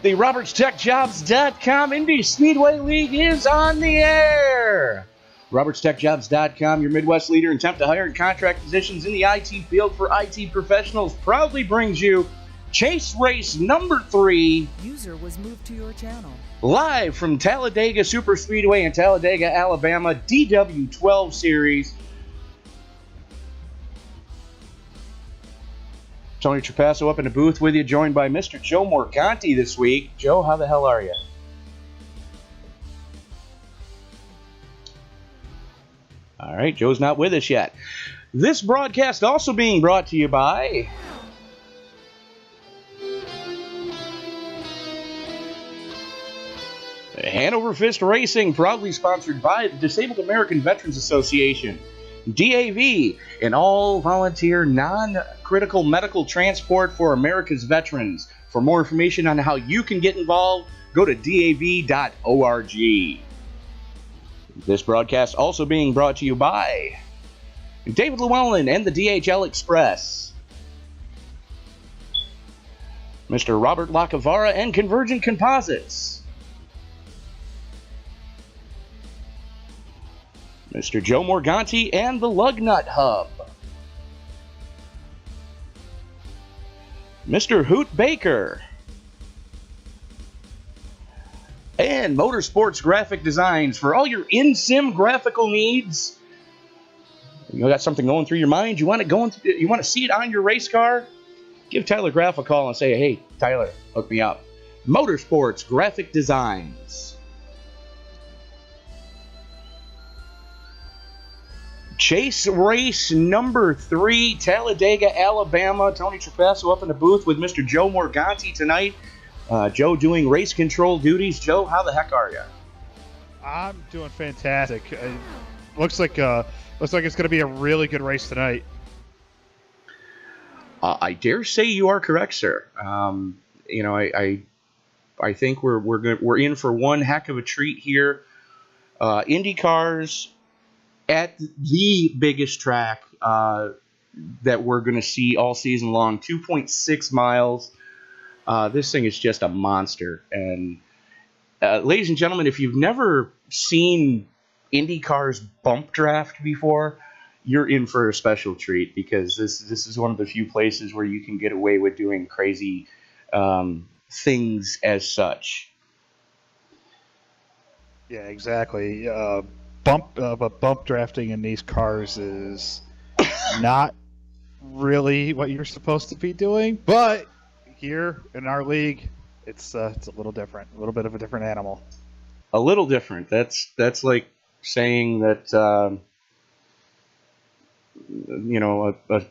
The RobertsTechJobs.com Indy Speedway League is on the air. RobertsTechJobs.com, your Midwest leader in temp to hire and contract positions in the IT field for IT professionals, proudly brings you Chase Race number 3. User was moved to your channel. Live from Talladega Superspeedway in Talladega, Alabama, DW12 Series. Tony Trapasso up in the booth with you, joined by Mr. Joe Morganti this week. Joe, how the hell are you? All right, Joe's not with us yet. This broadcast also being brought to you by Hanover Fist Racing, proudly sponsored by the Disabled American Veterans Association, DAV, an all-volunteer, non-critical medical transport for America's veterans. For more information on how you can get involved, go to dav.org. This broadcast also being brought to you by David Llewellyn and the DHL Express, Mr. Robert Lacavara and Convergent Composites, Mr. Joe Morganti and the Lugnut Hub, Mr. Hoot Baker, and Motorsports Graphic Designs for all your in-sim graphical needs. You got something going through your mind? You want to see it on your race car? Give Tyler Graff a call and say, "Hey, Tyler, hook me up." Motorsports Graphic Designs. Chase Race number 3, Talladega, Alabama. Tony Trapasso up in the booth with Mr. Joe Morganti tonight. Joe doing race control duties. Joe, how the heck are you? I'm doing fantastic. Looks like it's going to be a really good race tonight. I dare say you are correct, sir. I think we're in for one heck of a treat here. Indy cars at the biggest track that we're going to see all season long, 2.6 miles. This thing is just a monster. And ladies and gentlemen, if you've never seen Indy cars bump draft before, you're in for a special treat, because this is one of the few places where you can get away with doing crazy things as such. Yeah, exactly. Bump drafting in these cars is not really what you're supposed to be doing, but here in our league, it's a little different, a little bit of a different animal. A little different. That's like saying that a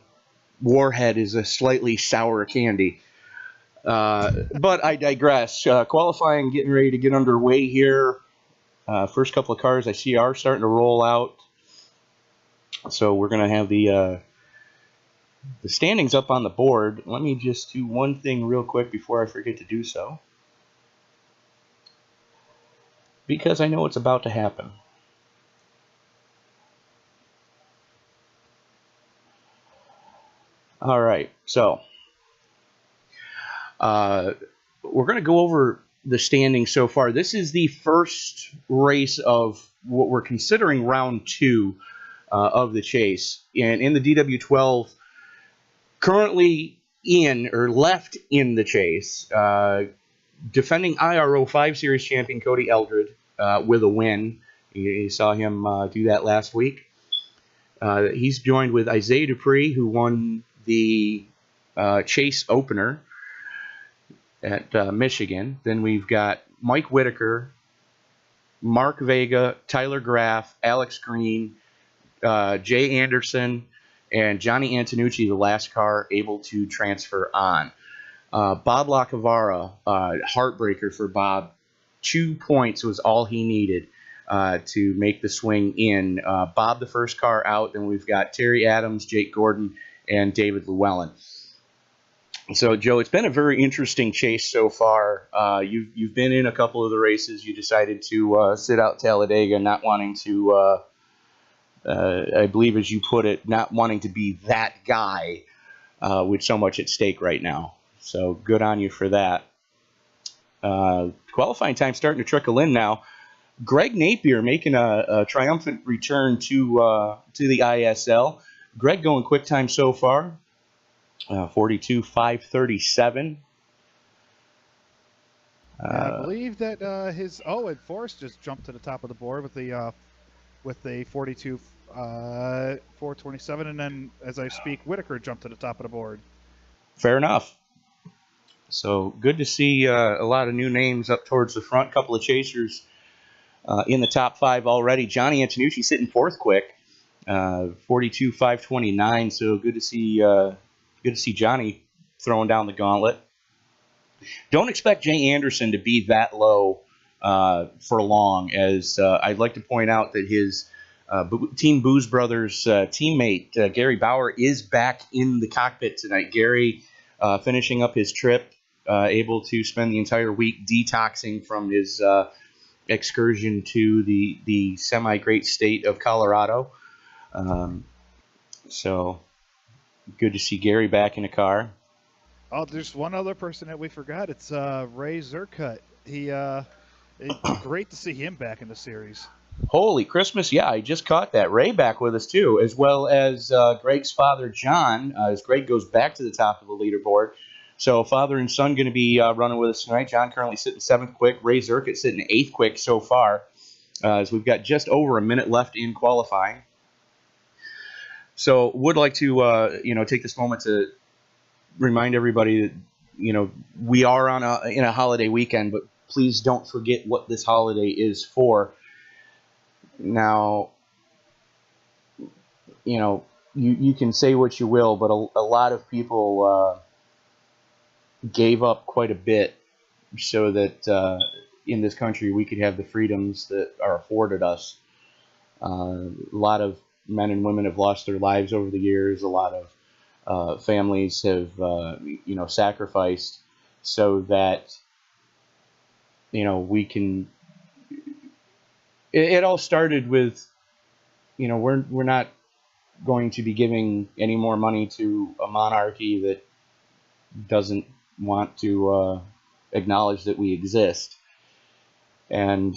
warhead is a slightly sour candy. But I digress. Qualifying getting ready to get underway here. First couple of cars I see are starting to roll out. So we're going to have the standings up on the board. Let me just do one thing real quick before I forget to do so, because I know it's about to happen. All right, so we're going to go over the standings so far. This is the first race of what we're considering round 2 of the chase. And in the DW12, currently left in the chase, defending IRO 5 Series champion Cody Eldred with a win. You saw him do that last week. He's joined with Isaiah Dupree, who won the chase opener at Michigan. Then we've got Mike Whitaker, Mark Vega, Tyler Graff, Alex Green, Jay Anderson, and Johnny Antonucci, the last car able to transfer on. Bob Lacavara, heartbreaker for Bob. 2 points was all he needed to make the swing in. Bob, the first car out. Then we've got Terry Adams, Jake Gordon, and David Llewellyn. So, Joe, it's been a very interesting chase so far. You've been in a couple of the races. You decided to sit out Talladega, not wanting to, I believe as you put it, not wanting to be that guy with so much at stake right now. So good on you for that. Qualifying time starting to trickle in now. Greg Napier making a triumphant return to the ISL. Greg going quick time so far, 42.537. I believe that his and Forrest just jumped to the top of the board with the 42 427, and then as I speak, Whitaker jumped to the top of the board. Fair enough. So good to see a lot of new names up towards the front. Couple of chasers in the top 5 already. Johnny Antonucci sitting 4th quick, 42.529. So good to see Johnny throwing down the gauntlet. Don't expect Jay Anderson to be that low for long, as I'd like to point out that his Team Booze Brothers teammate, Gary Bauer, is back in the cockpit tonight. Gary finishing up his trip, able to spend the entire week detoxing from his excursion to the semi-great state of Colorado. So good to see Gary back in a car. Oh, there's one other person that we forgot. It's Ray Zerkut. Great to see him back in the series. Holy Christmas, yeah, I just caught that. Ray back with us, too, as well as Greg's father, John, as Greg goes back to the top of the leaderboard. So father and son going to be running with us tonight. John currently sitting 7th quick. Ray Zerkut sitting 8th quick so far, as we've got just over a minute left in qualifying. So would like to take this moment to remind everybody that we are in a holiday weekend, but please don't forget what this holiday is for. Now, you can say what you will, but a lot of people gave up quite a bit so that in this country we could have the freedoms that are afforded us. A lot of men and women have lost their lives over the years. A lot of families have, sacrificed so that, we can. It all started with, we're not going to be giving any more money to a monarchy that doesn't want to acknowledge that we exist. And,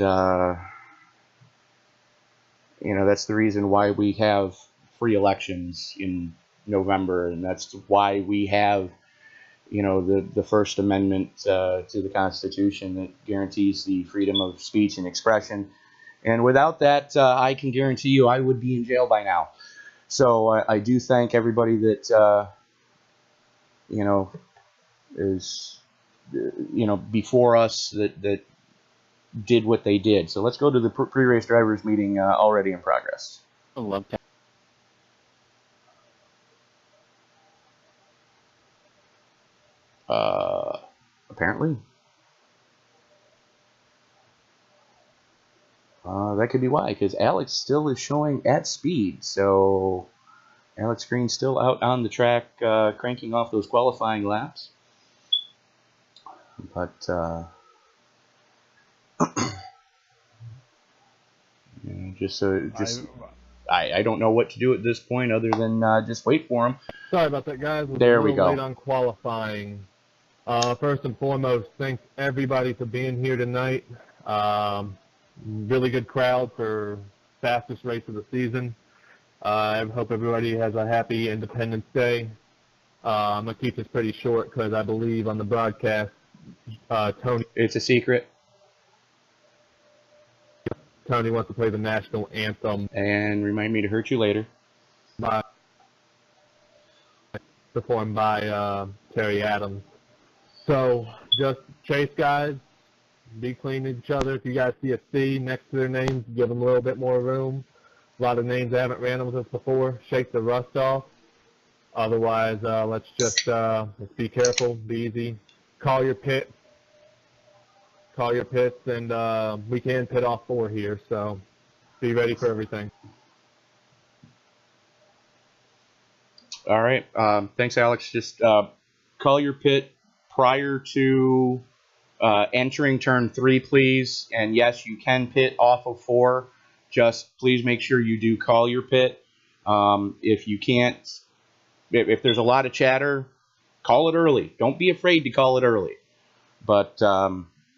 that's the reason why we have free elections in November, and that's why we have, the First Amendment to the Constitution that guarantees the freedom of speech and expression. And without that, I can guarantee you I would be in jail by now. So I do thank everybody that, is, before us that did what they did. So let's go to the pre-race drivers meeting already in progress. I love that. Apparently. That could be why, because Alex still is showing at speed. So Alex Green still out on the track, cranking off those qualifying laps. But I don't know what to do at this point other than just wait for him. Sorry about that, guys. There we go. Late on qualifying. First and foremost, thanks everybody for being here tonight. Really good crowd for fastest race of the season. I hope everybody has a happy Independence Day. I'm going to keep this pretty short because I believe on the broadcast, Tony... It's a secret. Tony wants to play the national anthem. And remind me to hurt you later. Performed by Terry Adams. So, just chase, guys. Be clean to each other. If you guys see a C next to their names, give them a little bit more room. A lot of names I haven't ran with us before. Shake the rust off. Otherwise, let's be careful, be easy. Call your pits, and we can pit off 4 here. So be ready for everything. All right. Thanks, Alex. Just call your pit prior to entering turn 3, please. And yes, you can pit off of 4. Just please make sure you do call your pit. If you can't, if there's a lot of chatter, call it early. Don't be afraid to call it early. But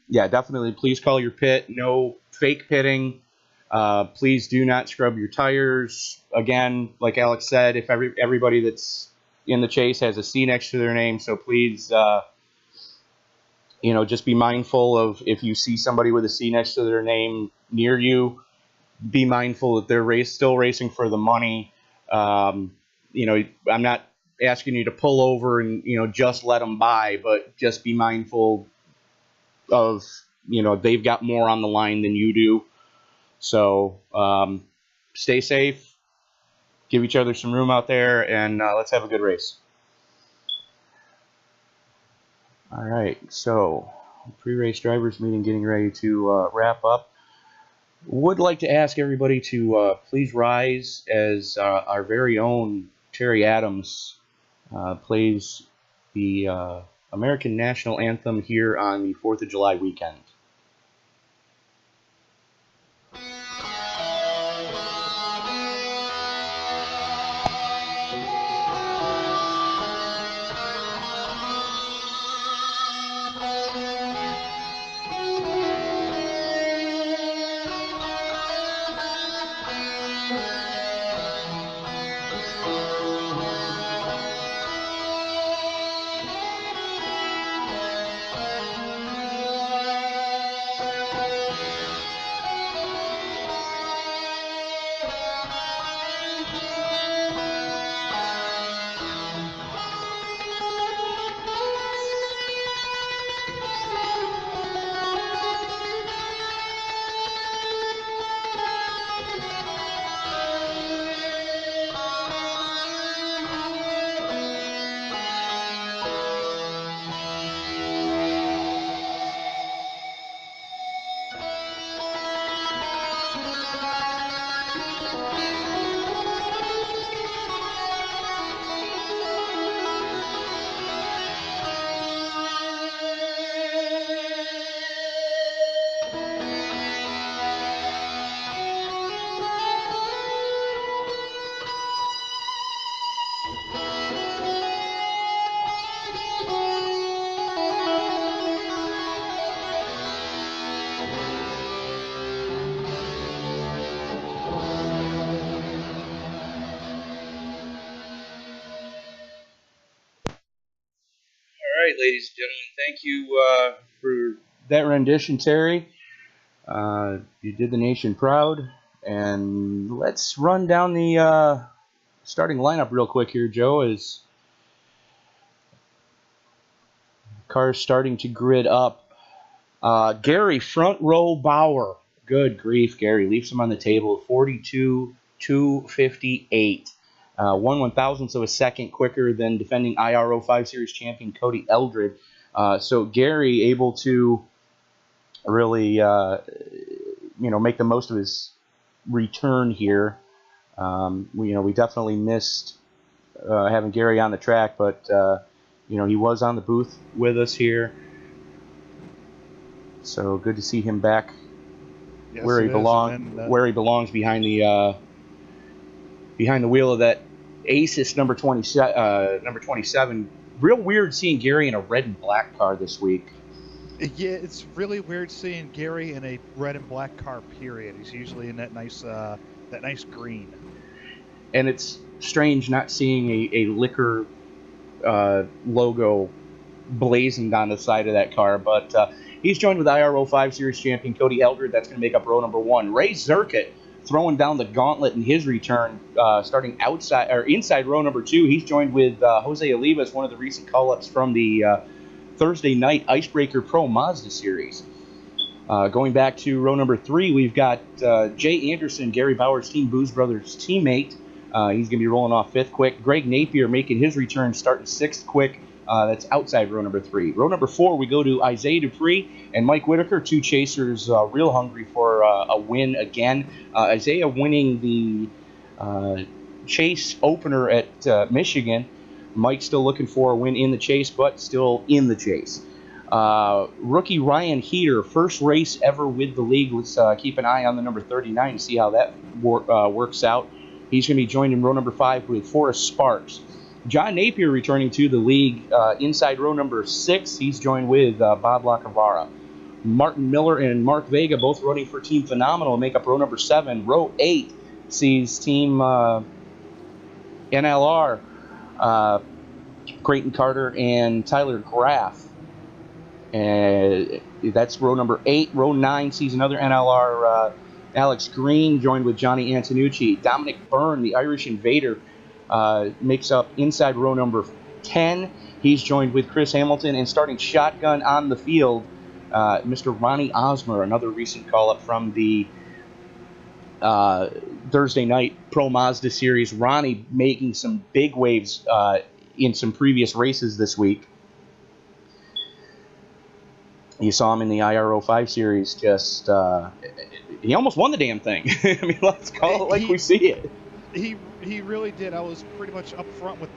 yeah, definitely please call your pit. No fake pitting. Please do not scrub your tires. Again, like Alex said, if everybody that's in the chase has a C next to their name, so please, just be mindful of if you see somebody with a C next to their name near you, be mindful that they're still racing for the money. I'm not asking you to pull over and, just let them by, but just be mindful of, they've got more on the line than you do. So stay safe, give each other some room out there, and let's have a good race. All right, so pre-race drivers meeting getting ready to wrap up. Would like to ask everybody to please rise as our very own Terry Adams plays the American National Anthem here on the 4th of July weekend. All right, ladies and gentlemen, thank you for that rendition, Terry. You did the nation proud. And let's run down the starting lineup real quick here, Joe, as cars starting to grid up. Gary, front row Bauer. Good grief, Gary. Leaves him on the table, 42.258. 1/1000th of a second quicker than defending IRO 5 Series champion Cody Eldred. So Gary able to really, make the most of his return here. We definitely missed having Gary on the track, but he was on the booth with us here. So good to see him back where he belongs behind the wheel of that Asus number 27. Real weird seeing Gary in a red and black car this week. Yeah, it's really weird seeing Gary in a red and black car. Period. He's usually in that nice green. And it's strange not seeing a liquor logo blazoned on the side of that car. But he's joined with IRO 5 Series champion Cody Eldred. That's going to make up row number 1. Ray Zirkett throwing down the gauntlet in his return, starting inside row number 2. He's joined with Jose Olivas, one of the recent call-ups from the Thursday night Icebreaker Pro Mazda Series. Going back to row number 3, we've got Jay Anderson, Gary Bauer's Team Booze Brothers teammate. He's going to be rolling off 5th quick. Greg Napier making his return, starting 6th quick. That's outside row number 3. Row number 4, we go to Isaiah Dupree and Mike Whitaker, two chasers real hungry for a win again. Isaiah winning the chase opener at Michigan. Mike still looking for a win in the chase, but still in the chase. Rookie Ryan Heater, first race ever with the league. Let's keep an eye on the number 39 to see how that works out. He's going to be joined in row number 5 with Forrest Sparks. John Napier returning to the league inside row number 6. He's joined with Bob Lacavara. Martin Miller and Mark Vega both running for Team Phenomenal make up row number 7. Row 8 sees Team NLR, Creighton Carter and Tyler Graff. And that's row number 8. Row 9 sees another NLR, Alex Green, joined with Johnny Antonucci. Dominic Byrne, the Irish Invader, makes up inside row number 10. He's joined with Chris Hamilton, and starting shotgun on the field, Mr. Ronnie Osmer, another recent call-up from the Thursday night Pro Mazda Series. Ronnie making some big waves in some previous races this week. You saw him in the IRO5 series. Just he almost won the damn thing. I mean, let's call it like we see it. He really did. I was pretty much up front with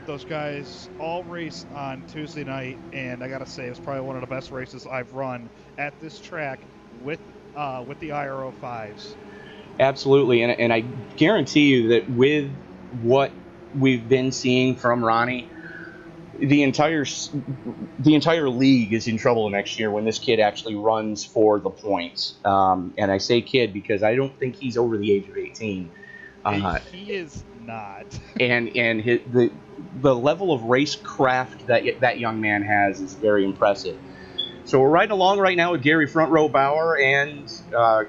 those guys all race on Tuesday night, and I gotta say it was probably one of the best races I've run at this track with the IRO5s. Absolutely, and I guarantee you that with what we've been seeing from Ronnie, the entire league is in trouble next year when this kid actually runs for the points. And I say kid because I don't think he's over the age of 18. He is not. and the level of racecraft that young man has is very impressive. So we're riding along right now with Gary Front Row Bauer and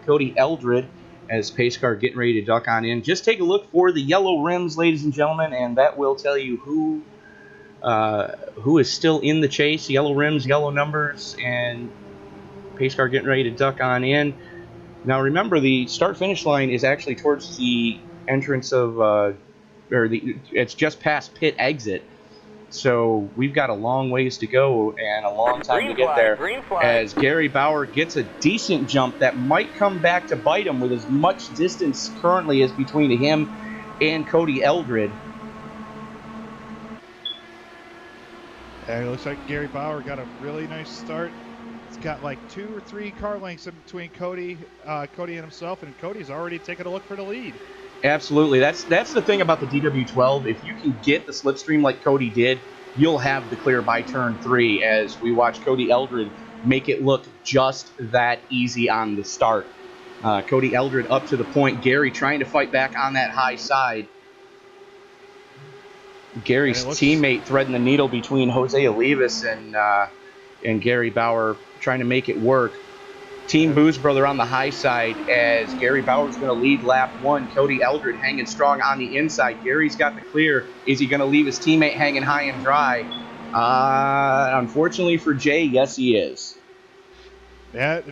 Cody Eldred as pace car getting ready to duck on in. Just take a look for the yellow rims, ladies and gentlemen, and that will tell you who is still in the chase. Yellow rims, yellow numbers, and pace car getting ready to duck on in. Now remember, the start-finish line is actually towards the entrance of, it's just past pit exit. So we've got a long ways to go and a long time to get there. As Gary Bauer gets a decent jump that might come back to bite him with as much distance currently as between him and Cody Eldred. And it looks like Gary Bauer got a really nice start. It's got like 2 or 3 car lengths in between Cody and himself, and Cody's already taken a look for the lead. Absolutely. That's the thing about the DW12. If you can get the slipstream like Cody did, you'll have the clear by turn 3, as we watch Cody Eldred make it look just that easy on the start. Cody Eldred up to the point. Gary trying to fight back on that high side. Gary's teammate threading the needle between Jose Olivas and Gary Bauer, trying to make it work. Team Booze Brother on the high side as Gary Bauer's going to lead lap 1. Cody Eldred hanging strong on the inside. Gary's got the clear. Is he going to leave his teammate hanging high and dry? Unfortunately for Jay, yes he is. Yeah,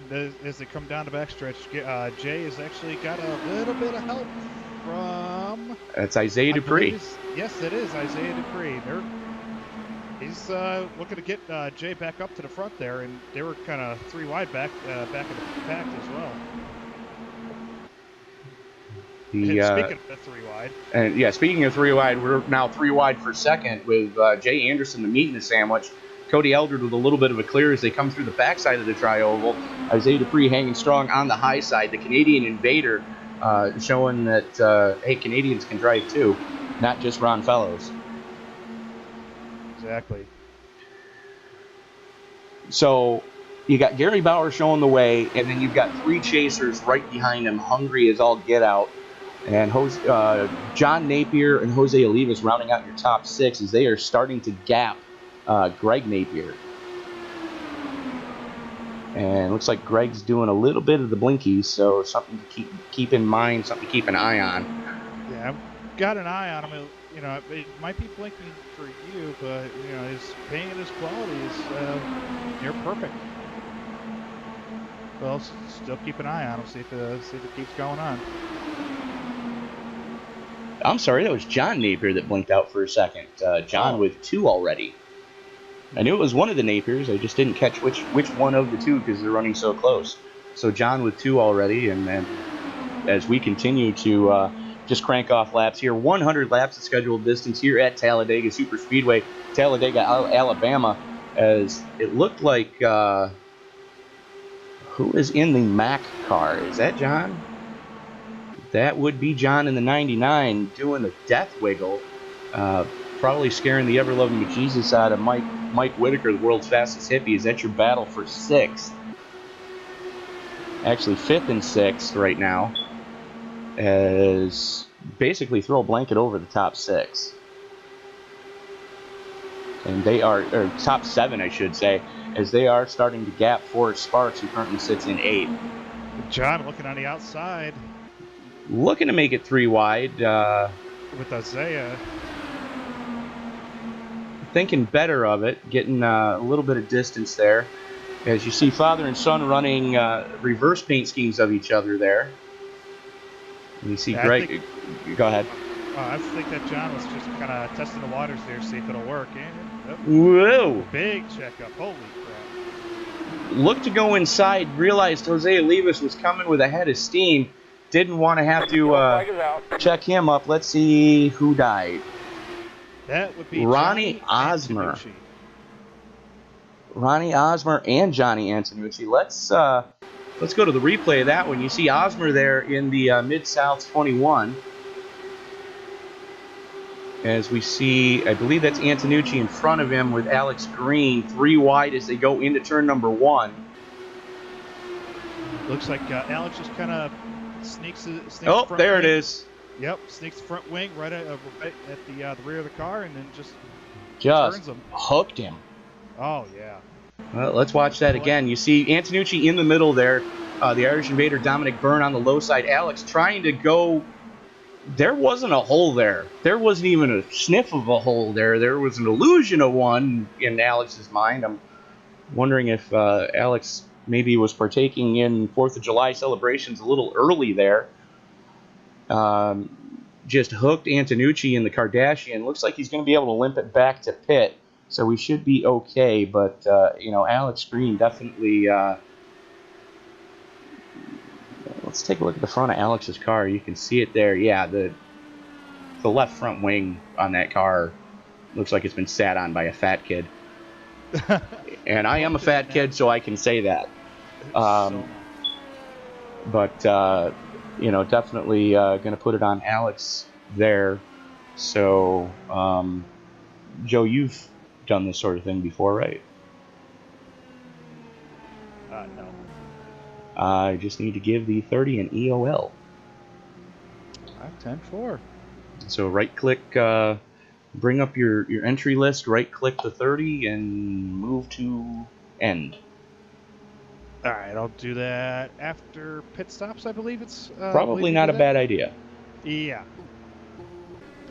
as they come down the backstretch, Jay has actually got a little bit of help from... That's Isaiah Dupree. Yes, it is Isaiah Dupree. He's looking to get Jay back up to the front there, and they were kind of 3 wide back in the pack as well. Speaking of 3 wide. And yeah, speaking of 3 wide, we're now 3 wide for second with Jay Anderson, the meat in the sandwich. Cody Eldred with a little bit of a clear as they come through the backside of the tri-oval. Isaiah Dupree hanging strong on the high side. The Canadian Invader showing that, hey, Canadians can drive too, not just Ron Fellows. Exactly. So you got Gary Bauer showing the way, and then you've got 3 chasers right behind him, hungry as all get out. And John Napier and Jose Olivas rounding out your top 6 as they are starting to gap Greg Napier. And looks like Greg's doing a little bit of the blinkies, so something to keep in mind, something to keep an eye on. Yeah, I've got an eye on him. You know, it might be blinking for you, but you know, his paint and his quality is near perfect. Well, still keep an eye on him, see if it keeps going on. I'm sorry, that was John Napier that blinked out for a second. John with 2 already. I knew it was one of the Napiers. I just didn't catch which one of the 2 because they're running so close. So John with 2 already, and then as we continue to just crank off laps here, 100 laps of scheduled distance here at Talladega Superspeedway, Talladega, Alabama, as it looked like who is in the Mac car? Is that John? That would be John in the 99 doing the death wiggle. Probably scaring the ever-loving bejesus out of Mike Whitaker, the world's fastest hippie. Is that your battle for 6th? actually 5th and 6th right now, as basically throw a blanket over the top 6. And they are, or top 7, I should say, as they are starting to gap Forrest Sparks, who currently sits in 8th. John looking on the outside Looking to make it 3 wide. with Isaiah. Thinking better of it, getting a little bit of distance there. As you see father and son running reverse paint schemes of each other there. And you see Greg. Go ahead. I think that John was just kind of testing the waters there, see if it'll work. And, Whoa! Big checkup. Holy crap. Looked to go inside, realized Jose Olivas was coming with a head of steam. Didn't want to have to check him up. Let's see who died. That would be Ronnie Osmer. Ronnie Osmer and Johnny Antonucci. Let's go to the replay of that one. You see Osmer there in the Mid-South 21. As we see, I believe that's Antonucci in front of him with Alex Green, 3 wide as they go into turn number 1. Looks like Alex just kind of sneaks oh, front there wing. it is. Yep, sneaks front wing right at the rear of the car, and then just Just turns him. hooked him. Oh, yeah. Well, let's watch that again. You see Antonucci in the middle there. The Irish Invader, Dominic Byrne on the low side. Alex trying to go. There wasn't a hole there. There wasn't even a sniff of a hole there. There was an illusion of one in Alex's mind. I'm wondering if Alex maybe was partaking in 4th of July celebrations a little early there. Just hooked Antonucci in the Kardashian. Looks like he's going to be able to limp it back to pit. So we should be okay. But, Alex Green definitely... let's take a look at the front of Alex's car. You can see it there. Yeah, the left front wing on that car looks like it's been sat on by a fat kid. And I am a fat kid, so I can say that. But, definitely going to put it on Alex there. So, Joe, you've done this sort of thing before, right? No. I just need to give the 30 an EOL. 10-4. So right-click, bring up your entry list, right-click the 30, and move to end. All right, I'll do that after pit stops, I believe it's... Probably not a bad idea. Yeah.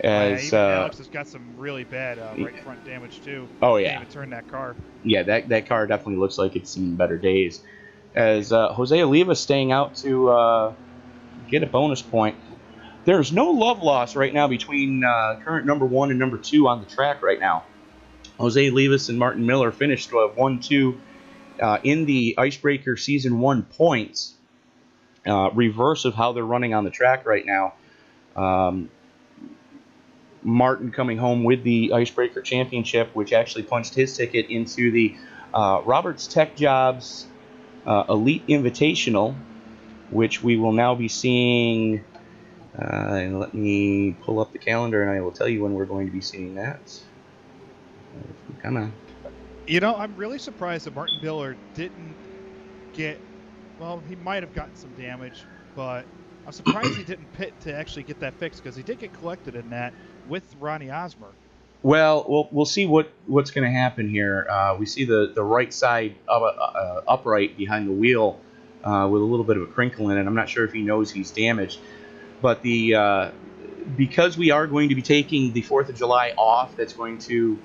As even Alex has got some really bad right front damage, too. Oh, yeah. Can't even turn that car. Yeah, that car definitely looks like it's seen better days. As Jose Oliva staying out to get a bonus point. There's no love loss right now between current number 1 and number 2 on the track right now. Jose Olivas and Martin Miller finished 1-2 in the Icebreaker Season 1 points. Reverse of how they're running on the track right now. Martin coming home with the Icebreaker Championship, which actually punched his ticket into the Roberts Tech Jobs Elite Invitational, which we will now be seeing. And let me pull up the calendar, and I will tell you when we're going to be seeing that. Come on. I'm really surprised that Martin Miller didn't get... Well, he might have gotten some damage, but I'm surprised he didn't pit to actually get that fixed, because he did get collected in that with Ronnie Osmer. Well, we'll see what's going to happen here. We see the right side upright behind the wheel with a little bit of a crinkle in it. I'm not sure if he knows he's damaged. But because we are going to be taking the 4th of July off, that's going to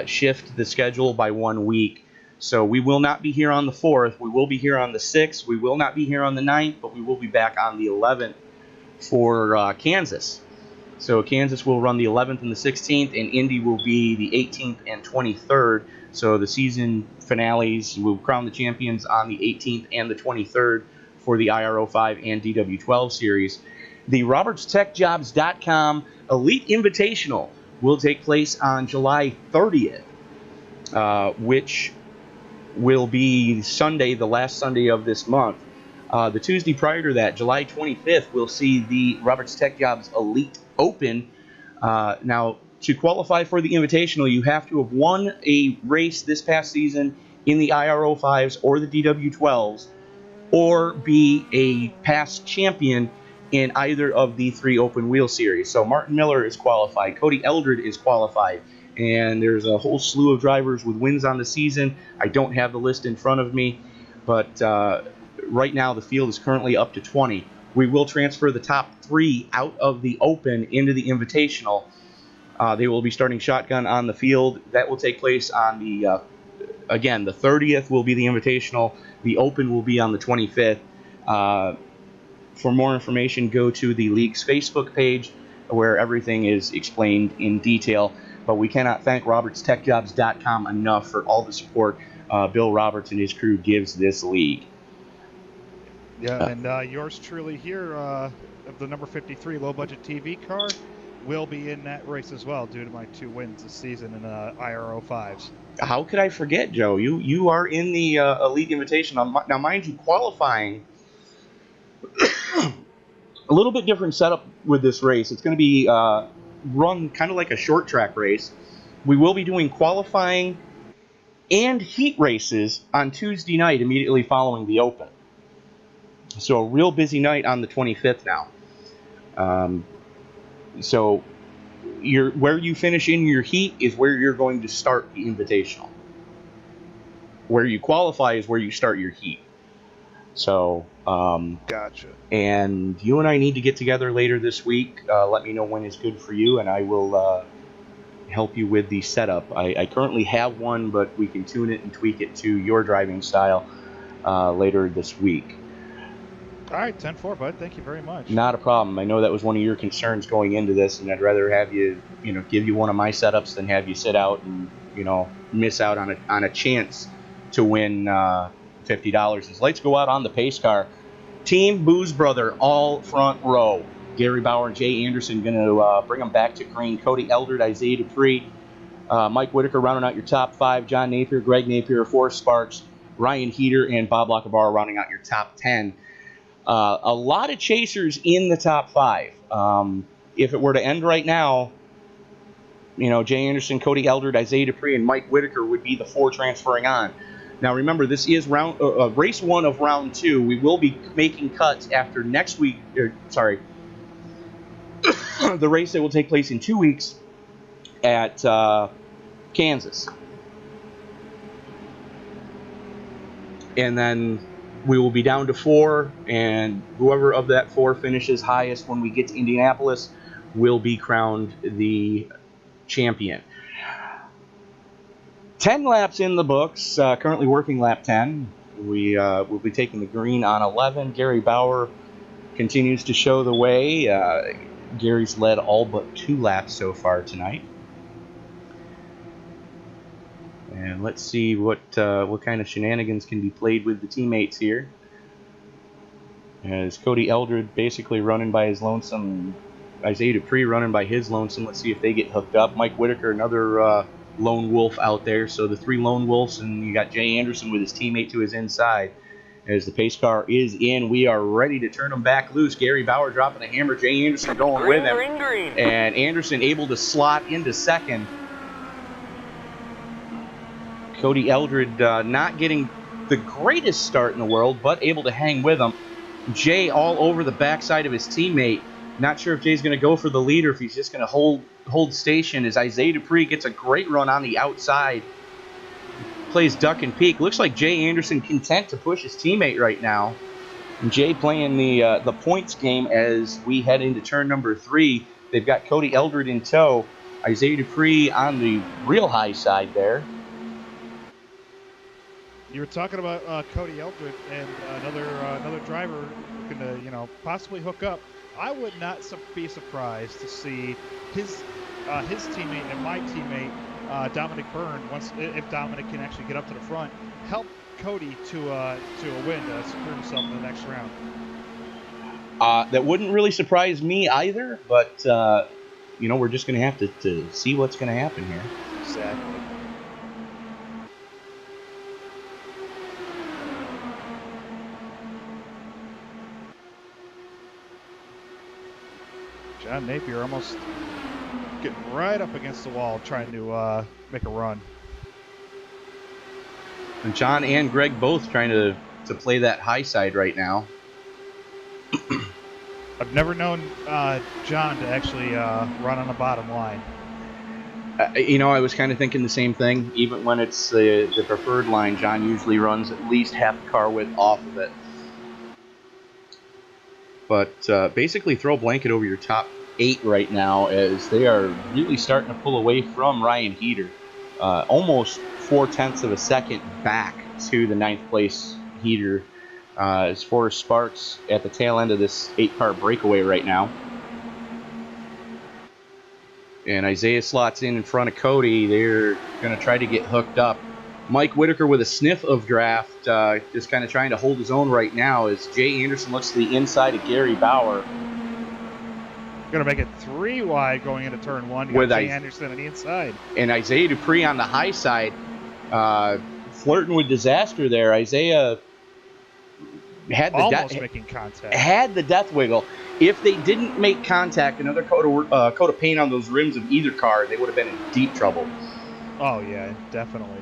shift the schedule by 1 week. So we will not be here on the 4th. We will be here on the 6th. We will not be here on the 9th, but we will be back on the 11th for Kansas. So Kansas will run the 11th and the 16th, and Indy will be the 18th and 23rd. So the season finales will crown the champions on the 18th and the 23rd for the IRO5 and DW12 series. The RobertsTechJobs.com Elite Invitational will take place on July 30th, which will be Sunday, the last Sunday of this month. The Tuesday prior to that, July 25th, we'll see the Roberts Tech Jobs Elite Open. Now, to qualify for the Invitational, you have to have won a race this past season in the IRO5s or the DW12s, or be a past champion in either of the 3 open wheel series. So Martin Miller is qualified, Cody Eldred is qualified, and there's a whole slew of drivers with wins on the season. I don't have the list in front of me, but right now the field is currently up to 20. We will transfer the top 3 out of the open into the invitational. They will be starting shotgun on the field. That will take place on the, again, the 30th will be the invitational. The open will be on the 25th. For more information, go to the league's Facebook page where everything is explained in detail. But we cannot thank RobertsTechJobs.com enough for all the support Bill Roberts and his crew gives this league. Yeah, and yours truly here, of the number 53 low-budget TV car, will be in that race as well due to my 2 wins this season in IRO5s. How could I forget, Joe? You are in the Elite Invitation. Now, mind you, qualifying, a little bit different setup with this race. It's going to be run kind of like a short track race. We will be doing qualifying and heat races on Tuesday night immediately following the Open. So a real busy night on the 25th now. So where you finish in your heat is where you're going to start the invitational. Where you qualify is where you start your heat. So, gotcha. And you and I need to get together later this week. Let me know when is good for you, and I will help you with the setup. I currently have one, but we can tune it and tweak it to your driving style later this week. All right, 10-4, bud. Thank you very much. Not a problem. I know that was one of your concerns going into this, and I'd rather have you, give you one of my setups than have you sit out and, miss out on a chance to win $50. As lights go out on the pace car, Team Booze Brother, all front row. Gary Bauer and Jay Anderson going to bring them back to green. Cody Eldred, Isaiah Dupree, Mike Whitaker rounding out your top 5. John Napier, Greg Napier, Forrest Sparks, Ryan Heater, and Bob Lacabara rounding out your top 10. A lot of chasers in the top 5. If it were to end right now, Jay Anderson, Cody Eldred, Isaiah Dupree, and Mike Whitaker would be the 4 transferring on. Now remember, this is race 1 of round 2. We will be making cuts after next week. The race that will take place in 2 weeks at Kansas, and then we will be down to 4, and whoever of that 4 finishes highest when we get to Indianapolis will be crowned the champion. 10 laps in the books, currently working lap 10. We will be taking the green on 11. Gary Bauer continues to show the way. Gary's led all but 2 laps so far tonight. And let's see what kind of shenanigans can be played with the teammates here. As Cody Eldred basically running by his lonesome, Isaiah Dupree running by his lonesome. Let's see if they get hooked up. Mike Whitaker, another lone wolf out there. So the 3 lone wolves, and you got Jay Anderson with his teammate to his inside. As the pace car is in, we are ready to turn them back loose. Gary Bauer dropping the hammer, Jay Anderson going with him. And Anderson able to slot into second. Cody Eldred not getting the greatest start in the world, but able to hang with him. Jay all over the backside of his teammate. Not sure if Jay's going to go for the lead or if he's just going to hold station as Isaiah Dupree gets a great run on the outside. Plays duck and peek. Looks like Jay Anderson content to push his teammate right now. And Jay playing the points game as we head into turn number 3. They've got Cody Eldred in tow. Isaiah Dupree on the real high side there. You were talking about Cody Eldred and another driver looking to possibly hook up. I would not be surprised to see his teammate and my teammate Dominic Byrne, if Dominic can actually get up to the front, help Cody to a win to secure himself in the next round. That wouldn't really surprise me either, but we're just going to have to see what's going to happen here. Exactly. John Napier almost getting right up against the wall trying to make a run. And John and Greg both trying to to play that high side right now. I've never known John to actually run on the bottom line. I was kind of thinking the same thing. Even when it's the preferred line, John usually runs at least half the car width off of it. But basically throw a blanket over your top 8 right now, as they are really starting to pull away from Ryan Heater. Almost 0.4 of a second back to the 9th place Heater, as Forrest Sparks at the tail end of this 8-car breakaway right now. And Isaiah slots in front of Cody. They're going to try to get hooked up. Mike Whitaker with a sniff of draft, just kind of trying to hold his own right now, as Jay Anderson looks to the inside of Gary Bauer. Going to make it 3 wide going into turn 1. You got Jay Anderson on the inside. And Isaiah Dupree on the high side, flirting with disaster there. Isaiah had the almost making contact. Had the death wiggle. If they didn't make contact, another coat of paint on those rims of either car, they would have been in deep trouble. Oh, yeah, definitely.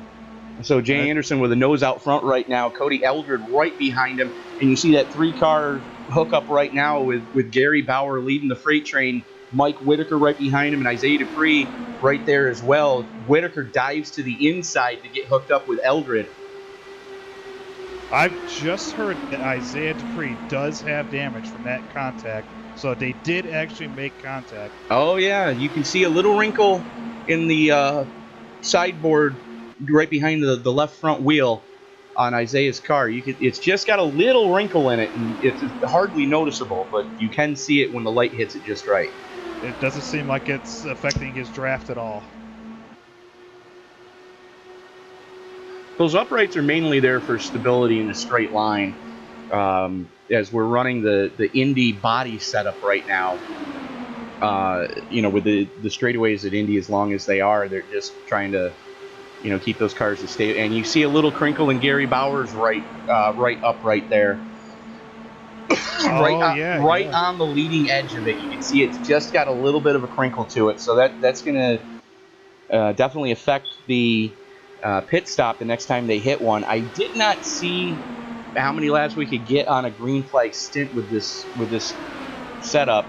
So Jay Anderson with a nose out front right now. Cody Eldred right behind him. And you see that 3-car hookup right now with Gary Bauer leading the freight train. Mike Whitaker right behind him, and Isaiah Dupree right there as well. Whitaker dives to the inside to get hooked up with Eldred. I've just heard that Isaiah Dupree does have damage from that contact, so they did actually make contact. Oh, yeah. You can see a little wrinkle in the sideboard right behind the left front wheel on Isaiah's car. It's just got a little wrinkle in it, and it's hardly noticeable, but you can see it when the light hits it just right. It doesn't seem like it's affecting his draft at all. Those uprights are mainly there for stability in a straight line, as we're running the Indy body setup right now. With the straightaways at Indy, as long as they are, they're just trying to, keep those cars to stay. And you see a little crinkle in Gary Bauer's right upright there. Right on the leading edge of it. You can see it's just got a little bit of a crinkle to it. So that's going to definitely affect the pit stop the next time they hit one. I did not see how many laps we could get on a green flag stint with this setup.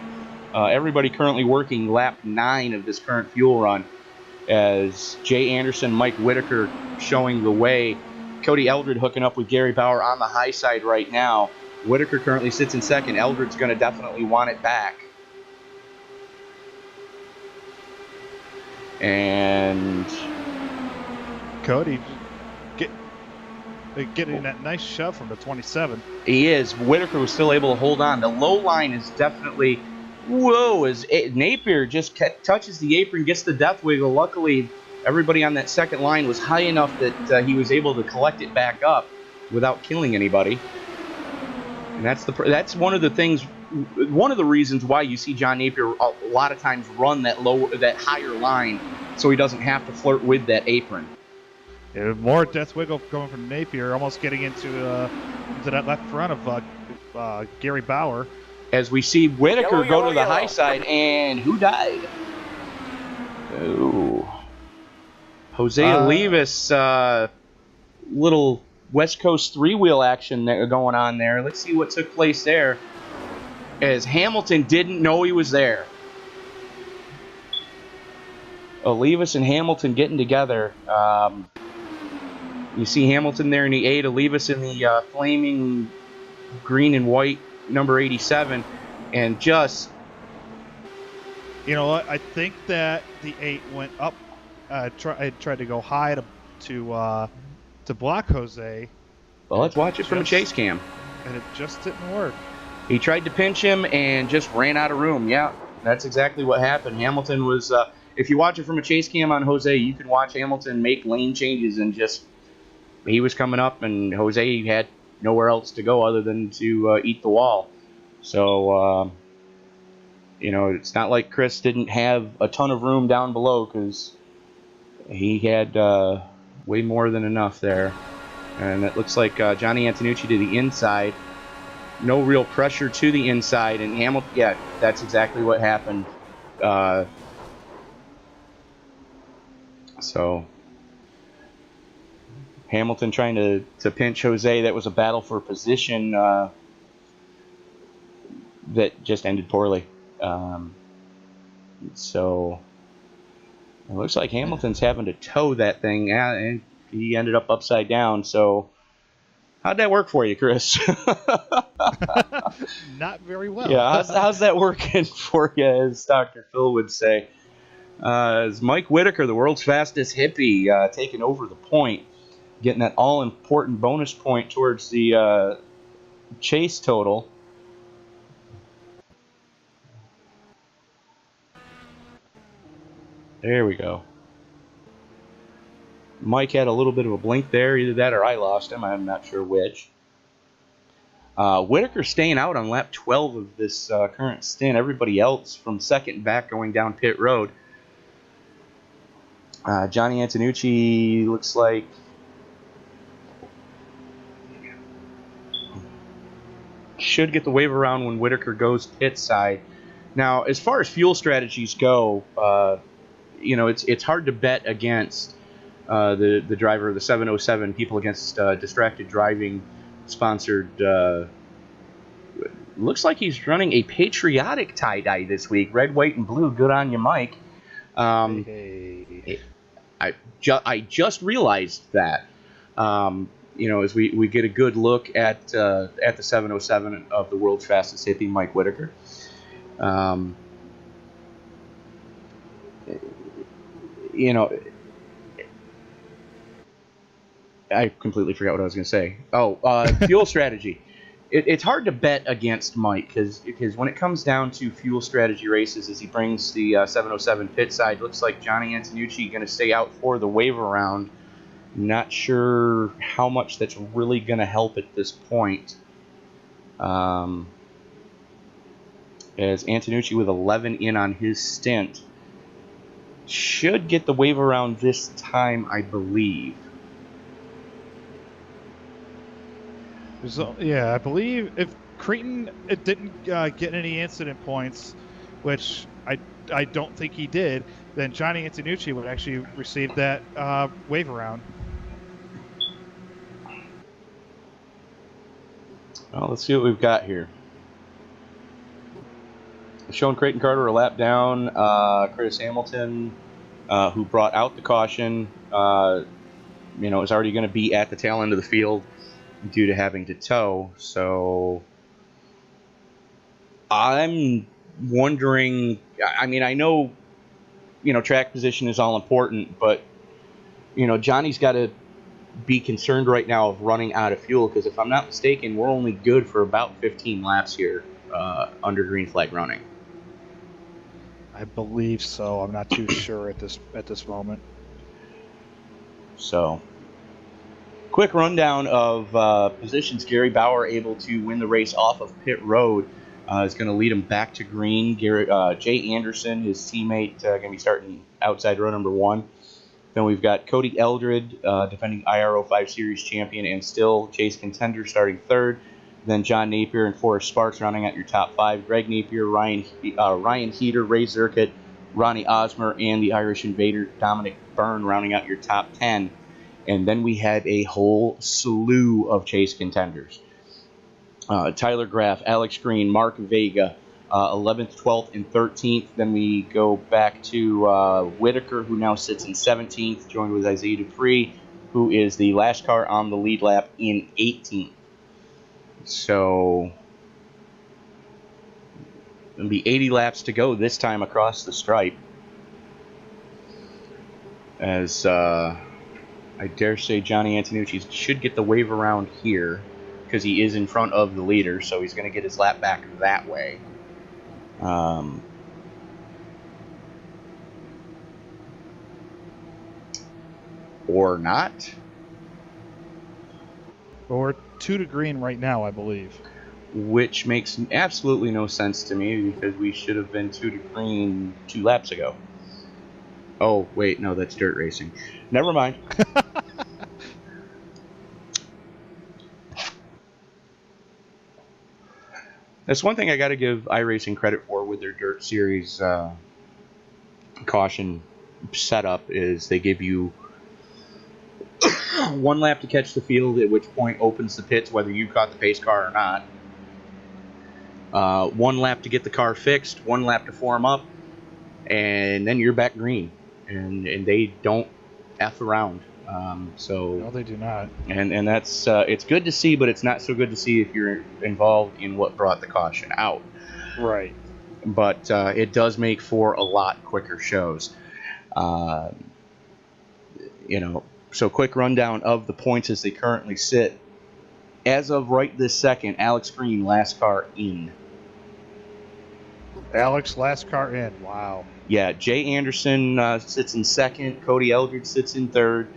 Everybody currently working lap 9 of this current fuel run, as Jay Anderson, Mike Whitaker showing the way. Cody Eldred hooking up with Gary Bauer on the high side right now. Whitaker currently sits in second. Eldred's going to definitely want it back. And Cody getting that nice shove from the 27. He is. Whitaker was still able to hold on. The low line is definitely... Whoa, as Napier just touches the apron, gets the death wiggle. Luckily, everybody on that second line was high enough that he was able to collect it back up without killing anybody. And that's one of the reasons why you see John Napier a lot of times run that higher line, so he doesn't have to flirt with that apron. Yeah, more death wiggle coming from Napier, almost getting into that left front of Gary Bauer. As we see Whitaker go to the high side, and who died? Oh, Jose Olivas, little West Coast 3-wheel action going on there. Let's see what took place there, as Hamilton didn't know he was there. Olivas and Hamilton getting together. You see Hamilton there in the 8, Olivas in the flaming green and white number 87, and just... You know what? I think that the 8 went up, tried to go high to block Jose. Well, let's watch it from a chase cam. And it just didn't work. He tried to pinch him and just ran out of room. Yeah, that's exactly what happened. Hamilton was... if you watch it from a chase cam on Jose, you can watch Hamilton make lane changes, and just... He was coming up, and Jose had nowhere else to go other than to eat the wall. So, it's not like Chris didn't have a ton of room down below, because he had way more than enough there. And it looks like Johnny Antonucci to the inside. No real pressure to the inside, and Hamilton, yeah, that's exactly what happened. So Hamilton trying to pinch Jose. That was a battle for position that just ended poorly. So it looks like Hamilton's having to tow that thing, and he ended up upside down. So how'd that work for you, Chris? Not very well. Yeah, how's that working for you, as Dr. Phil would say? As Mike Whitaker, the world's fastest hippie, taking over the point, getting that all-important bonus point towards the chase total. There we go. Mike had a little bit of a blink there. Either that or I lost him. I'm not sure which. Whitaker staying out on lap 12 of this current stint. Everybody else from second back going down pit road. Johnny Antonucci looks like should get the wave around when Whitaker goes pit side. Now, as far as fuel strategies go, it's hard to bet against the driver of the 707, People Against Distracted Driving sponsored. Looks like he's running a patriotic tie-dye this week. Red, white, and blue. Good on you, Mike. Hey. I just realized that. As we get a good look at the 707 of the world's fastest hippie, Mike Whitaker. I completely forgot what I was going to say. Fuel strategy. It's hard to bet against Mike because when it comes down to fuel strategy races, as he brings the 707 pit side, looks like Johnny Antonucci going to stay out for the wave around. Not sure how much that's really going to help at this point. As Antonucci with 11 in on his stint should get the wave around this time, I believe. So, yeah, I believe if Creighton didn't get any incident points, which I don't think he did, then Johnny Antonucci would actually receive that wave around. Well, let's see what we've got here. Showing Creighton Carter a lap down. Chris Hamilton, who brought out the caution, is already going to be at the tail end of the field due to having to tow. So I'm wondering, I know, track position is all important, but, Johnny's got to be concerned right now of running out of fuel, because if I'm not mistaken, we're only good for about 15 laps here under green flag running. I believe so. I'm not too sure at this moment. So, quick rundown of positions. Gary Bauer able to win the race off of pit road. Is going to lead him back to green. Jay Anderson, his teammate, going to be starting outside row number 1. Then we've got Cody Eldred, defending IRO5 Series champion and still chase contender, starting 3rd. Then John Napier and Forrest Sparks rounding out your top 5. Greg Napier, Ryan Heater, Ray Zirkett, Ronnie Osmer, and the Irish Invader Dominic Byrne rounding out your top 10. And then we had a whole slew of chase contenders. Tyler Graff, Alex Green, Mark Vega, 11th, 12th, and 13th. Then we go back to Whitaker, who now sits in 17th, joined with Isaiah Dupree, who is the last car on the lead lap in 18th. So it'll be 80 laps to go this time across the stripe. As I dare say Johnny Antonucci should get the wave around here because he is in front of the leader, so he's going to get his lap back that way. Or not. Or 2 to green right now, I believe. Which makes absolutely no sense to me because we should have been 2 to green 2 laps ago. Oh, wait, no, that's dirt racing. Never mind. That's one thing I got to give iRacing credit for with their Dirt Series caution setup is they give you 1 lap to catch the field, at which point opens the pits whether you caught the pace car or not. 1 lap to get the car fixed, 1 lap to form up, and then you're back green. And they don't F around. No, they do not. And that's it's good to see, but it's not so good to see if you're involved in what brought the caution out. Right. But it does make for a lot quicker shows. So quick rundown of the points as they currently sit. As of right this second, Alex Green, last car in. Alex, last car in. Wow. Yeah, Jay Anderson sits in second. Cody Eldridge sits in third.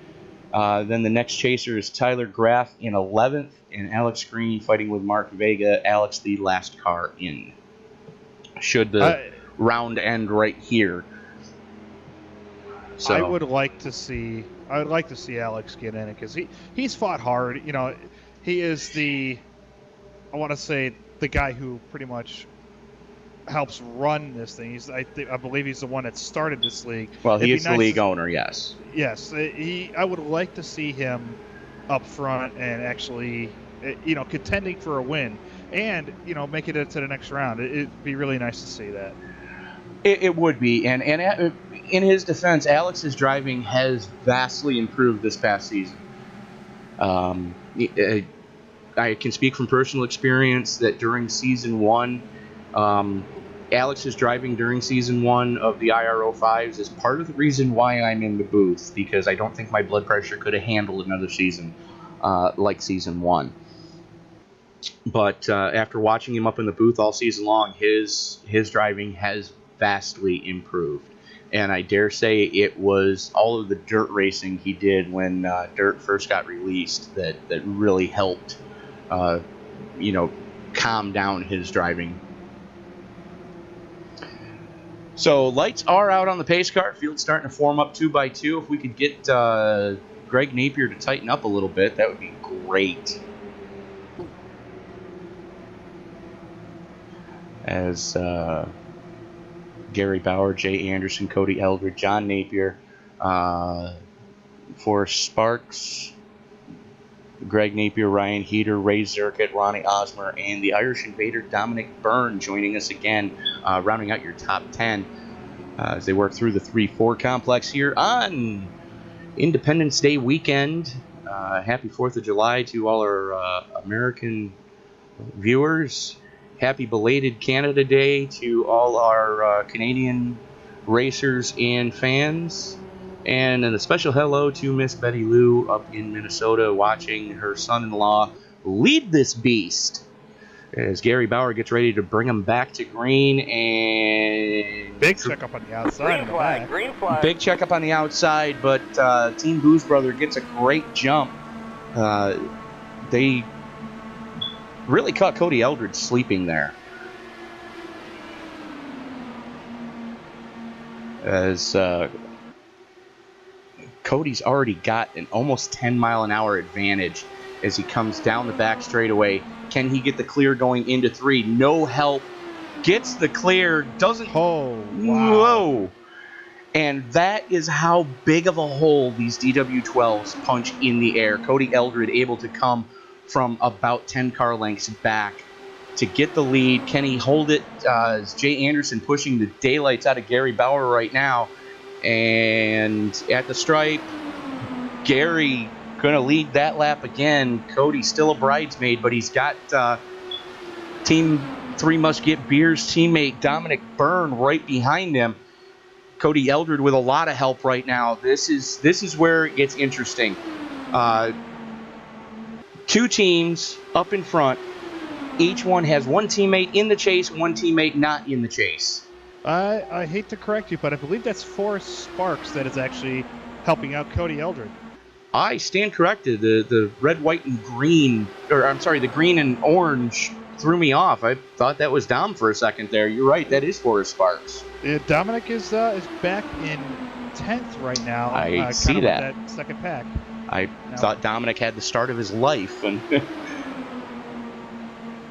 Then the next chaser is Tyler Graff in 11th. And Alex Green fighting with Mark Vega. Alex, the last car in. Should the round end right here. So I would like to see Alex get in it because he's fought hard. He is the guy who pretty much helps run this thing. I believe he's the one that started this league. Well, he is the league owner, yes. Yes, I would like to see him up front and actually, contending for a win and make it to the next round. It'd be really nice to see that. It would be, and in his defense, Alex's driving has vastly improved this past season. I can speak from personal experience that during Season 1, Alex's driving during Season 1 of the IRO5s is part of the reason why I'm in the booth, because I don't think my blood pressure could have handled another season like Season 1. But after watching him up in the booth all season long, his driving has vastly improved. And I dare say it was all of the dirt racing he did when dirt first got released that really helped, calm down his driving. So lights are out on the pace car. Field's starting to form up 2 by 2. If we could get Greg Napier to tighten up a little bit, that would be great. As Gary Bauer, Jay Anderson, Cody Eldridge, John Napier, for Sparks, Greg Napier, Ryan Heater, Ray Zirkett, Ronnie Osmer, and the Irish Invader Dominic Byrne joining us again, rounding out your top 10 as they work through the 3-4 complex here on Independence Day weekend. Happy 4th of July to all our American viewers. Happy belated Canada Day to all our Canadian racers and fans. And a special hello to Miss Betty Lou up in Minnesota watching her son-in-law lead this beast. As Gary Bauer gets ready to bring him back to green, and big checkup on the outside. Green flag. Big checkup on the outside, but Team Booze Brother gets a great jump. They really caught Cody Eldridge sleeping there. As Cody's already got an almost 10-mile-an-hour advantage as he comes down the back straightaway. Can he get the clear going into 3? No help. Gets the clear. Doesn't. Oh, wow. Whoa. And that is how big of a hole these DW12s punch in the air. Cody Eldred able to come from about 10 car lengths back to get the lead. Can he hold it? Is Jay Anderson pushing the daylights out of Gary Bauer right now? And at the stripe, Gary going to lead that lap again. Cody still a bridesmaid, but he's got Team 3 Must Get Beers teammate Dominic Byrne right behind him. Cody Eldred with a lot of help right now. This is where it gets interesting. 2 teams up in front. Each one has 1 teammate in the chase, 1 teammate not in the chase. I hate to correct you, but I believe that's Forrest Sparks that is actually helping out Cody Eldred. I stand corrected. The red, white, and green, or I'm sorry, the green and orange threw me off. I thought that was Dom for a second there. You're right, that is Forrest Sparks. Dominic is back in 10th right now. I see that. That second pack. I thought Dominic had the start of his life. And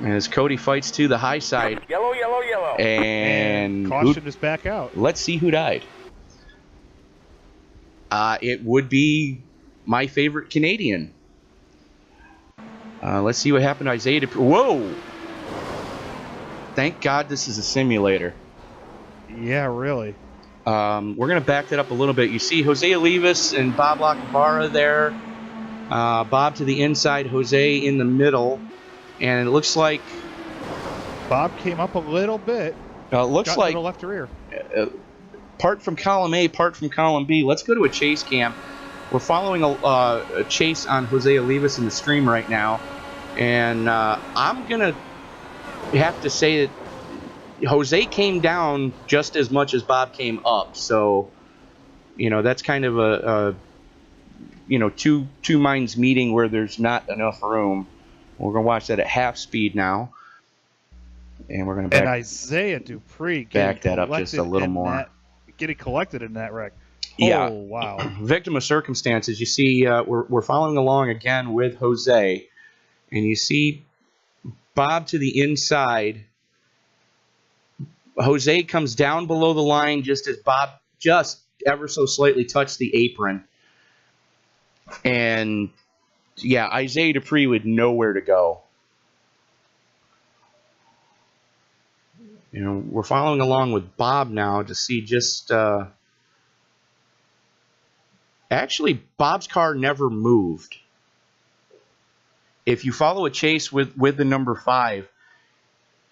as Cody fights to the high side. Yellow, yellow, yellow. And caution is back out. Let's see who died. It would be my favorite Canadian. Let's see what happened to Isaiah Dupree. Whoa! Thank God this is a simulator. Yeah, really. We're going to back that up a little bit. You see Jose Olivas and Bob Lacavara there. Bob to the inside, Jose in the middle. And it looks like... Bob came up a little bit. Looks got like... to the left rear. Part from column A, part from column B. Let's go to a chase cam. We're following a chase on Jose Olivas in the stream right now. And I'm going to have to say that Jose came down just as much as Bob came up. So, that's kind of a two minds meeting where there's not enough room. We're going to watch that at half speed now. And we're going to And Isaiah Dupree back that up just a little more. Getting collected in that wreck. Yeah. Oh, wow. Victim of circumstances. You see, we're following along again with Jose. And you see Bob to the inside. Jose comes down below the line just as Bob just ever so slightly touched the apron. And, yeah, Isaiah Dupree with nowhere to go. We're following along with Bob now to see just... Actually, Bob's car never moved. If you follow a chase with the number 5,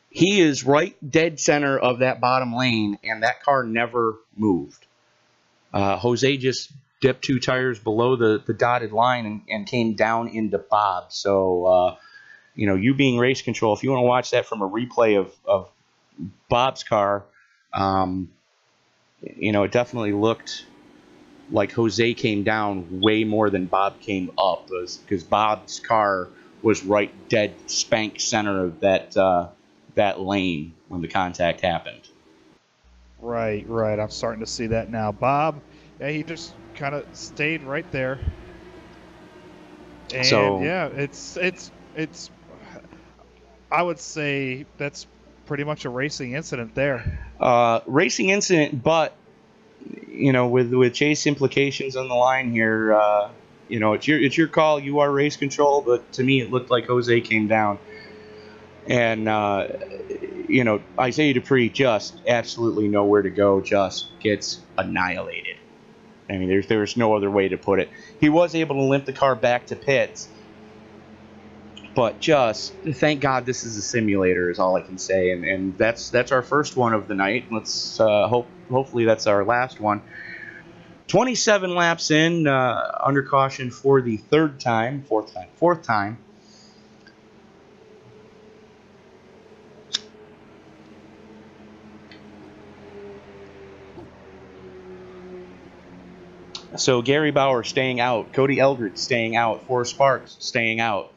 he is right dead center of that bottom lane, and that car never moved. Jose just dipped 2 tires below the dotted line and came down into Bob. So, you being race control, if you want to watch that from a replay of Bob's car, it definitely looked like Jose came down way more than Bob came up, because Bob's car was right dead spank center of that lane when the contact happened. Right. I'm starting to see that now. Bob, yeah, he just kind of stayed right there. And so, yeah, it's. I would say that's pretty much a racing incident there. Racing incident, but with chase implications on the line here, it's your call. You are race control, but to me it looked like Jose came down. And, Isaiah Dupree just absolutely nowhere to go, just gets annihilated. I mean, there's no other way to put it. He was able to limp the car back to pits, but just thank God this is a simulator is all I can say. And that's our first one of the night. Let's hopefully that's our last one. 27 laps in, under caution for the fourth time. So Gary Bauer staying out, Cody Eldred staying out, Forrest Sparks staying out,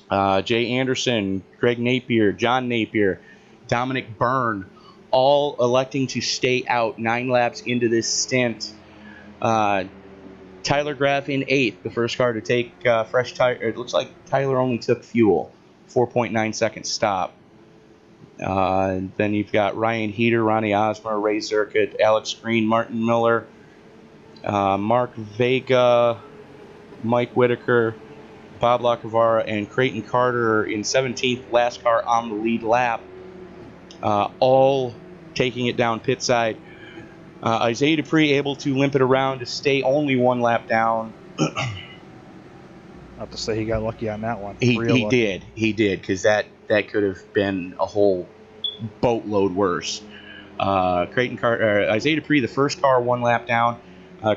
Jay Anderson, Greg Napier, John Napier, Dominic Byrne, all electing to stay out 9 laps into this stint. Tyler Graff in 8th, the first car to take fresh tire. It looks like Tyler only took fuel, 4.9 second stop. Then you've got Ryan Heater, Ronnie Osmer, Ray Zirkut, Alex Green, Martin Miller, Mark Vega, Mike Whitaker, Bob Lacavara, and Creighton Carter in 17th, last car on the lead lap, all taking it down pit side. Isaiah Dupree able to limp it around to stay only 1 lap down. I have to say he got lucky on that one. He did, because that could have been a whole boatload worse. Creighton Carter, Isaiah Dupree, the first car 1 lap down.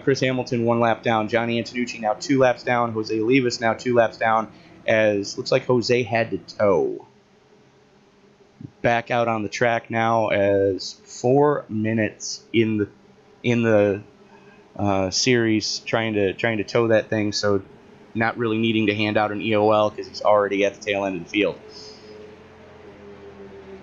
Chris Hamilton 1 lap down. Johnny Antonucci now 2 laps down. Jose Olivas now 2 laps down. As looks like Jose had to tow. Back out on the track now as 4 minutes in the series trying to tow that thing. So not really needing to hand out an EOL because he's already at the tail end of the field.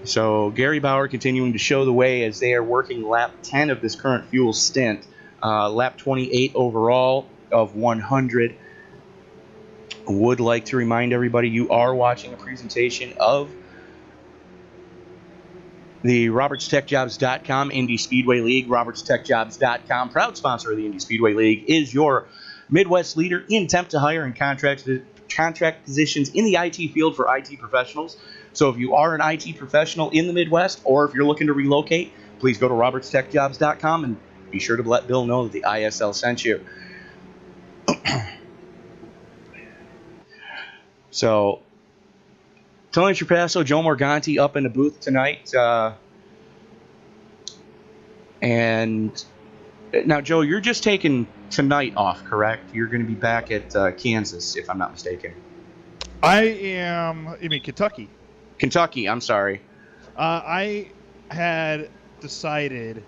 So Gary Bauer continuing to show the way as they are working lap 10 of this current fuel stint. Lap 28 overall of 100. Would like to remind everybody you are watching a presentation of the RobertsTechJobs.com Indy Speedway League. RobertsTechJobs.com, proud sponsor of the Indy Speedway League, is your Midwest leader in temp to hire and contract positions in the IT field for IT professionals. So if you are an IT professional in the Midwest, or if you're looking to relocate, please go to robertstechjobs.com and be sure to let Bill know that the ISL sent you. So, Tony Trapasso, Joe Morganti up in the booth tonight. And now, Joe, you're just taking tonight off, correct? You're going to be back at Kansas, if I'm not mistaken. I am. You mean Kentucky? Kentucky, I'm sorry. I had decided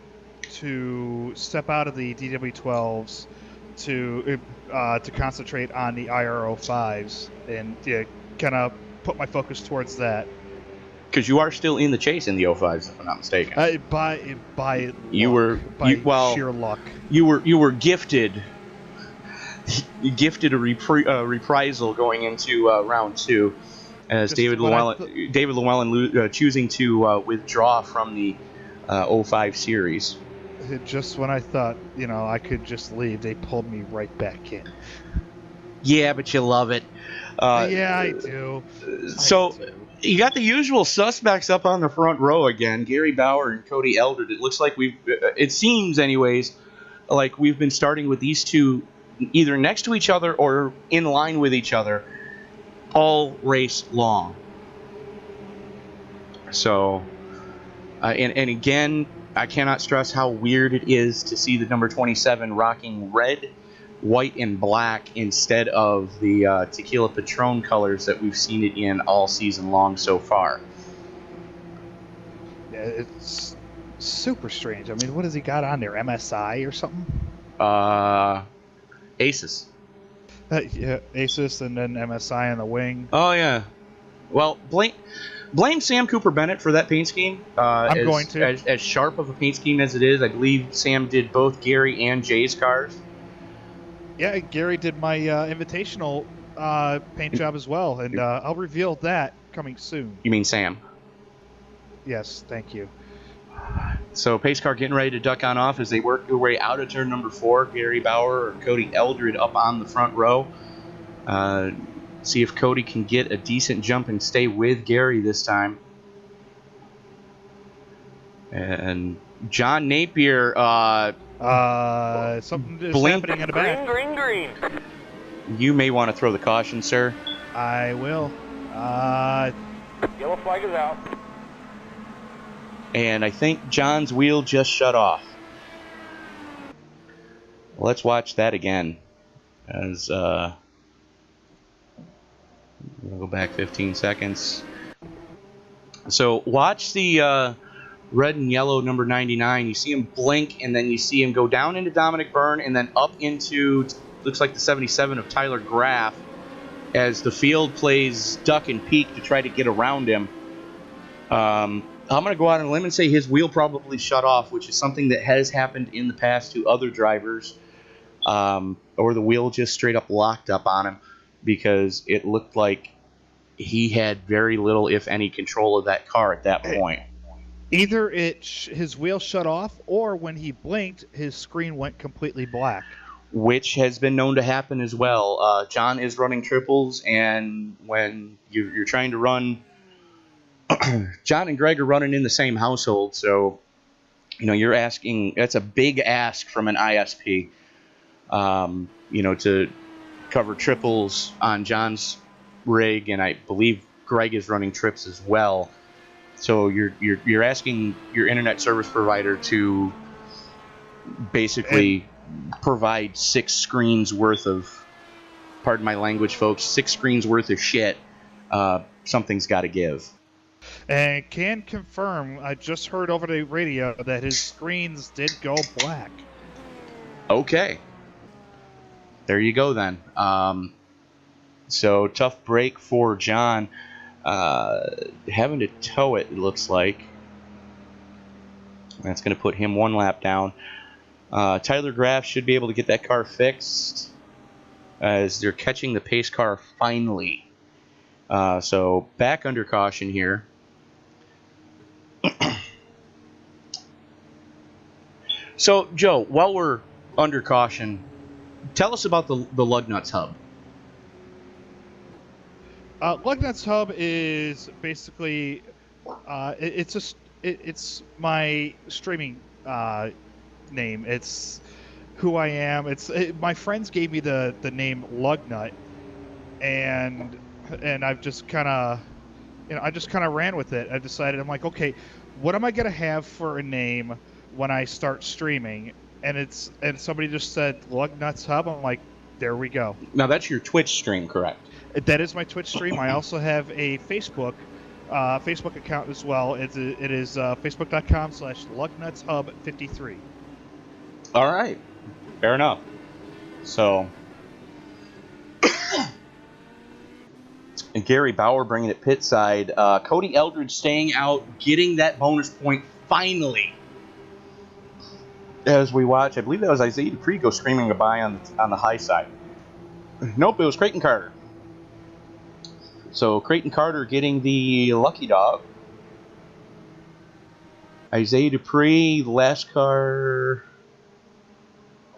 to step out of the DW12s to concentrate on the IRO5s and kind of put my focus towards that. Because you are still in the chase in the 05s, if I'm not mistaken. By sheer luck. You were gifted. You gifted a reprisal going into round 2, as David Llewellyn choosing to withdraw from the 05 series. Just when I thought I could just leave, they pulled me right back in. Yeah, but you love it. Yeah, I do. So you got the usual suspects up on the front row again: Gary Bauer and Cody Eldred. It looks like it seems anyways, like we've been starting with these two either next to each other or in line with each other all race long. So, and again, I cannot stress how weird it is to see the number 27 rocking red, white, and black instead of the Tequila Patron colors that we've seen it in all season long so far. Yeah, it's super strange. I mean, what has he got on there? MSI or something? Asus. Yeah, Asus and then MSI on the wing. Oh, yeah. Well, blame Sam Cooper Bennett for that paint scheme. I'm going to. As sharp of a paint scheme as it is, I believe Sam did both Gary and Jay's cars. Yeah, Gary did my invitational paint job as well, and I'll reveal that coming soon. You mean Sam? Yes, thank you. So pace car getting ready to duck on off as they work their way out of turn number 4. Gary Bauer or Cody Eldred up on the front row. See if Cody can get a decent jump and stay with Gary this time. And John Napier. Something is happening in the back. Green. You may want to throw the caution, sir. I will. Yellow flag is out. And I think John's wheel just shut off. Let's watch that again. As we'll go back 15 seconds. So watch the red and yellow number 99. You see him blink, and then you see him go down into Dominic Byrne, and then up into, looks like the 77 of Tyler Graff, as the field plays duck and peek to try to get around him. I'm going to go out on a limb and say his wheel probably shut off, which is something that has happened in the past to other drivers, or the wheel just straight up locked up on him because it looked like he had very little, if any, control of that car at that point. Either his wheel shut off, or when he blinked, his screen went completely black. Which has been known to happen as well. John is running triples, and when you're trying to run... John and Greg are running in the same household, so you're asking. That's a big ask from an ISP. To cover triples on John's rig, and I believe Greg is running trips as well. So you're asking your internet service provider to basically provide 6 screens worth of, pardon my language, folks, 6 screens worth of shit. Something's got to give. And can confirm, I just heard over the radio that his screens did go black. Okay. There you go then. So tough break for John. Having to tow it looks like. That's going to put him 1 lap down. Tyler Graff should be able to get that car fixed as they're catching the pace car finally. So back under caution here. So, Joe, while we're under caution, tell us about the Lugnuts Hub. Lugnuts Hub is basically it's my streaming name. It's who I am. My friends gave me the name Lugnut, and I've just kind of ran with it. I decided, I'm like, okay, what am I gonna have for a name when I start streaming? And somebody just said Lugnuts Hub. I'm like, there we go. Now that's your Twitch stream, correct? That is my Twitch stream. I also have a Facebook account as well. It is facebook.com/Lugnutshub53. All right, fair enough. So, and Gary Bauer bringing it pit side. Cody Eldridge staying out, getting that bonus point finally. As we watch, I believe that was Isaiah Dupree go screaming goodbye on the high side. Nope, it was Creighton Carter. So Creighton Carter getting the lucky dog. Isaiah Dupree, the last car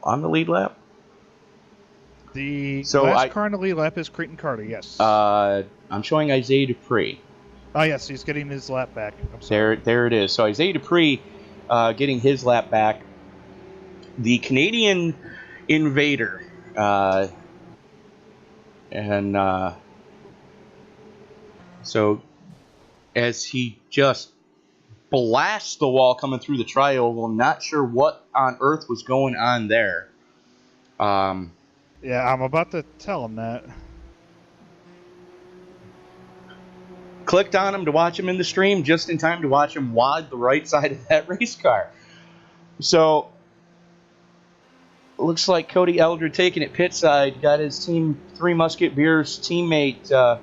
on the lead lap. Last car on the lead lap is Creighton Carter, yes. I'm showing Isaiah Dupree. Oh, yes, he's getting his lap back. I'm sorry. There it is. So Isaiah Dupree getting his lap back. The Canadian Invader. So as he just blasts the wall coming through the tri-oval, not sure what on earth was going on there. Yeah, I'm about to tell him that. Clicked on him to watch him in the stream just in time to watch him wad the right side of that race car. So, looks like Cody Eldridge taking it pit side. Got his team, Three Musket Beers teammate,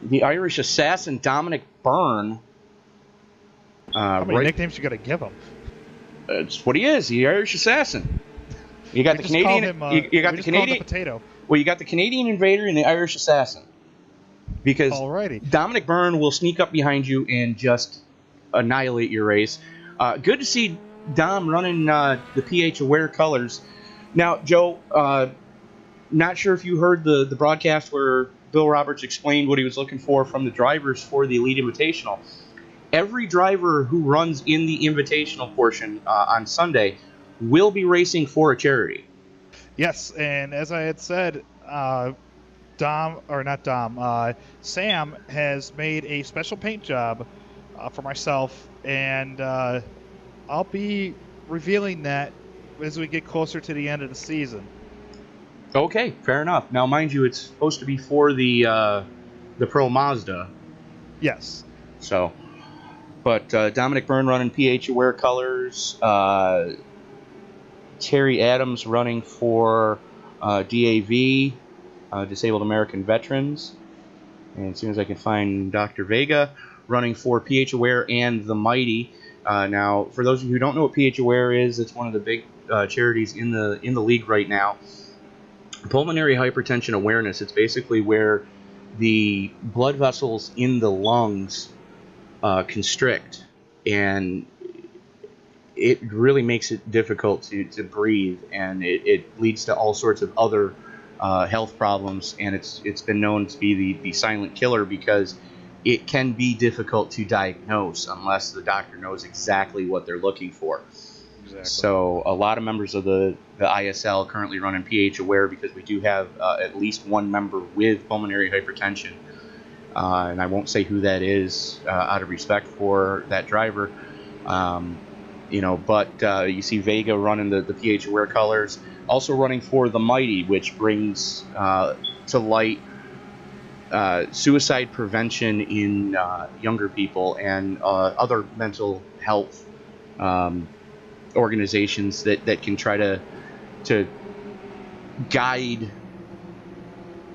the Irish Assassin, Dominic Byrne. How many nicknames you got to give him? It's what he is, the Irish Assassin. You got the Canadian. You got the Canadian potato. Well, you got the Canadian Invader and the Irish Assassin. Because Alrighty. Dominic Byrne will sneak up behind you and just annihilate your race. Good to see Dom running the PH Aware colors. Now, Joe, not sure if you heard the broadcast where Bill Roberts explained what he was looking for from the drivers for the Elite Invitational. Every driver who runs in the Invitational portion on Sunday will be racing for a charity. Yes, and as I had said, Sam has made a special paint job for myself, and I'll be revealing that as we get closer to the end of the season. Okay, fair enough. Now, mind you, it's supposed to be for the Pro Mazda. Yes. So, but Dominic Byrne running PH Aware colors. Terry Adams running for DAV, Disabled American Veterans. And as soon as I can find Dr. Vega running for PH Aware and the Mighty. Now, for those of you who don't know what PH Aware is, it's one of the big charities in the league right now. Pulmonary hypertension awareness. It's basically where the blood vessels in the lungs constrict, and it really makes it difficult to breathe, and it leads to all sorts of other health problems, and it's been known to be the silent killer because it can be difficult to diagnose unless the doctor knows exactly what they're looking for. Exactly. So a lot of members of the ISL currently running PH Aware because we do have at least one member with pulmonary hypertension, and I won't say who that is out of respect for that driver. But you see Vega running the PH Aware colors, also running for the Mighty, which brings to light suicide prevention in younger people and other mental health organizations that can try to guide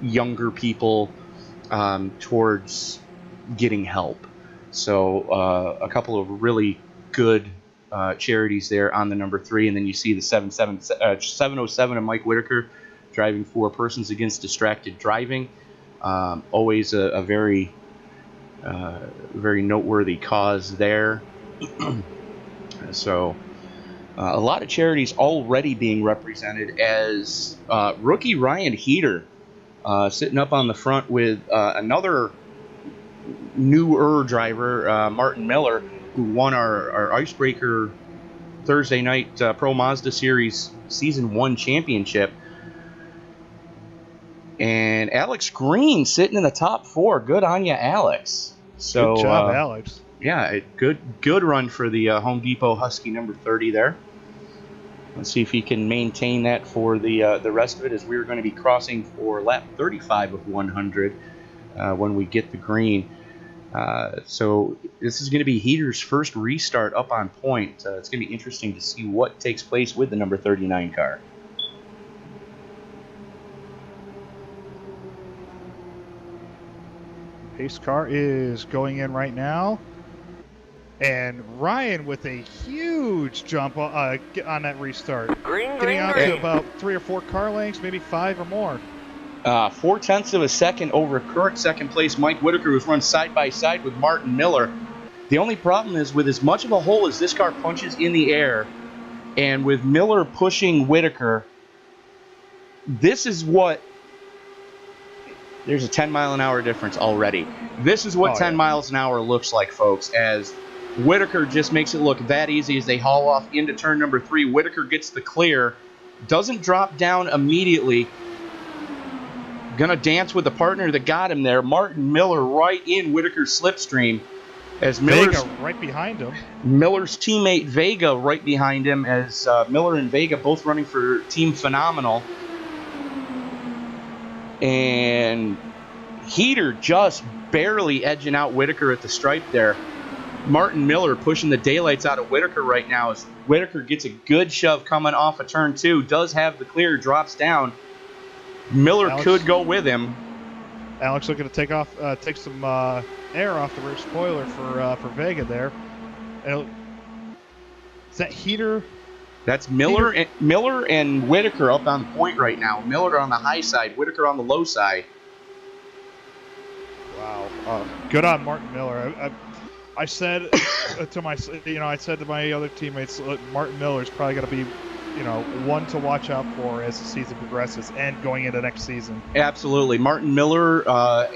younger people towards getting help. So a couple of really good charities there on the number 3, and then you see the 707 of Mike Whitaker driving for Persons Against Distracted Driving. Always a very very noteworthy cause there. So A lot of charities already being represented as rookie Ryan Heater sitting up on the front with another newer driver, Martin Miller, who won our Icebreaker Thursday night Pro Mazda Series Season 1 championship. And Alex Green sitting in the top 4. Good on you, Alex. So, good job, Alex. Yeah, good run for the Home Depot Husky number 30 there. Let's see if he can maintain that for the rest of it, as we're going to be crossing for lap 35 of 100 when we get the green. So this is going to be Heater's first restart up on point. It's going to be interesting to see what takes place with the number 39 car. Pace car is going in right now. And Ryan with a huge jump on that restart. Getting out to about 3 or 4 car lengths, maybe 5 or more. 0.4 of a second over current second place Mike Whitaker, who's run side by side with Martin Miller. The only problem is, with as much of a hole as this car punches in the air, and with Miller pushing Whitaker, this is what... There's a 10-mile-an-hour difference already. This is what 10 miles an hour looks like, folks, as Whitaker just makes it look that easy as they haul off into turn number 3. Whitaker gets the clear, doesn't drop down immediately. Gonna dance with the partner that got him there. Martin Miller right in Whitaker's slipstream, as Miller's Vega right behind him. Miller's teammate Vega right behind him, as Miller and Vega both running for Team Phenomenal. And Heater just barely edging out Whitaker at the stripe there. Martin Miller pushing the daylights out of Whitaker right now, as Whitaker gets a good shove coming off of turn 2. Does have the clear, drops down. Miller could go with him. Alex looking to take some air off the rear spoiler for Vega there. Is that Heater? That's Miller and Whitaker up on the point right now. Miller on the high side, Whitaker on the low side. Wow, good on Martin Miller. I said to my other teammates, Martin Miller is probably going to be, one to watch out for as the season progresses and going into next season. Absolutely. Martin Miller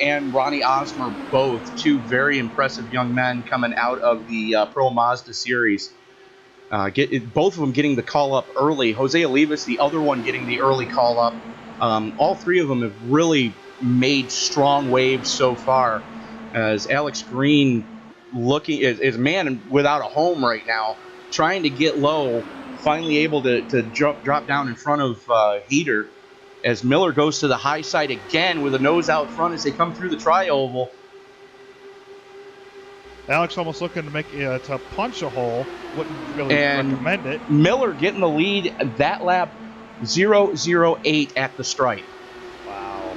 and Ronnie Osmer, both 2 very impressive young men coming out of the Pro Mazda Series. Both of them getting the call-up early. Jose Olivas, the other one, getting the early call-up. All 3 of them have really made strong waves so far, as Alex Green is a man without a home right now, trying to get low, finally able to drop down in front of Heater, as Miller goes to the high side again with a nose out front as they come through the tri-oval. Alex almost looking to punch a hole. Wouldn't really recommend it. Miller getting the lead that lap, 0.08 at the stripe. Wow.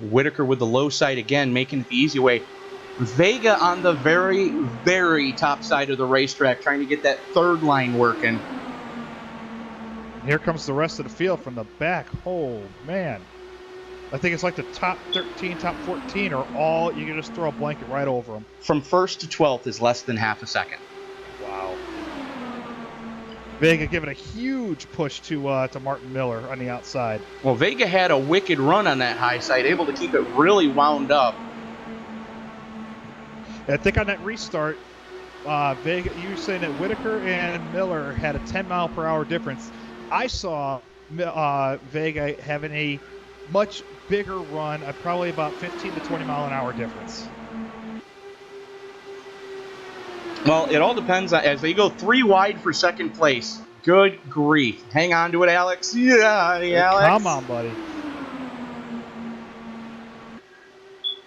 Whitaker with the low side again, making it the easy way. Vega on the very, very top side of the racetrack, trying to get that third line working. Here comes the rest of the field from the back. Oh, man. I think it's like the top 13, top 14 are all, you can just throw a blanket right over them. From 1st to 12th is less than half a second. Wow. Vega giving a huge push to Martin Miller on the outside. Well, Vega had a wicked run on that high side, able to keep it really wound up. I think on that restart, Vega, you were saying that Whitaker and Miller had a 10-mile-per-hour difference. I saw Vega having a much bigger run, probably about 15 to 20-mile-an-hour difference. Well, it all depends on, as they go 3 wide for second place. Good grief. Hang on to it, Alex. Yeah, Alex. Come on, buddy.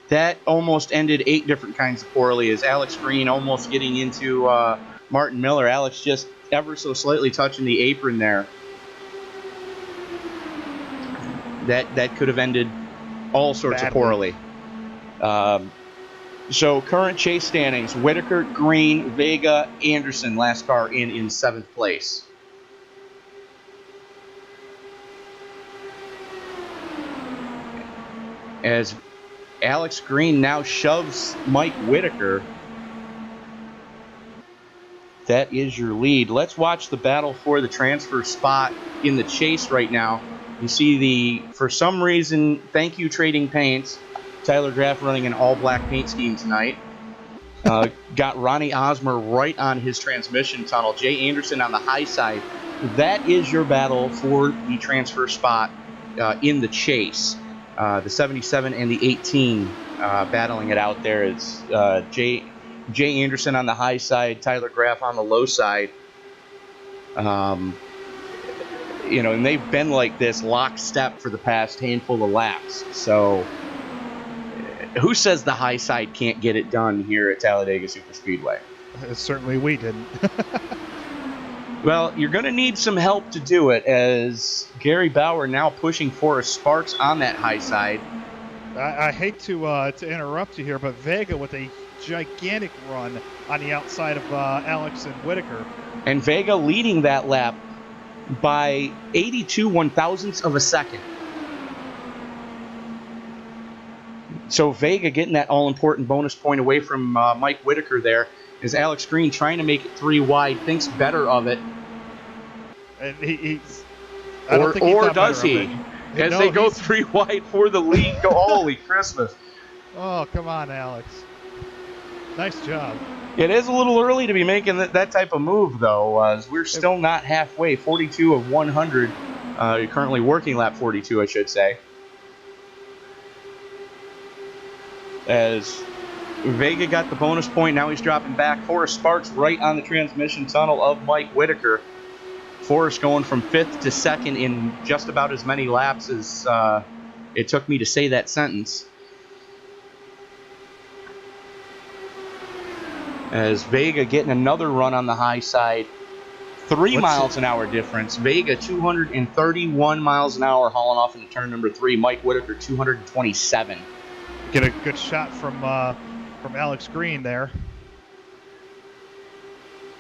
That almost ended 8 different kinds of poorly, as Alex Green almost getting into Martin Miller. Alex just ever so slightly touching the apron there. That could have ended all sorts of poorly. So current chase standings: Whitaker, Green, Vega, Anderson, last car in 7th place. As Alex Green now shoves Mike Whitaker. That is your lead. Let's watch the battle for the transfer spot in the chase right now. You see for some reason, thank you Trading Paints, Tyler Graff running an all-black paint scheme tonight. Got Ronnie Osmer right on his transmission tunnel. Jay Anderson on the high side. That is your battle for the transfer spot in the chase. The 77 and the 18 battling it out there. It's Jay Anderson on the high side, Tyler Graff on the low side. And they've been like this lockstep for the past handful of laps. So who says the high side can't get it done here at Talladega Superspeedway? Certainly we didn't. Well, you're going to need some help to do it, as Gary Bauer now pushing Forrest Sparks on that high side. I hate to interrupt you here, but Vega with a gigantic run on the outside of Alex and Whitaker. And Vega leading that lap by 82 one-thousandths of a second. So Vega getting that all-important bonus point away from Mike Whitaker there, is Alex Green trying to make it 3 wide, thinks better of it. And he's... Or does he? As they go 3 wide for the lead. Holy Christmas. Oh, come on, Alex. Nice job. It is a little early to be making that type of move, though, as we're still not halfway. 42 of 100. You're currently working lap 42, I should say. As Vega got the bonus point, now he's dropping back. Forrest Sparks right on the transmission tunnel of Mike Whitaker. Forrest going from 5th to 2nd in just about as many laps as it took me to say that sentence. As Vega getting another run on the high side. 3 miles an hour difference. Vega 231 miles an hour hauling off into turn number 3. Mike Whitaker 227. Get a good shot from Alex Green there.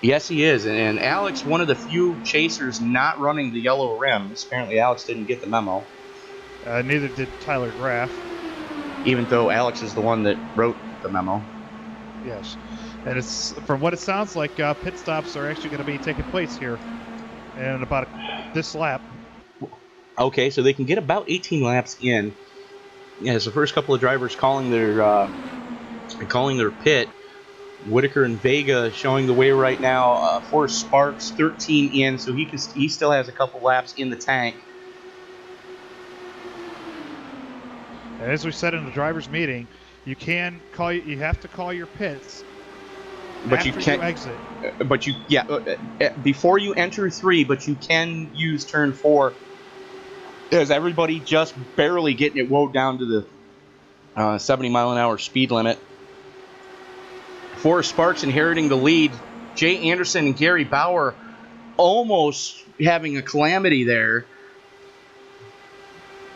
Yes, he is. And Alex, one of the few chasers not running the yellow rims. Apparently Alex didn't get the memo. Neither did Tyler Graff. Even though Alex is the one that wrote the memo. Yes. And it's from what it sounds like, pit stops are actually going to be taking place here in about this lap. Okay, so they can get about 18 laps in. As the first couple of drivers calling their pit. Whitaker and Vega showing the way right now. Forrest Sparks 13 in, so he still has a couple laps in the tank. And as we said in the drivers' meeting, you have to call your pits. But you can't exit. But before you enter 3, but you can use turn 4. There's everybody just barely getting it woed down to the 70 mile an hour speed limit. Forrest Sparks inheriting the lead. Jay Anderson and Gary Bauer almost having a calamity there.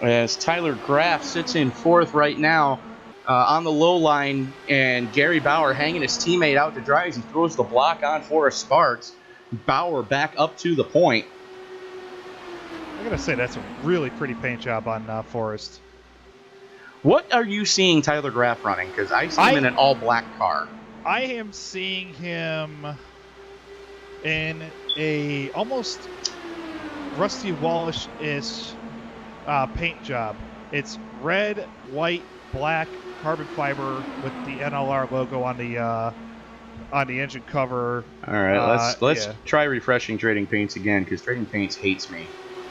As Tyler Graff sits in 4th right now. On the low line, and Gary Bauer hanging his teammate out to dry as he throws the block on Forrest Sparks. Bauer back up to the point. I gotta say, that's a really pretty paint job on Forrest. What are you seeing Tyler Graff running? Because I see him in an all-black car. I am seeing him in a almost Rusty Walsh-ish paint job. It's red, white, black, carbon fiber with the NLR logo on the engine cover. All right, let's try refreshing Trading Paints again, because Trading Paints hates me.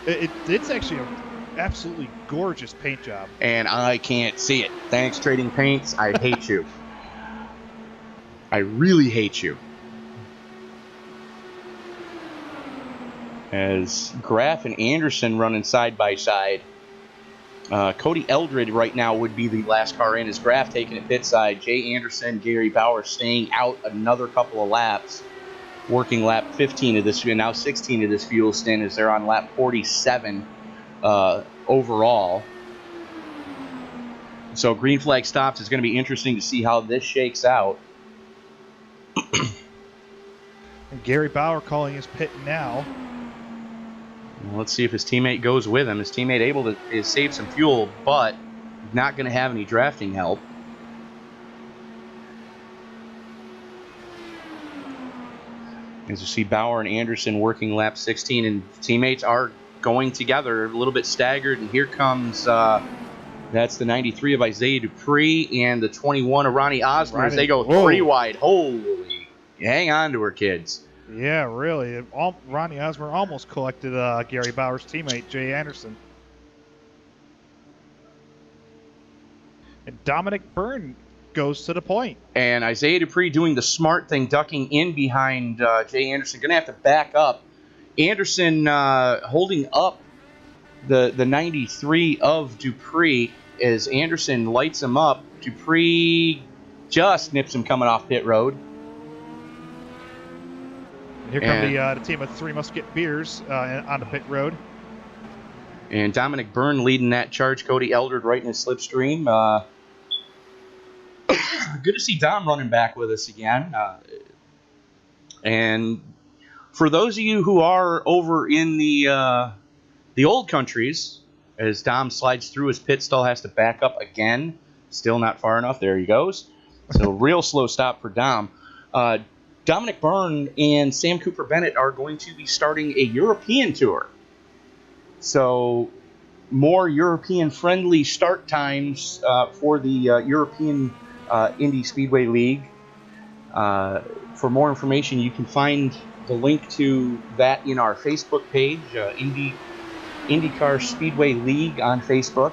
It's actually an absolutely gorgeous paint job. And I can't see it. Thanks, Trading Paints. I hate you. I really hate you. As Graff and Anderson running side by side. Cody Eldred right now would be the last car in. As Graff taking it pit side. Jay Anderson, Gary Bauer staying out another couple of laps. Working lap 15 of this, and now 16 of this fuel stint as they're on lap 47 overall. So green flag stops. It's going to be interesting to see how this shakes out. And Gary Bauer calling his pit now. Let's see if his teammate goes with him. His teammate able to save some fuel, but not going to have any drafting help. As you see Bauer and Anderson working lap 16, and teammates are going together, a little bit staggered, and here comes, that's the 93 of Isaiah Dupree and the 21 of Ronnie Osmer as they go three wide. Holy, hang on to her, kids. Yeah, really. Ronnie Osmer almost collected Gary Bauer's teammate, Jay Anderson. And Dominic Byrne goes to the point. And Isaiah Dupree doing the smart thing, ducking in behind Jay Anderson. Going to have to back up. Anderson holding up the 93 of Dupree as Anderson lights him up. Dupree just nips him coming off pit road. Here come the team of Three Musket Beers on the pit road. And Dominic Byrne leading that charge. Cody Eldred right in his slipstream. Good to see Dom running back with us again. And for those of you who are over in the old countries, as Dom slides through his pit stall, has to back up again. Still not far enough. There he goes. So real slow stop for Dom. Dominic Byrne and Sam Cooper Bennett are going to be starting a European tour. So more European-friendly start times for the European Indy Speedway League. For more information, you can find the link to that in our Facebook page, IndyCar Speedway League on Facebook.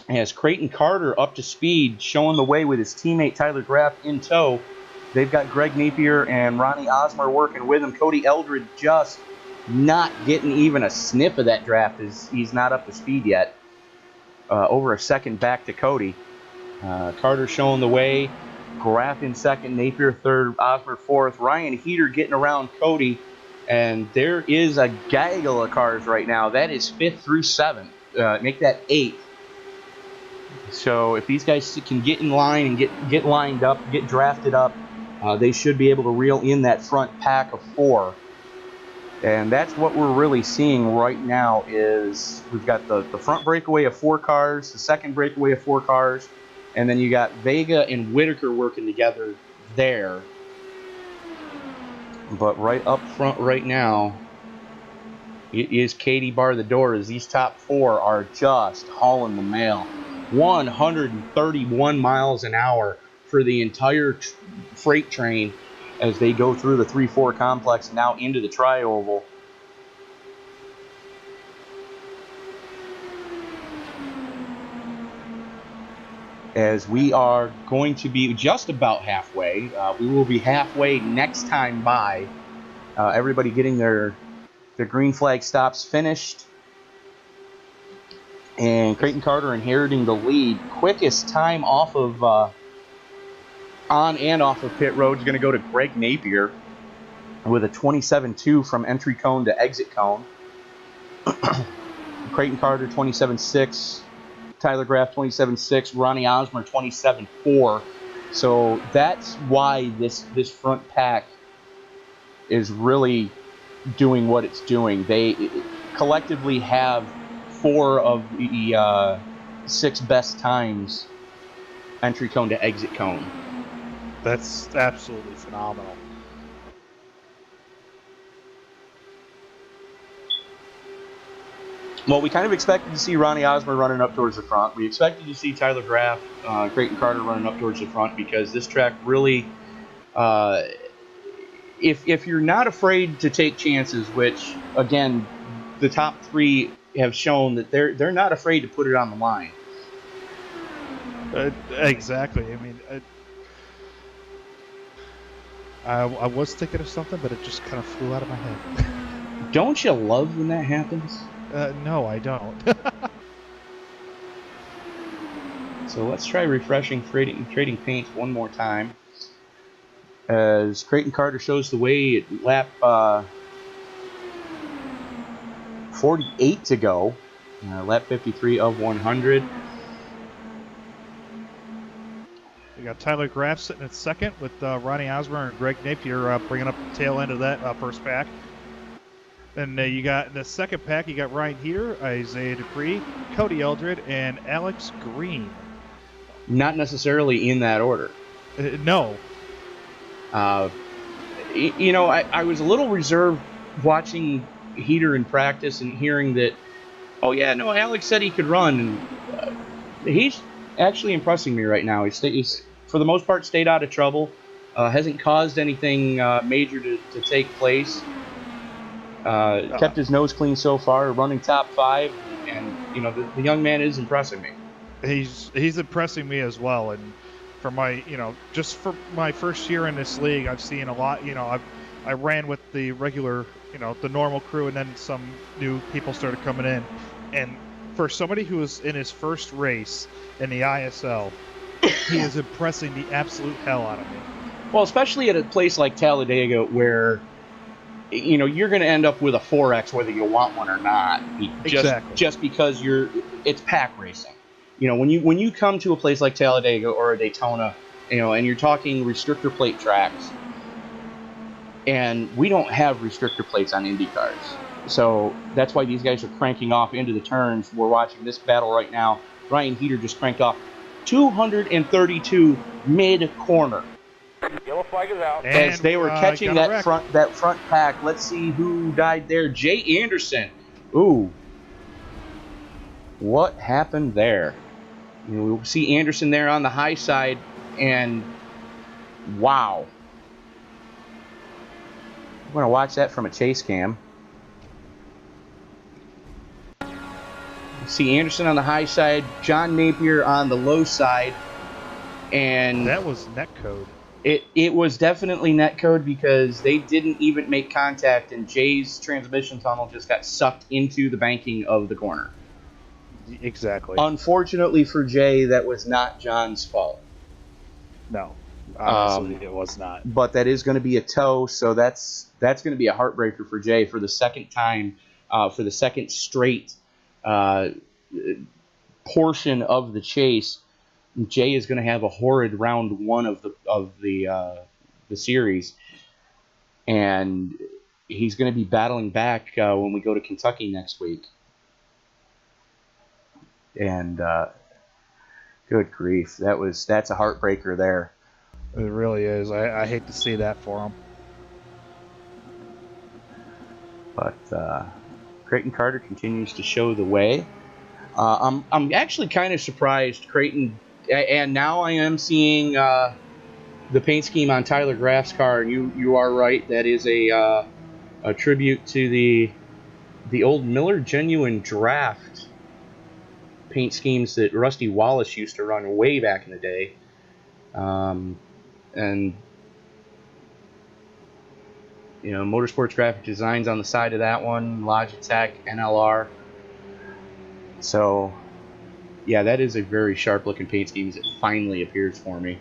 As Creighton Carter up to speed, showing the way with his teammate Tyler Graff in tow. They've got Greg Napier and Ronnie Osmer working with him. Cody Eldred just not getting even a sniff of that draft as he's not up to speed yet. Over a second back to Cody. Carter showing the way. Graff in second, Napier third, Osmer fourth. Ryan Heater getting around Cody. And there is a gaggle of cars right now. That is 5th through 7th. Make that 8th. So if these guys can get in line and get lined up, get drafted up, they should be able to reel in that front pack of 4. And that's what we're really seeing right now is we've got the front breakaway of 4 cars, the second breakaway of 4 cars, and then you got Vega and Whitaker working together there. But right up front right now, it is Katie bar the door as these top 4 are just hauling the mail. 131 miles an hour for the entire freight train as they go through the 3-4 complex and now into the tri-oval. As we are going to be just about halfway. We will be halfway next time by. Everybody getting their green flag stops finished. And Creighton Carter inheriting the lead. Quickest time off of on and off of pit road is going to go to Greg Napier with a 27.2 from entry cone to exit cone. Creighton Carter 27.6. Tyler Graff 27.6, Ronnie Osmer 27.4. So that's why this front pack is really doing what it's doing. They collectively have 4 of the 6 best times entry cone to exit cone. That's absolutely phenomenal. Well, we kind of expected to see Ronnie Osmer running up towards the front. We expected to see Tyler Graff, Creighton Carter running up towards the front because this track really, if you're not afraid to take chances, which, again, the top 3 have shown that they're not afraid to put it on the line. Exactly. I mean, I was thinking of something, but it just kind of flew out of my head. Don't you love when that happens? No, I don't. So let's try refreshing trading paints one more time. As Creighton Carter shows the way at lap 48 to go. Lap 53 of 100. We got Tyler Graff sitting at second with Ronnie Osmer and Greg Napier bringing up the tail end of that first pack. And you got in the second pack, you got Ryan Heater, Isaiah Dupree, Cody Eldred, and Alex Green. Not necessarily in that order. No. You know, I was a little reserved watching Heater in practice and hearing that, oh yeah, no, Alex said he could run, and he's actually impressing me right now. He's for the most part stayed out of trouble, hasn't caused anything major to take place. Kept his nose clean so far, running top 5, and you know the young man is impressing me. He's impressing me as well, and for my just for my first year in this league, I've seen a lot. I ran with the regular the normal crew, and then some new people started coming in, and for somebody who is in his first race in the ISL, he is impressing the absolute hell out of me. Well, especially at a place like Talladega where you're going to end up with a 4X whether you want one or not. Just because it's pack racing. When you come to a place like Talladega or a Daytona, and you're talking restrictor plate tracks, and we don't have restrictor plates on Indy cars. So that's why these guys are cranking off into the turns. We're watching this battle right now. Ryan Heater just cranked off 232 mid-corner. Yellow flag is out. As they were catching that front pack. Let's see who died there. Jay Anderson. Ooh. What happened there? We'll see Anderson there on the high side, and wow. I'm going to watch that from a chase cam. See Anderson on the high side, John Napier on the low side, and that was net code. It was definitely net code because they didn't even make contact, and Jay's transmission tunnel just got sucked into the banking of the corner. Exactly. Unfortunately for Jay, that was not John's fault. No, honestly, it was not. But that is going to be a tow, so that's going to be a heartbreaker for Jay for the second time, for the second straight portion of the chase. Jay is going to have a horrid round 1 of the series, and he's going to be battling back when we go to Kentucky next week. And good grief, that's a heartbreaker there. It really is. I hate to see that for him. But Creighton Carter continues to show the way. I'm actually kind of surprised Creighton, and now I am seeing the paint scheme on Tyler Graff's car. And you are right, that is a tribute to the old Miller Genuine Draft paint schemes that Rusty Wallace used to run way back in the day. And Motorsports Graphic Designs on the side of that one, Logitech, NLR. So, yeah, that is a very sharp-looking paint scheme as it finally appears for me.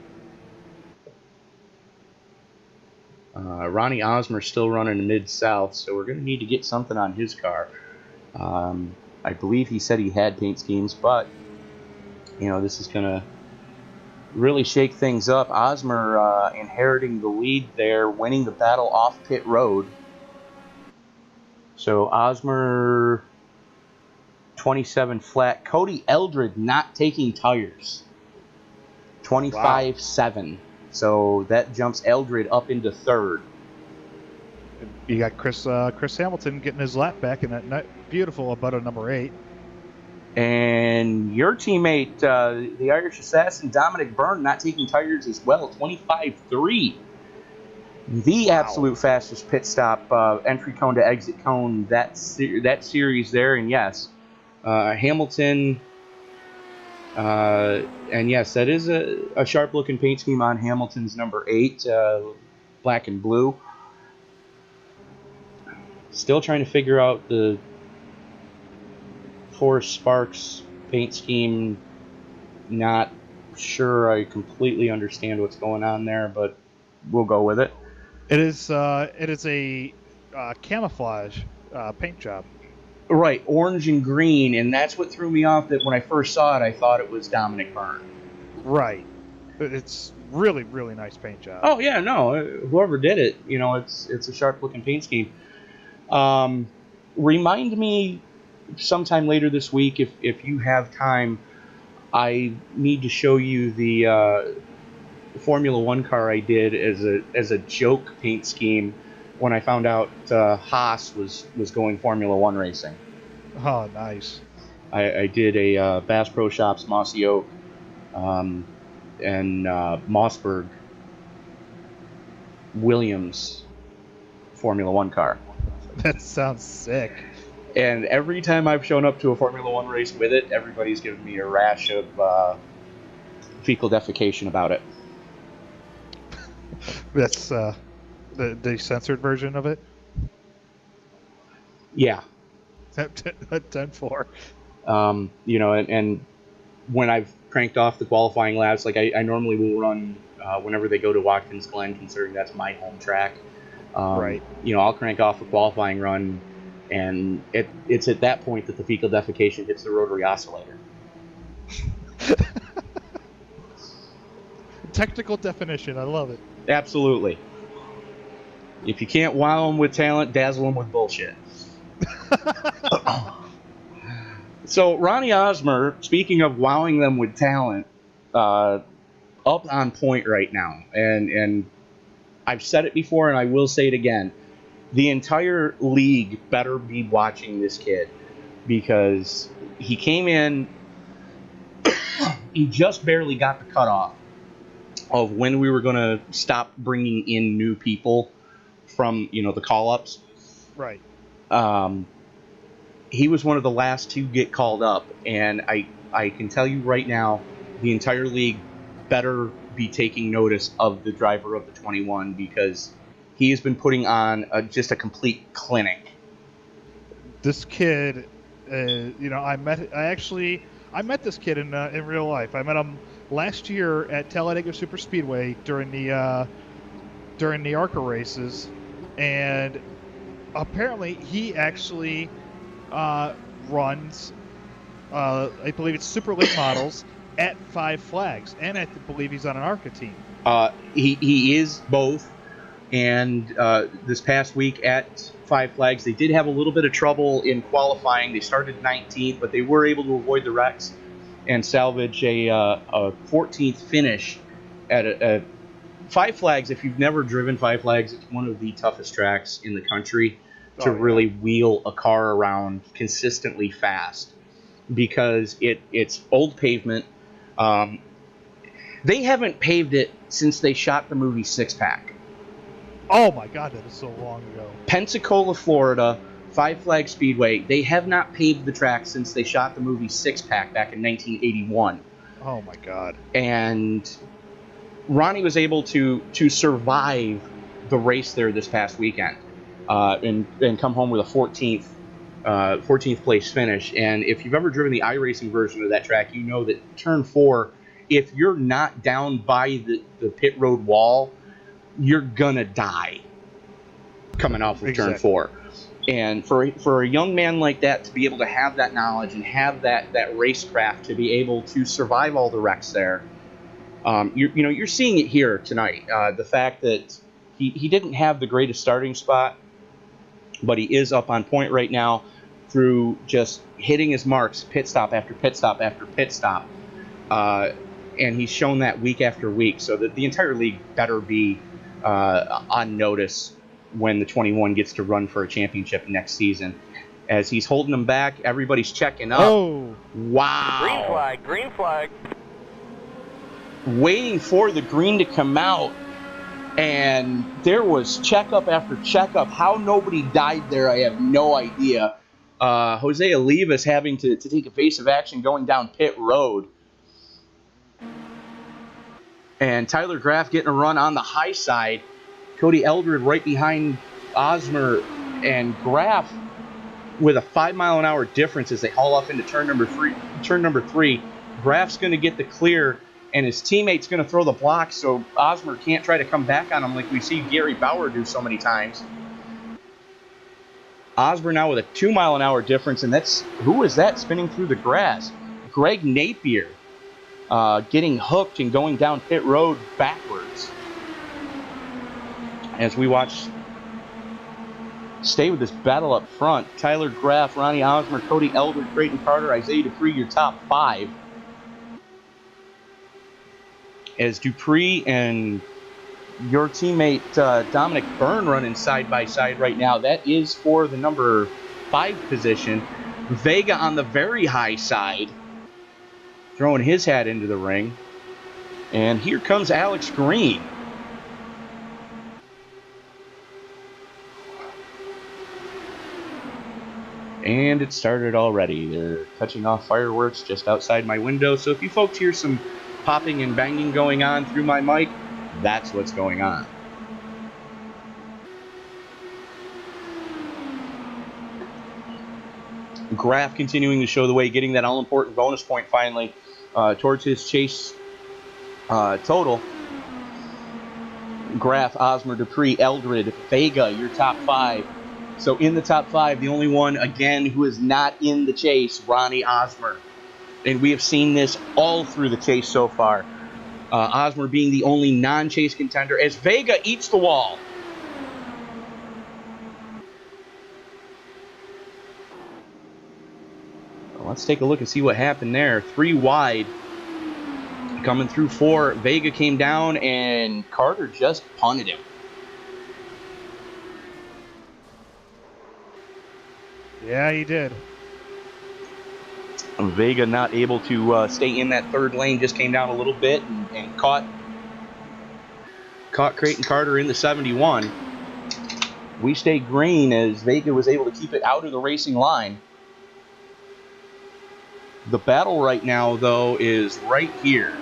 Ronnie Osmer's still running the Mid-South, so we're going to need to get something on his car. I believe he said he had paint schemes, but, this is going to really shake things up. Osmer inheriting the lead there, winning the battle off pit road. So Osmer 27 flat. Cody Eldred not taking tires. 25-7. Wow. So that jumps Eldred up into 3rd. You got Chris Hamilton getting his lap back in that beautiful Abutta number 8. And your teammate, the Irish assassin, Dominic Byrne, not taking tires as well, 25-3. The absolute fastest pit stop, entry cone to exit cone, that series there. And yes, Hamilton, and yes, that is a sharp-looking paint scheme on Hamilton's number 8, black and blue. Still trying to figure out the Forest Sparks paint scheme. Not sure I completely understand what's going on there, but we'll go with it. It is a camouflage paint job. Right, orange and green, and that's what threw me off. That when I first saw it, I thought it was Dominic Byrne. Right, it's really, really nice paint job. Oh yeah, no, whoever did it, it's a sharp looking paint scheme. remind me sometime later this week if you have time. I need to show you the Formula One car I did as a joke paint scheme when I found out Haas was going Formula One racing. Oh, nice. I did a Bass Pro Shops Mossy Oak and Mossberg Williams Formula One car. That sounds sick. And every time I've shown up to a Formula One race with it, everybody's given me a rash of fecal defecation about it. That's the censored version of it? Yeah. 10-4. And when I've cranked off the qualifying laps, like I normally will run whenever they go to Watkins Glen, considering that's my home track. Right. I'll crank off a qualifying run, and it's at that point that the fecal defecation hits the rotary oscillator. Technical definition, I love it. Absolutely. If you can't wow them with talent, dazzle them with bullshit. So Ronnie Osmer, speaking of wowing them with talent, up on point right now, and I've said it before and I will say it again. The entire league better be watching this kid, because he came in, he just barely got the cutoff of when we were going to stop bringing in new people from, the call-ups. Right. He was one of the last to get called up, and I can tell you right now, the entire league better be taking notice of the driver of the 21, because he has been putting on just a complete clinic. This kid, I met this kid in real life. I met him last year at Talladega Super Speedway during the ARCA races, and apparently he actually runs, I believe it's Super Late Models at Five Flags, and I believe he's on an ARCA team. He is both, and this past week at Five Flags, they did have a little bit of trouble in qualifying. They started 19th, but they were able to avoid the wrecks and salvage a 14th finish at Five Flags. If you've never driven Five Flags, it's one of the toughest tracks in the country to really wheel a car around consistently fast, because it's old pavement. They haven't paved it since they shot the movie Six Pack. Oh my God, that is so long ago. Pensacola, Florida, Five Flags Speedway. They have not paved the track since they shot the movie Six Pack back in 1981. Oh my God. And Ronnie was able to survive the race there this past weekend, and come home with a 14th place finish. And if you've ever driven the iRacing version of that track, you know that turn 4, if you're not down by the pit road wall, you're gonna die coming off of turn 4. And for a young man like that to be able to have that knowledge and have that racecraft to be able to survive all the wrecks there, you're seeing it here tonight. The fact that he didn't have the greatest starting spot, but he is up on point right now through just hitting his marks, pit stop after pit stop after pit stop. And he's shown that week after week, so that the entire league better be on notice when the 21 gets to run for a championship next season. As he's holding them back, everybody's checking up. Oh! Wow! Green flag. Waiting for the green to come out, and there was checkup after checkup. How nobody died there, I have no idea. Jose Olivas having to take evasive action going down pit road. And Tyler Graff getting a run on the high side. Cody Eldred right behind Osmer, and Graff with a 5-mile-an-hour difference as they haul off into turn number three. Graff's going to get the clear, and his teammate's going to throw the block, so Osmer can't try to come back on him like we see Gary Bauer do so many times. Osmer now with a 2-mile-an-hour difference, and who is that spinning through the grass? Greg Napier getting hooked and going down pit road backwards. As we watch stay with this battle up front. Tyler Graff, Ronnie Osmer, Cody Eldred, Creighton Carter, Isaiah Dupree, your top 5. As Dupree and your teammate Dominic Byrne running side by side right now. That is for the number 5 position. Vega on the very high side, throwing his hat into the ring. And here comes Alex Green. And it started already. They're touching off fireworks just outside my window. So if you folks hear some popping and banging going on through my mic, that's what's going on. Graff continuing to show the way, getting that all-important bonus point finally towards his chase total. Graff, Osmer, Dupree, Eldred, Vega, your top 5. So in the top 5, the only one, again, who is not in the chase, Ronnie Osmer. And we have seen this all through the chase so far. Osmer being the only non-chase contender as Vega eats the wall. Well, let's take a look and see what happened there. 3 wide. Coming through 4. Vega came down and Carter just punted him. Yeah, he did. Vega not able to stay in that 3rd lane, just came down a little bit and caught Creighton Carter in the 71. We stayed green as Vega was able to keep it out of the racing line. The battle right now, though, is right here.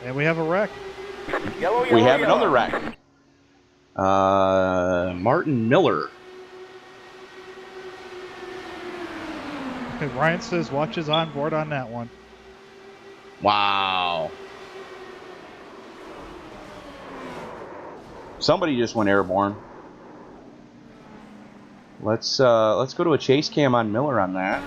And we have a wreck. Yellow, We yellow, have yellow. another wreck. Martin Miller. Ryan says watch his on board on that one. Wow. Somebody just went airborne. Let's go to a chase cam on Miller on that.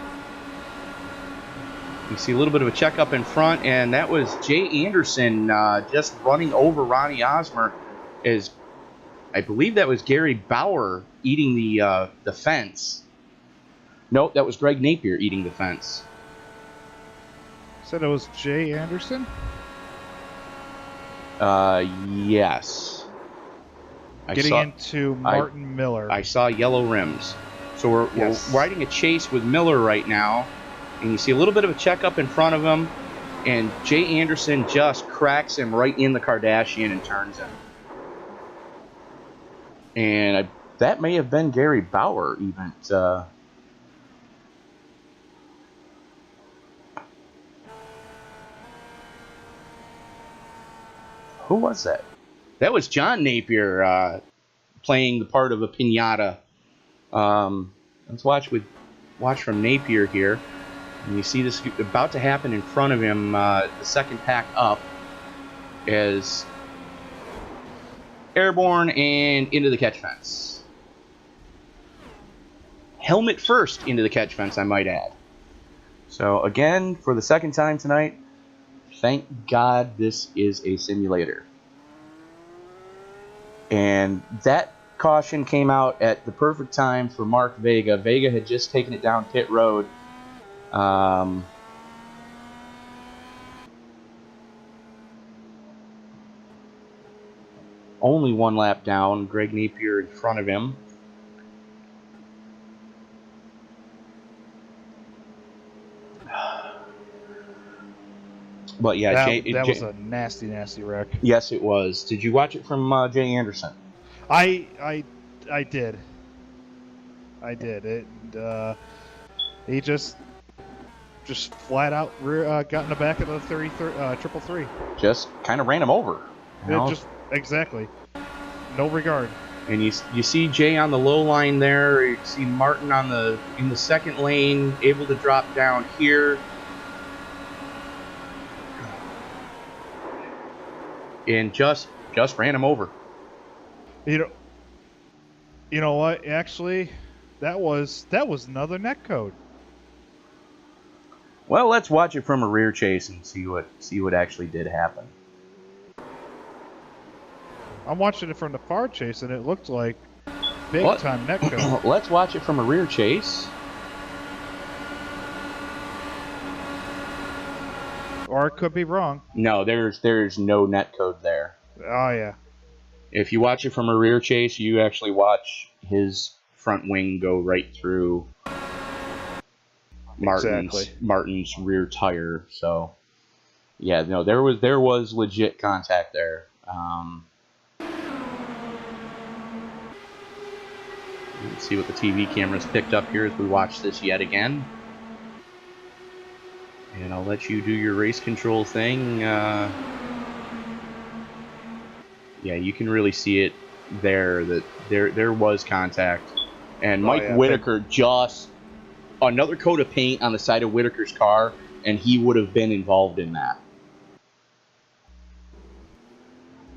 You see a little bit of a checkup in front, and that was Jay Anderson just running over Ronnie Osmer. As I believe that was Gary Bauer eating the fence. Nope, that was Greg Napier eating the fence. Said it was Jay Anderson? Yes. Getting into Martin Miller. I saw yellow rims. So we're riding a chase with Miller right now. And you see a little bit of a checkup in front of him. And Jay Anderson just cracks him right in the Kardashian and turns him. And that may have been Gary Bauer even. Who was that? That was John Napier playing the part of a piñata. Let's watch from Napier here. And you see this about to happen in front of him, the second pack up, as airborne and into the catch fence. Helmet first into the catch fence, I might add. So again, for the second time tonight, thank God this is a simulator. And that caution came out at the perfect time for Mark Vega. Vega had just taken it down pit road. Only 1 lap down. Greg Napier in front of him. But yeah, that was a nasty, nasty wreck. Yes, it was. Did you watch it from Jay Anderson? I did. He just flat out got in the back of the 333. Just kind of ran him over. Exactly. No regard. And you see Jay on the low line there. You see Martin in the second lane, able to drop down here. And just ran him over. You know what? Actually, that was another net code. Well, let's watch it from a rear chase and see what actually did happen. I'm watching it from the far chase, and it looked like big time net code. Let's watch it from a rear chase. Or it could be wrong. No, there's no net code there. Oh, yeah. If you watch it from a rear chase, you actually watch his front wing go right through Martin's rear tire. So, yeah, no, there was legit contact there. Let's see what the TV cameras picked up here as we watch this yet again. And I'll let you do your race control thing. Yeah, you can really see it there that there was contact. And Mike Whitaker just another coat of paint on the side of Whitaker's car, and he would have been involved in that.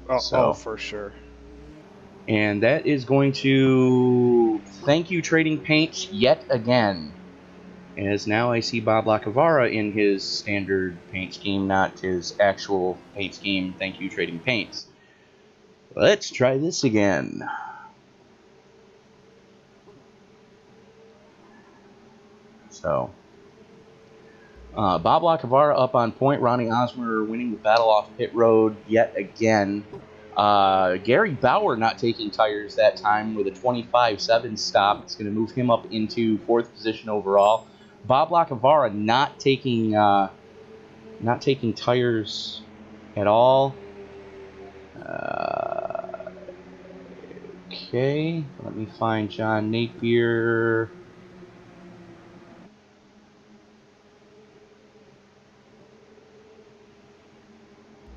Oh, for sure. And that is going to thank you, Trading Paints, yet again. As now I see Bob Lacavara in his standard paint scheme, not his actual paint scheme. Thank you, Trading Paints. Let's try this again. So, Bob Lacavara up on point. Ronnie Osmer winning the battle off pit road yet again. Gary Bauer not taking tires that time with a 25.7 stop. It's going to move him up into 4th position overall. Bob Lacavara not taking tires at all. Okay, let me find John Napier.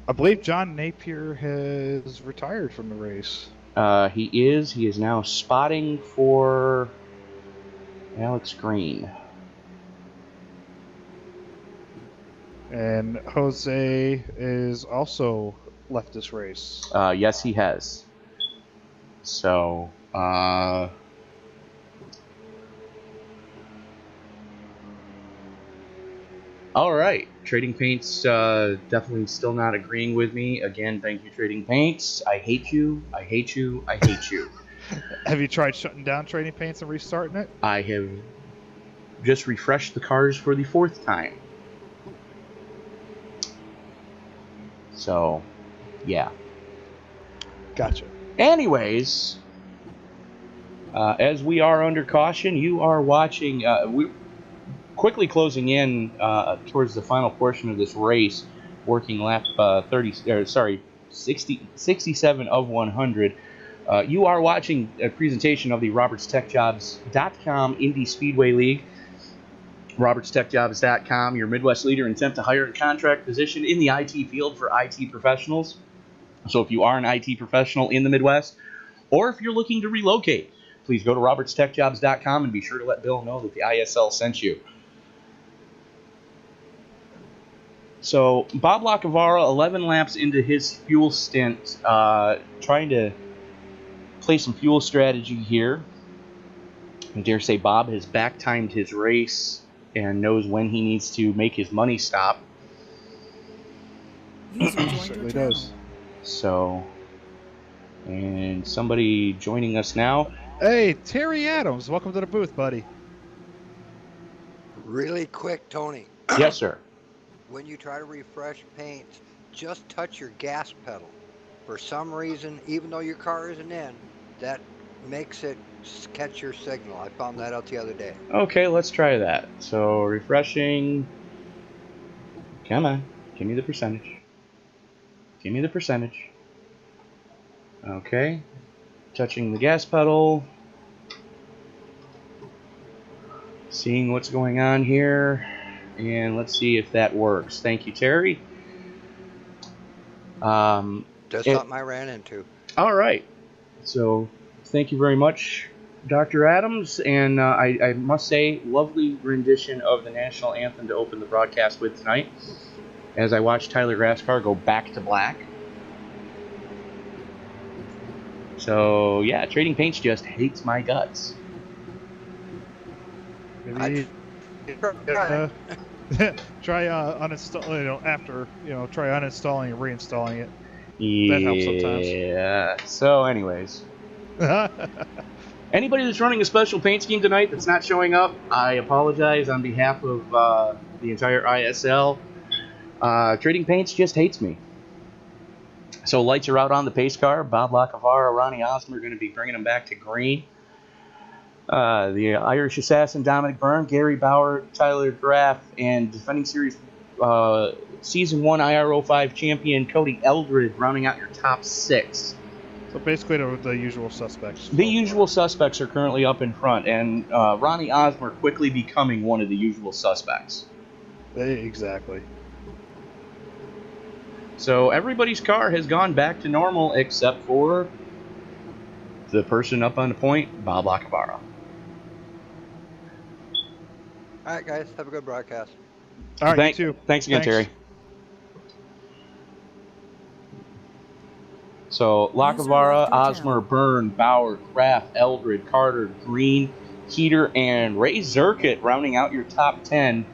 I believe John Napier has retired from the race. He is now spotting for Alex Green. And Jose is also left this race. Yes, he has. So, all right. Trading Paints definitely still not agreeing with me. Again, thank you, Trading Paints. I hate you. I hate you. I hate you. Have you tried shutting down Trading Paints and restarting it? I have just refreshed the cars for the 4th time. So, yeah. Gotcha. Anyways, as we are under caution, you are watching. We quickly closing in towards the final portion of this race, working lap 67 of 100. You are watching a presentation of the RobertsTechJobs.com Indy Speedway League. RobertsTechJobs.com, your Midwest leader in temp to hire and contract position in the IT field for IT professionals. So if you are an IT professional in the Midwest, or if you're looking to relocate, please go to RobertsTechJobs.com and be sure to let Bill know that the ISL sent you. So Bob Lacavara, 11 laps into his fuel stint, trying to play some fuel strategy here. I dare say Bob has back-timed his race and knows when he needs to make his money stop. Certainly does. So, and somebody joining us now. Hey, Terry Adams, welcome to the booth, buddy. Really quick, Tony. Yes, sir. When you try to refresh paint, just touch your gas pedal. For some reason, even though your car isn't in, that makes it catch your signal. I found that out the other day. Okay, let's try that. So, refreshing. Come on. Give me the percentage. Give me the percentage. Okay. Touching the gas pedal. Seeing what's going on here. And let's see if that works. Thank you, Terry. Just something I ran into. All right. So, thank you very much, Dr. Adams. And I must say, lovely rendition of the national anthem to open the broadcast with tonight. As I watch Tyler Grasscar go back to black. So, yeah, Trading Paints just hates my guts. Maybe try uninstalling, try uninstalling and reinstalling it. Yeah. That helps sometimes. Yeah. So, anyways. Anybody that's running a special paint scheme tonight that's not showing up, I apologize on behalf of the entire ISL. Trading Paints just hates me. So lights are out on the pace car. Bob Lacavara, Ronnie Osmer are going to be bringing them back to green. The Irish Assassin, Dominic Byrne, Gary Bauer, Tyler Graff, and defending series Season 1 IRO5 champion Cody Eldred rounding out your top 6. So basically the usual suspects. The usual suspects are currently up in front, and Ronnie Osmer quickly becoming one of the usual suspects. Exactly. So everybody's car has gone back to normal except for the person up on the point, Bob Lacavara. All right, guys, have a good broadcast. All right, you too. Thanks again, Terry. So Lacavara, Osmer, Byrne, Bauer, Kraft, Eldred, Carter, Green, Heater, and Ray Zirkett rounding out your top 10.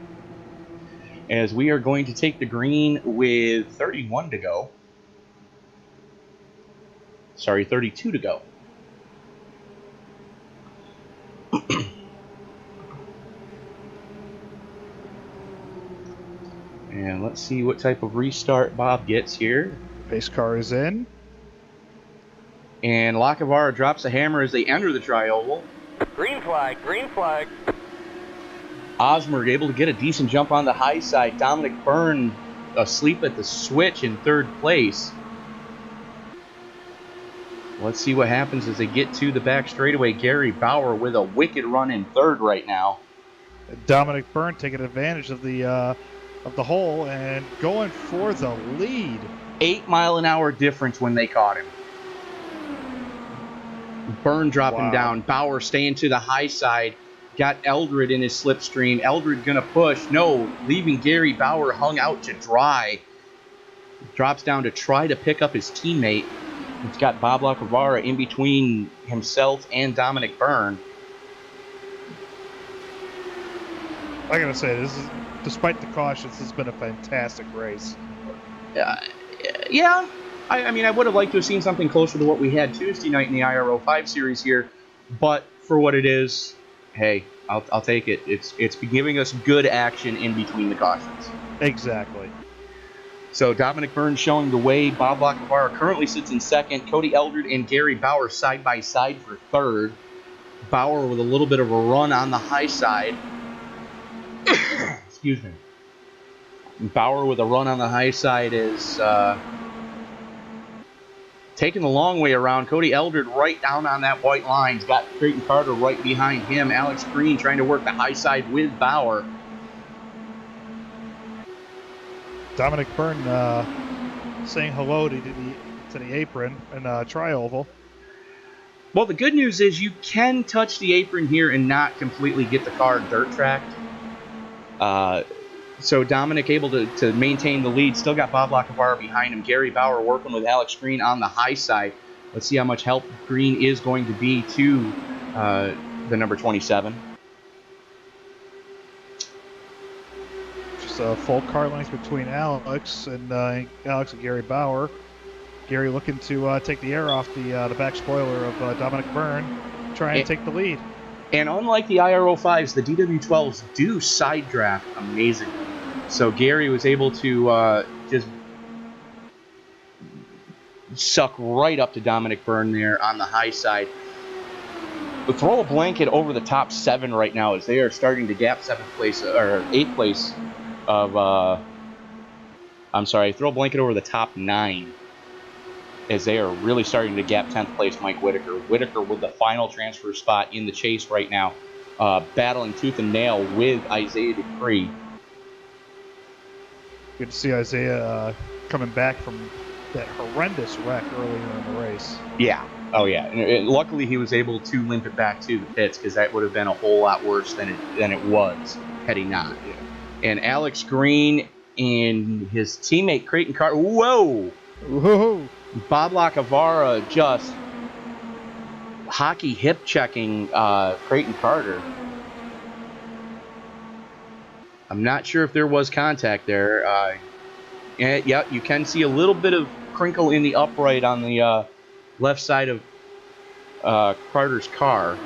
As we are going to take the green with 31 to go. Sorry, 32 to go. And let's see what type of restart Bob gets here. Pace car is in. And Lacavara drops a hammer as they enter the tri-oval. Green flag, green flag. Osmer able to get a decent jump on the high side. Dominic Byrne asleep at the switch in third place. Let's see what happens as they get to the back straightaway. Gary Bauer with a wicked run in third right now. Dominic Byrne taking advantage of the hole and going for the lead. 8 mile an hour difference when they caught him. Byrne dropping down. Bauer staying to the high side. Got Eldred in his slipstream. Eldred gonna push. No, leaving Gary Bauer hung out to dry. Drops down to try to pick up his teammate. It's got Bob Lacavara in between himself and Dominic Byrne. I gotta say, this is, despite the cautions, this has been a fantastic race. Yeah. I mean, I would have liked to have seen something closer to what we had Tuesday night in the IRO5 series here, but for what it is, hey, I'll take it. It's been giving us good action in between the cautions. Exactly. So Dominic Byrne showing the way. Bob Lacavara currently sits in second. Cody Eldred and Gary Bauer side by side for third. Bauer with a little bit of a run on the high side. Excuse me. Bauer with a run on the high side is taking the long way around. Cody Eldred right down on that white line. He's got Creighton Carter right behind him. Alex Green trying to work the high side with Bauer. Dominic Byrne saying hello to the apron and tri-oval. Well, the good news is you can touch the apron here and not completely get the car dirt tracked. So Dominic able to maintain the lead. Still got Bob Lacavara behind him. Gary Bauer working with Alex Green on the high side. Let's see how much help Green is going to be to the number 27. Just a full car length between Alex and Gary Bauer. Gary looking to take the air off the back spoiler of Dominic Byrne, trying to take the lead. And unlike the IRO5s, the DW12s do side draft amazingly. So Gary was able to just suck right up to Dominic Byrne there on the high side. But throw a blanket over the top 7 right now as they are starting to gap 7th place or 8th place of. I'm sorry, throw a blanket over the top 9 as they are really starting to gap 10th place Mike Whitaker. Whitaker with the final transfer spot in the chase right now, battling tooth and nail with Isaiah Dupree. Good to see Isaiah coming back from that horrendous wreck earlier in the race. Yeah. Oh, yeah. And luckily, he was able to limp it back to the pits because that would have been a whole lot worse than it was had he not. Yeah. And Alex Green and his teammate Creighton Carter. Whoa! Whoa! Bob Lacavara just hockey hip checking Creighton Carter. I'm not sure if there was contact there. Yeah, you can see a little bit of crinkle in the upright on the left side of Carter's car.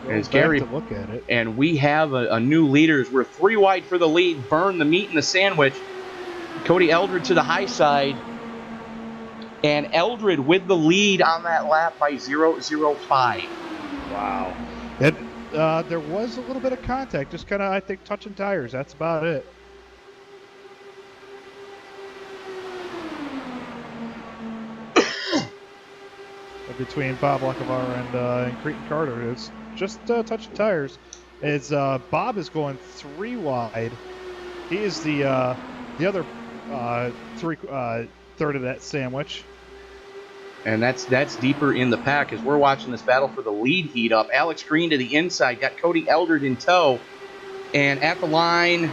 As Back Gary, to look at it. and we have a new leaders. We're 3 wide for the lead. Byrne, the meat and the sandwich. Cody Eldred to the high side. And Eldred with the lead on that lap by 0.05. Wow. There was a little bit of contact, just kind of, I think, touching tires. That's about it. Between Bob Lackavar and Cretan Carter, it's just touching tires. As Bob is going 3 wide, he is the other third of that sandwich. And that's deeper in the pack as we're watching this battle for the lead heat up. Alex Green to the inside, got Cody Eldred in tow. And at the line,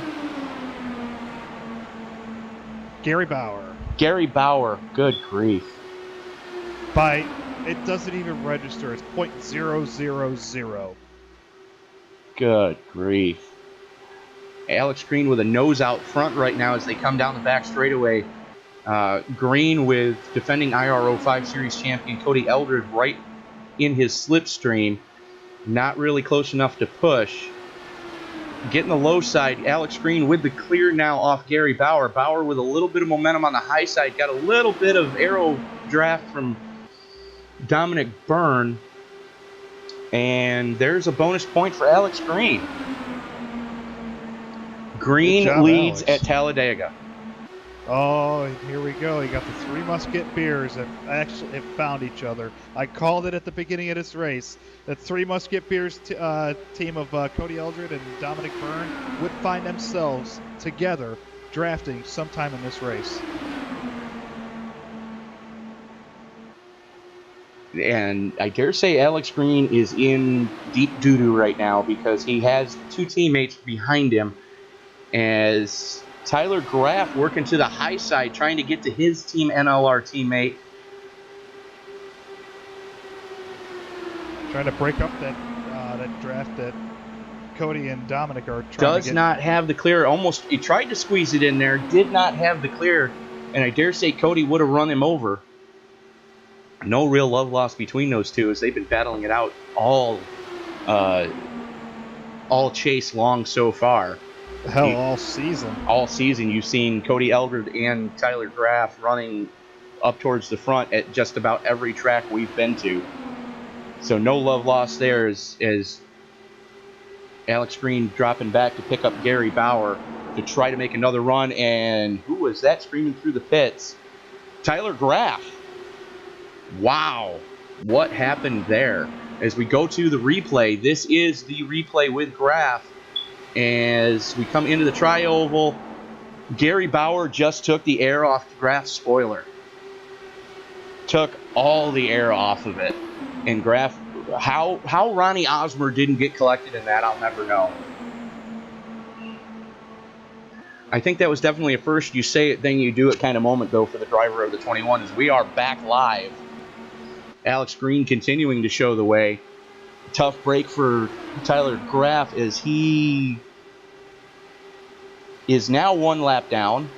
Gary Bauer. Gary Bauer, good grief. It doesn't even register. It's .000. Good grief. Alex Green with a nose out front right now as they come down the back straightaway. Green with defending IRO 5 Series champion Cody Eldred right in his slipstream. Not really close enough to push. Getting the low side, Alex Green with the clear now off Gary Bauer. Bauer with a little bit of momentum on the high side. Got a little bit of aero draft from Dominic Byrne. And there's a bonus point for Alex Green. Green job, leads Alex. at Talladega. Oh, here we go. You got the 3 Musket Beers that actually have found each other. I called it at the beginning of this race. The 3 Musket Beers team of Cody Eldred and Dominic Byrne would find themselves together drafting sometime in this race. And I dare say Alex Green is in deep doo-doo right now because he has 2 teammates behind him as Tyler Graff working to the high side, trying to get to his Team NLR teammate. Trying to break up that draft that Cody and Dominic are trying Does to get. not have the clear. Almost, he tried to squeeze it in there, did not have the clear, and I dare say Cody would have run him over. No real love lost between those two as they've been battling it out all chase long so far. Hell, all season. All season, you've seen Cody Eldred and Tyler Graff running up towards the front at just about every track we've been to. So no love lost there as Alex Green dropping back to pick up Gary Bauer to try to make another run. And who was that screaming through the pits? Tyler Graff. Wow, what happened there? As we go to the replay, this is the replay with Graff. As we come into the tri-oval, Gary Bauer just took the air off Graff's spoiler. Took all the air off of it. And Graff, how Ronnie Osmer didn't get collected in that, I'll never know. I think that was definitely a first you say it, then you do it kind of moment, though, for the driver of the 21, as we are back live. Alex Green continuing to show the way. Tough break for Tyler Graff as he is now 1 lap down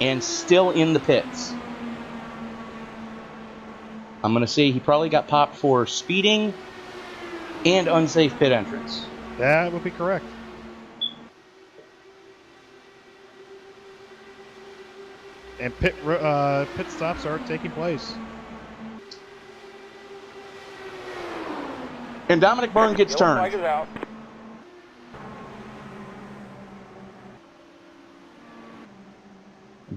and still in the pits. I'm going to say he probably got popped for speeding and unsafe pit entrance. That would be correct. And pit stops are taking place. And Dominic Byrne gets Yellow turned. flag is out.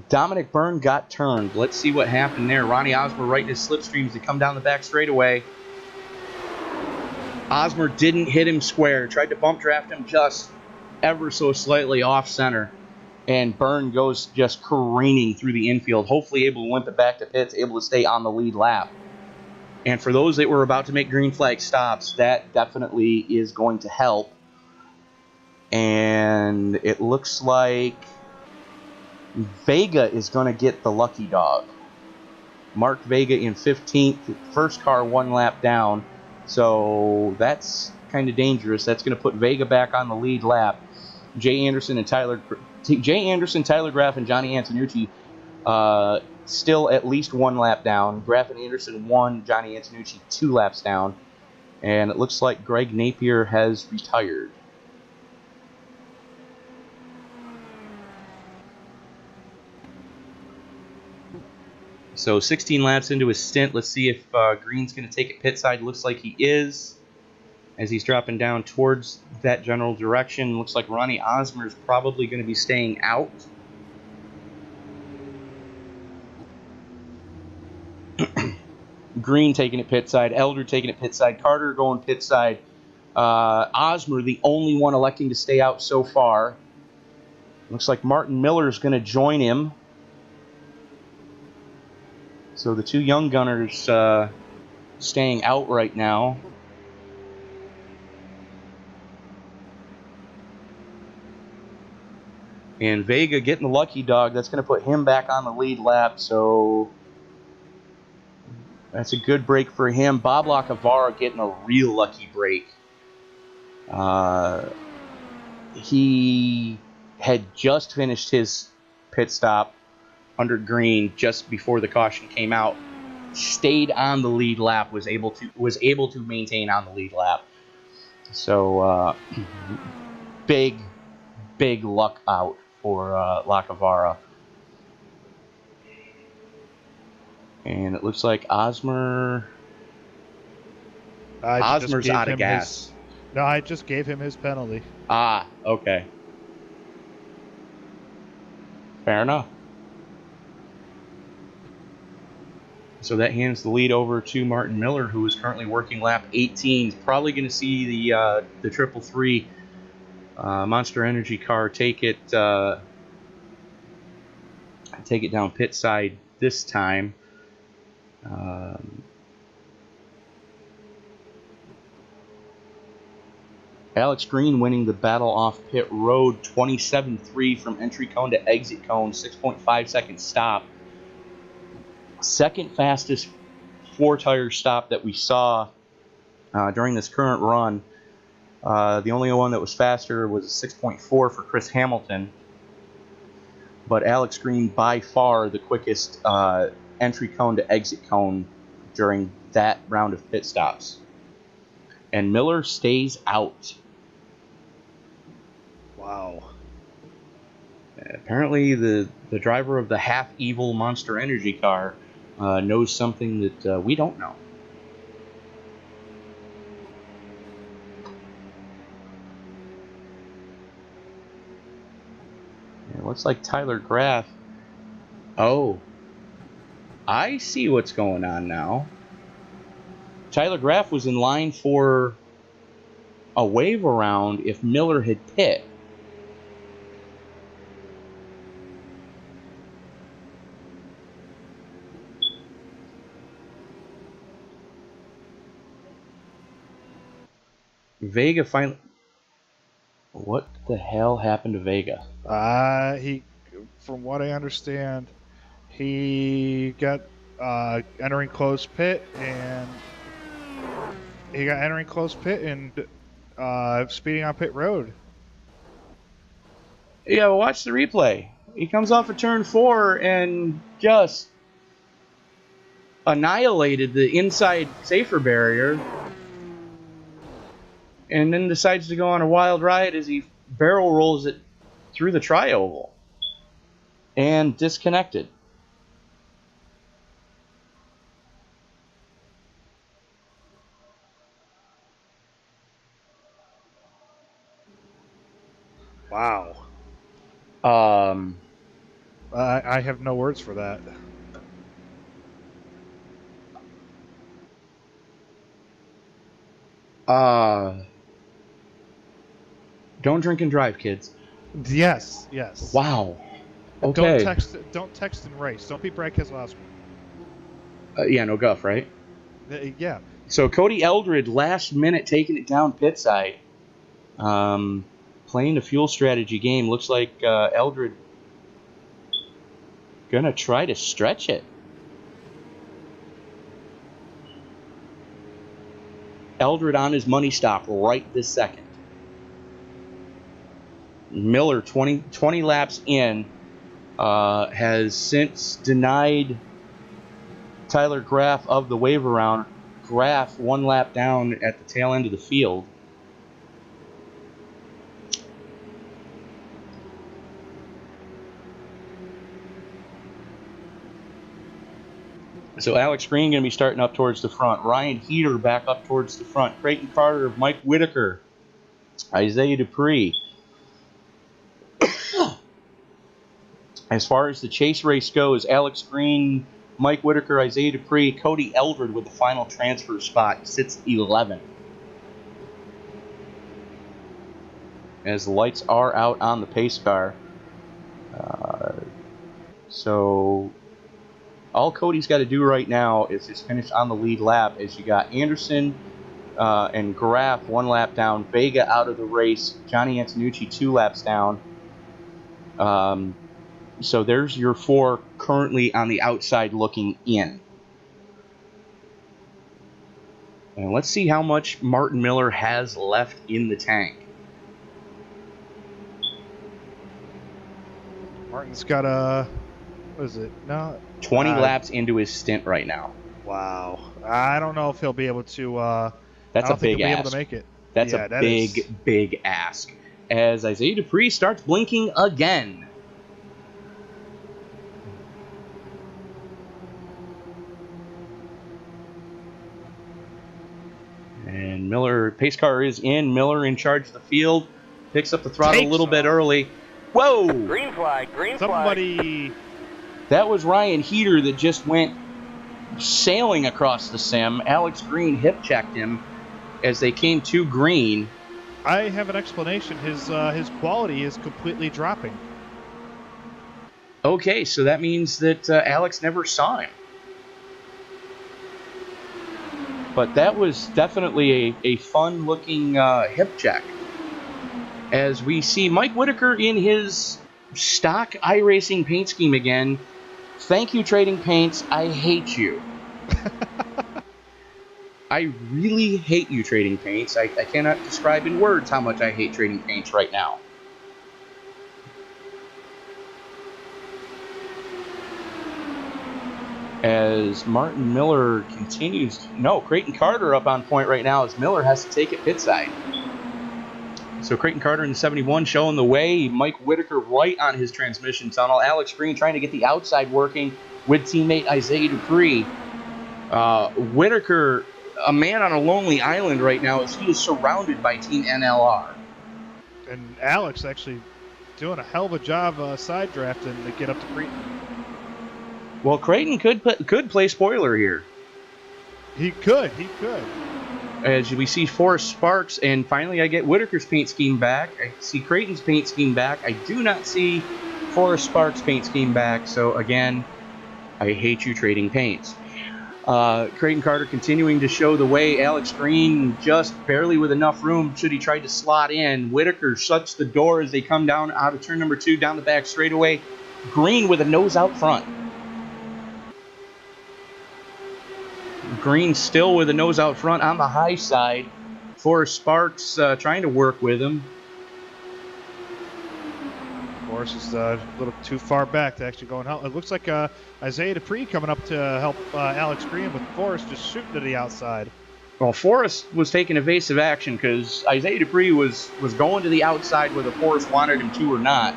Dominic Byrne got turned. Let's see what happened there. Ronnie Osmer right in his slipstreams to come down the back straightaway. Osmer didn't hit him square. Tried to bump draft him just ever so slightly off center. And Byrne goes just careening through the infield, hopefully able to limp it back to pits, able to stay on the lead lap. And for those that were about to make green flag stops, that definitely is going to help. And it looks like Vega is going to get the lucky dog. Mark Vega in 15th, first car 1 lap down. So that's kind of dangerous. That's going to put Vega back on the lead lap. Tyler Graff, and Johnny Antonucci Still at least 1 lap down. Graff and Anderson 1, Johnny Antonucci 2 laps down. And it looks like Greg Napier has retired. So 16 laps into his stint. Let's see if Green's going to take it pit side. Looks like he is, as he's dropping down towards that general direction. Looks like Ronnie Osmer is probably going to be staying out. Green taking it pit side. Elder taking it pit side. Carter going pit side. Osmer, the only one electing to stay out so far. Looks like Martin Miller is going to join him. So the 2 young gunners staying out right now. And Vega getting the lucky dog. That's going to put him back on the lead lap. So that's a good break for him. Bob Lacavara getting a real lucky break. He had just finished his pit stop under Green just before the caution came out. Stayed on the lead lap. Was able to maintain on the lead lap. So big luck out for Lacavara. And it looks like Osmer's out of gas. No, I just gave him his penalty. Ah, okay. Fair enough. So that hands the lead over to Martin Miller, who is currently working lap 18. Probably going to see the 333 Monster Energy car take it down pit side this time. Alex Green winning the battle off pit road, 27.3 from entry cone to exit cone, 6.5 second stop. Second fastest 4-tire stop that we saw during this current run. The only one that was faster was a 6.4 for Chris Hamilton. But Alex Green by far the quickest entry cone to exit cone during that round of pit stops. And Miller stays out. Wow. Apparently the driver of the half-evil Monster Energy car knows something that we don't know. It looks like Tyler Graff. Oh, I see what's going on now. Tyler Graff was in line for a wave around if Miller had pit. Vega finally... What the hell happened to Vega? From what I understand, he got entering closed pit and speeding on pit road. Yeah, well, watch the replay. He comes off of turn 4 and just annihilated the inside safer barrier. And then decides to go on a wild ride as he barrel rolls it through the tri-oval. And disconnected. Wow. I have no words for that. Don't drink and drive, kids. Yes. Wow. Okay. Don't text and race. Don't be Brad Keselowski. Yeah, no guff, right? Yeah. So Cody Eldred, last minute, taking it down pit side. Playing the fuel strategy game. Looks like Eldred gonna try to stretch it. Eldred on his money stop right this second. Miller 20 laps in has since denied Tyler Graff of the waiver round. Graff 1 lap down at the tail end of the field. So Alex Green going to be starting up towards the front. Ryan Heater back up towards the front. Creighton Carter, Mike Whitaker, Isaiah Dupree. As far as the chase race goes, Alex Green, Mike Whitaker, Isaiah Dupree, Cody Eldred with the final transfer spot sits 11th. As the lights are out on the pace car. So all Cody's got to do right now is just finish on the lead lap, as you got Anderson and Graff 1 lap down, Vega out of the race, Johnny Antonucci 2 laps down. So there's your 4 currently on the outside looking in. And let's see how much Martin Miller has left in the tank. Martin's got a, what is it? No, 20 laps into his stint right now. Wow. I don't know if he'll be able to. That's a big ask. Able to make it. That's a big ask. As Isaiah Dupree starts blinking again. And Miller, pace car is in. Miller in charge of the field. Picks up the throttle a little bit early. Whoa! Green flag, green flag. Somebody. That was Ryan Heater that just went sailing across the sim. Alex Green hip checked him as they came to green. I have an explanation. His quality is completely dropping. Okay, so that means that Alex never saw him. But that was definitely a fun-looking hip check. As we see Mike Whitaker in his stock iRacing paint scheme again. Thank you, Trading Paints. I hate you. I really hate you, Trading Paints. I cannot describe in words how much I hate Trading Paints right now. As Martin Miller continues... No, Creighton Carter up on point right now as Miller has to take it pit side. So Creighton Carter in the 71 showing the way. Mike Whitaker right on his transmission tunnel. Alex Green trying to get the outside working with teammate Isaiah Dupree. Whitaker, a man on a lonely island right now as he is surrounded by Team NLR. And Alex actually doing a hell of a job side drafting to get up to Creighton. Well, Creighton could play spoiler here. He could. As we see Forrest Sparks, and finally I get Whitaker's paint scheme back. I see Creighton's paint scheme back. I do not see Forrest Sparks' paint scheme back. So again, I hate you, Trading Paints. Creighton Carter continuing to show the way. Alex Green just barely with enough room should he try to slot in. Whitaker shuts the door as they come down out of turn number 2 down the back straightaway. Green with a nose out front. Green still with a nose out front on the high side. Forrest Sparks trying to work with him. Forrest is a little too far back to actually go and help. It looks like Isaiah Dupree coming up to help Alex Green, with Forrest just shooting to the outside. Well, Forrest was taking evasive action because Isaiah Dupree was going to the outside whether Forrest wanted him to or not.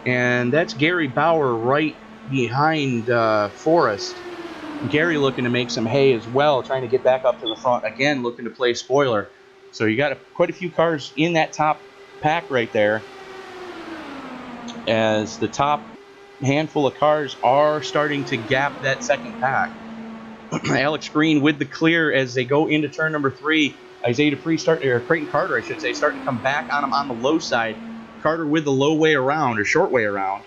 And that's Gary Bauer right behind Forrest. Gary looking to make some hay as well, trying to get back up to the front. Again, looking to play spoiler. So you got quite a few cars in that top pack right there. As the top handful of cars are starting to gap that second pack. Alex Green with the clear as they go into turn number 3. Isaiah Dupree Creighton Carter, I should say, starting to come back on him on the low side. Carter with the low way around, or short way around.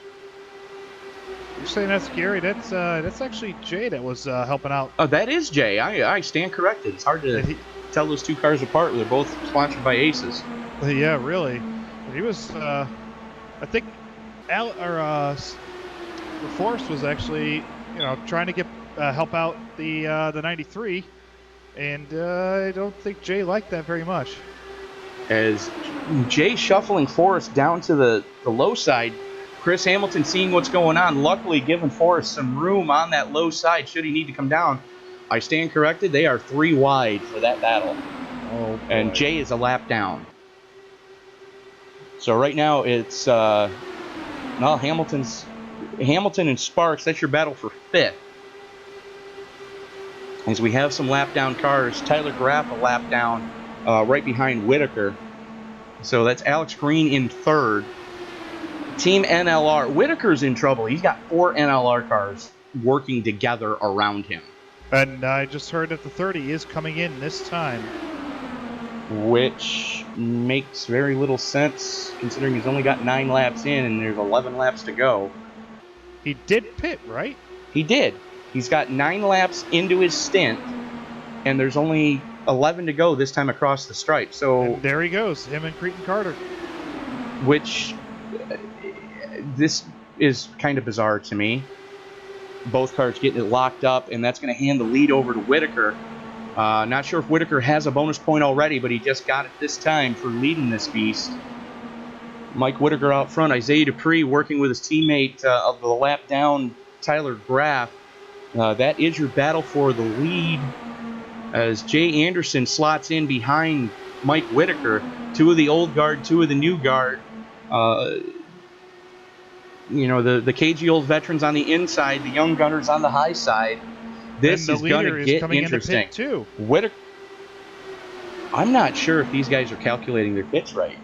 You're saying that's Gary? That's actually Jay that was helping out. Oh, that is Jay. I stand corrected. It's hard to tell those two cars apart. They're both sponsored by Aces. Yeah, really. He was, I think, Forrest was actually, trying to get help out the 93, and I don't think Jay liked that very much. As Jay shuffling Forrest down to the low side, Chris Hamilton seeing what's going on, luckily giving Forrest some room on that low side should he need to come down. I stand corrected. They are 3 wide for that battle. Oh, boy. And Jay is a lap down. So right now it's Hamilton and Sparks. That's your battle for 5th. As we have some lap down cars, Tyler Graff a lap down right behind Whitaker. So that's Alex Green in 3rd. Team NLR. Whitaker's in trouble. He's got 4 NLR cars working together around him. And I just heard that the 30 is coming in this time. Which makes very little sense considering he's only got 9 laps in and there's 11 laps to go. He did pit, right? He did. He's got 9 laps into his stint, and there's only 11 to go this time across the stripe. So And there he goes, him and Cretan Carter. Which, this is kind of bizarre to me. Both cars getting it locked up, and that's going to hand the lead over to Whitaker. Not sure if Whitaker has a bonus point already, but he just got it this time for leading this beast. Mike Whitaker out front. Isaiah Dupree working with his teammate of the lap down, Tyler Graff. That is your battle for the lead as Jay Anderson slots in behind Mike Whitaker. 2 of the old guard, 2 of the new guard. The cagey old veterans on the inside, the young gunners on the high side. This is going to get interesting. Too. Whitaker. I'm not sure if these guys are calculating their pits right.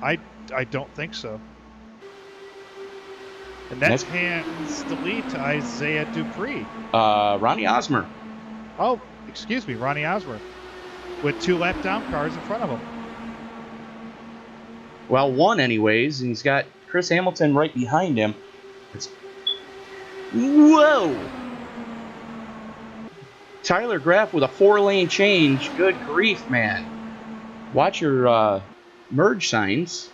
I don't think so. And that hands the lead to Isaiah Dupree. Ronnie Osmer. Oh, excuse me, Ronnie Osmer. With 2 lap down cars in front of him. Well, 1 anyways, and he's got Chris Hamilton right behind him. Whoa! Tyler Graff with a 4-lane change. Good grief, man. Watch your merge signs.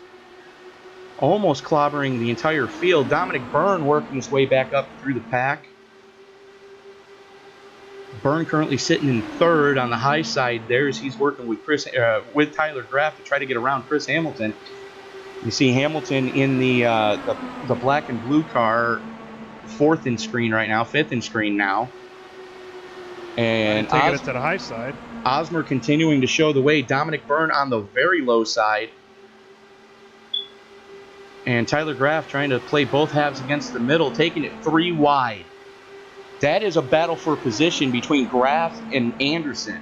Almost clobbering the entire field. Dominic Byrne working his way back up through the pack. Byrne currently sitting in 3rd on the high side there as he's working with Tyler Graff to try to get around Chris Hamilton. You see Hamilton in the black and blue car, 4th in screen right now, 5th in screen now. And taking it to the high side. Osmer continuing to show the way. Dominic Byrne on the very low side. And Tyler Graff trying to play both halves against the middle, taking it 3 wide. That is a battle for position between Graff and Anderson.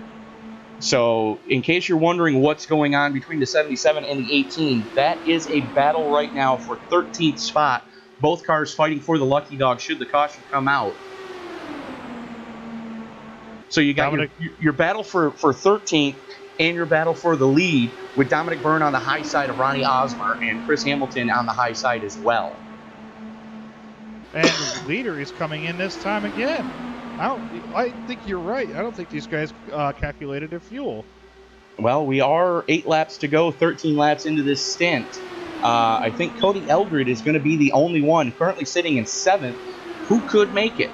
So, in case you're wondering what's going on between the 77 and the 18, that is a battle right now for 13th spot. Both cars fighting for the lucky dog should the caution come out. So you got your battle for 13th and your battle for the lead with Dominic Byrne on the high side of Ronnie Osmer and Chris Hamilton on the high side as well. And the leader is coming in this time again. I think you're right. I don't think these guys calculated their fuel. Well, we are 8 laps to go, 13 laps into this stint. I think Cody Eldred is going to be the only one currently sitting in 7th who could make it.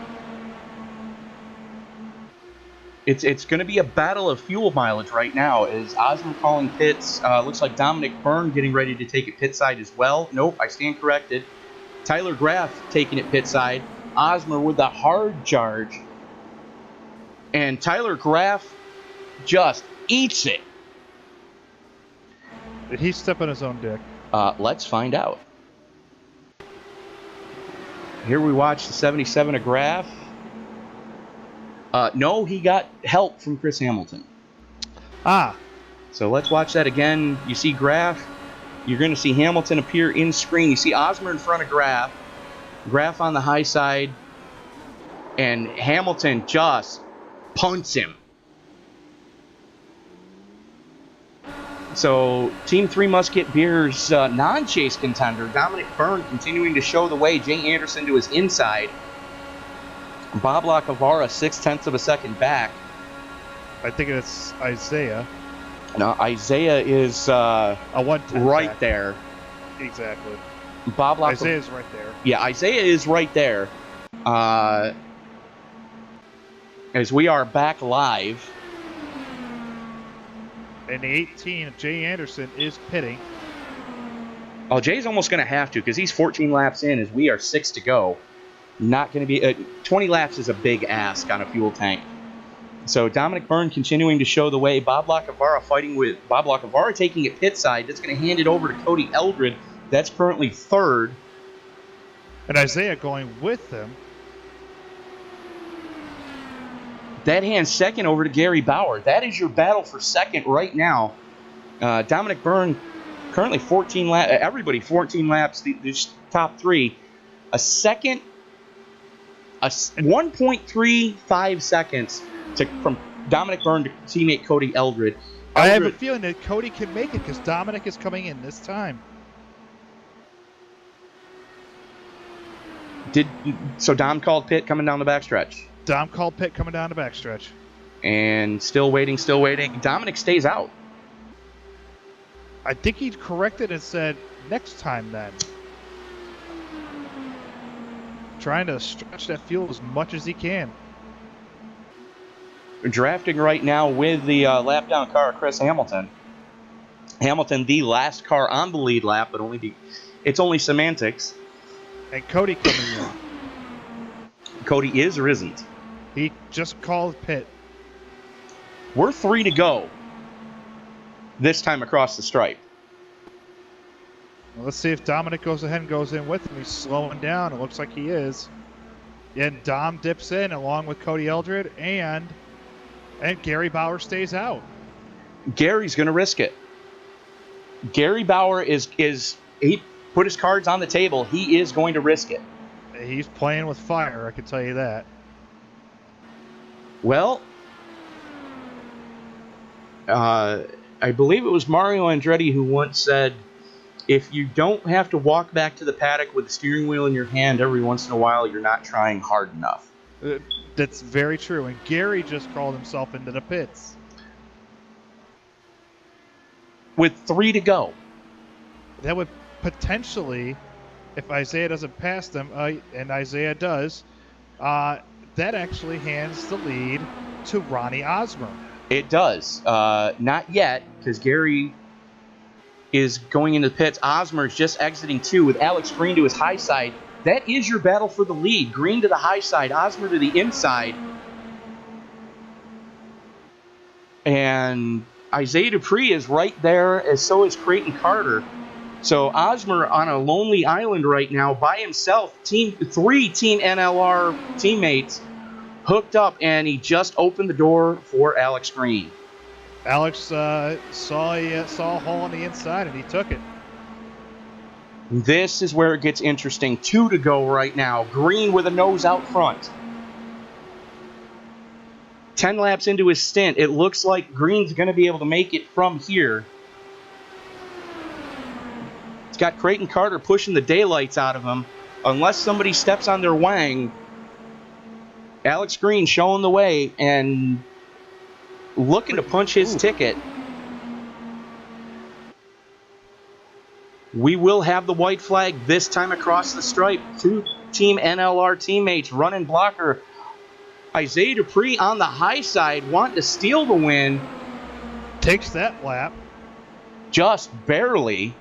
It's going to be a battle of fuel mileage right now as Osmer calling pits. Looks like Dominic Byrne getting ready to take it pit side as well. Nope, I stand corrected. Tyler Graff taking it pit side. Osmer with the hard charge. And Tyler Graff just eats it. Did he step on his own dick? Let's find out. Here we watch the 77 of Graff. No, he got help from Chris Hamilton. So let's watch that again. You see Graff. You're going to see Hamilton appear in screen. You see Osmer in front of Graff. Graff on the high side. And Hamilton just punts him. So Team 3 Musket Beer's non-chase contender, Dominic Byrne, continuing to show the way. Jay Anderson to his inside. Bob Lacavara 0.6 of a second back. I think it's Isaiah. No, Isaiah is a 1/10 right back. there. Exactly. Isaiah's right there. Yeah, Isaiah is right there. As we are back live. And the 18 of Jay Anderson is pitting. Well, Jay's almost going to have to because he's 14 laps in as we are 6 to go. Not going to be 20 laps is a big ask on a fuel tank. So Dominic Byrne continuing to show the way. Bob Lacavara fighting with Bob Lacavara taking it pit side. That's going to hand it over to Cody Eldred. That's currently third. And Isaiah going with him. That hands second over to Gary Bauer. That is your battle for second right now. Dominic Byrne currently 14 laps. Everybody 14 laps. The top three. A second. 1.35 seconds from Dominic Byrne to teammate Cody Eldred. I have a feeling that Cody can make it because Dominic is coming in this time. So Dom called pit coming down the backstretch. Dom called pit coming down the backstretch. And still waiting. Dominic stays out. I think he corrected and said next time then. Trying to stretch that fuel as much as he can. Drafting right now with the lap down car, Chris Hamilton. Hamilton, the last car on the lead lap, but it's only semantics. And Cody coming in. Cody is or isn't? He just called pit. We're 3 to go. This time across the stripe. Well, let's see if Dominic goes ahead and goes in with him. He's slowing down. It looks like he is. And Dom dips in along with Cody Eldred, and Gary Bauer stays out. Gary's going to risk it. Gary Bauer he put his cards on the table. He is going to risk it. He's playing with fire, I can tell you that. Well, I believe it was Mario Andretti who once said, if you don't have to walk back to the paddock with the steering wheel in your hand every once in a while, you're not trying hard enough. That's very true. And Gary just called himself into the pits. With 3 to go. That would potentially, if Isaiah doesn't pass them, and Isaiah does, that actually hands the lead to Ronnie Osmer. It does. Not yet, because Gary is going into the pits. Osmer's just exiting 2 with Alex Green to his high side. That is your battle for the lead. Green to the high side, Osmer to the inside. And Isaiah Dupree is right there, as so is Creighton Carter. So Osmer on a lonely island right now by himself. 3 Team NLR teammates hooked up, and he just opened the door for Alex Green. Alex saw a hole on the inside, and he took it. This is where it gets interesting. 2 to go right now. Green with a nose out front. 10 laps into his stint. It looks like Green's going to be able to make it from here. It's got Creighton Carter pushing the daylights out of him. Unless somebody steps on their wang, Alex Green showing the way and looking to punch his ticket. We will have the white flag this time across the stripe. 2 Team NLR teammates running blocker. Isaiah Dupree on the high side wanting to steal the win. Takes that lap. Just barely.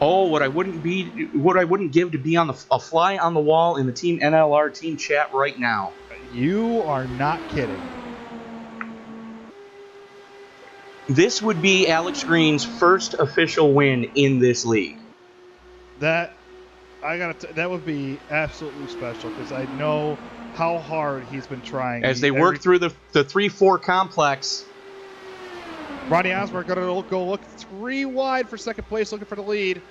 Oh, what I wouldn't give to be on a fly on the wall in the Team NLR team chat right now. You are not kidding. This would be Alex Green's first official win in this league. That would be absolutely special because I know how hard he's been trying. As they work through the 3-4 complex. Ronnie Osmer going to go look 3 wide for second place, looking for the lead.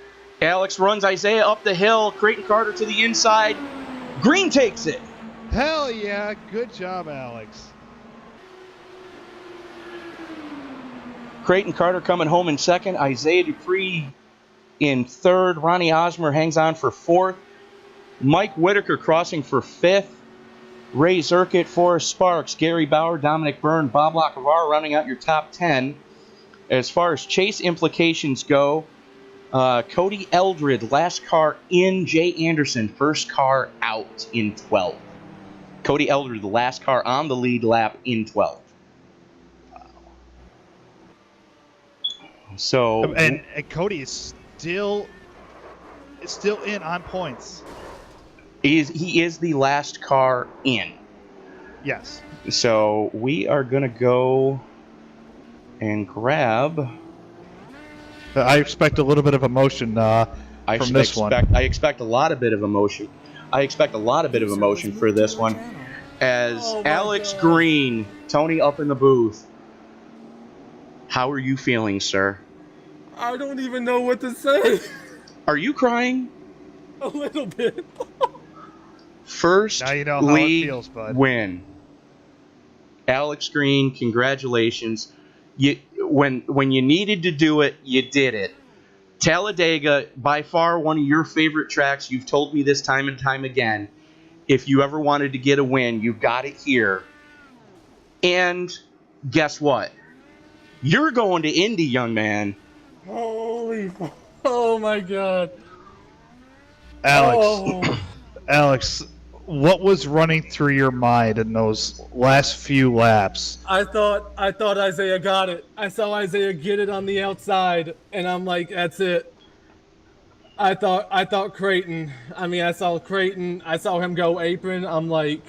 Alex runs Isaiah up the hill. Creighton Carter to the inside. Green takes it. Hell yeah. Good job, Alex. Creighton Carter coming home in second. Isaiah Dupree in third. Ronnie Osmer hangs on for fourth. Mike Whitaker crossing for fifth. Ray Zirkett, Forrest Sparks, Gary Bauer, Dominic Byrne, Bob Lacavara rounding out your top 10. As far as chase implications go, Cody Eldred, last car in. Jay Anderson, first car out in 12th. Cody Eldred, the last car on the lead lap in 12th. So And Cody is still in on points. he is the last car in. Yes. So we are going to go and grab. I expect a little bit of emotion from this one. I expect a lot of bit of emotion. I expect a lot of bit of User emotion was for moved to this your one. channel. As Oh my Alex God. Green, Tony up in the booth. How are you feeling, sir? I don't even know what to say. Are you crying? A little bit. First Now you know how it league feels, bud. win. Alex Green, congratulations. When you needed to do it, you did it. Talladega, by far one of your favorite tracks. You've told me this time and time again. If you ever wanted to get a win, you've got it here. And guess what? You're going to Indy, young man. Holy. Oh my God. Alex, Oh. Alex, what was running through your mind in those last few laps? I thought Isaiah got it. I saw Isaiah get it on the outside, and I'm like, that's it. I thought Creighton. I mean, I saw Creighton. I saw him go apron. I'm like,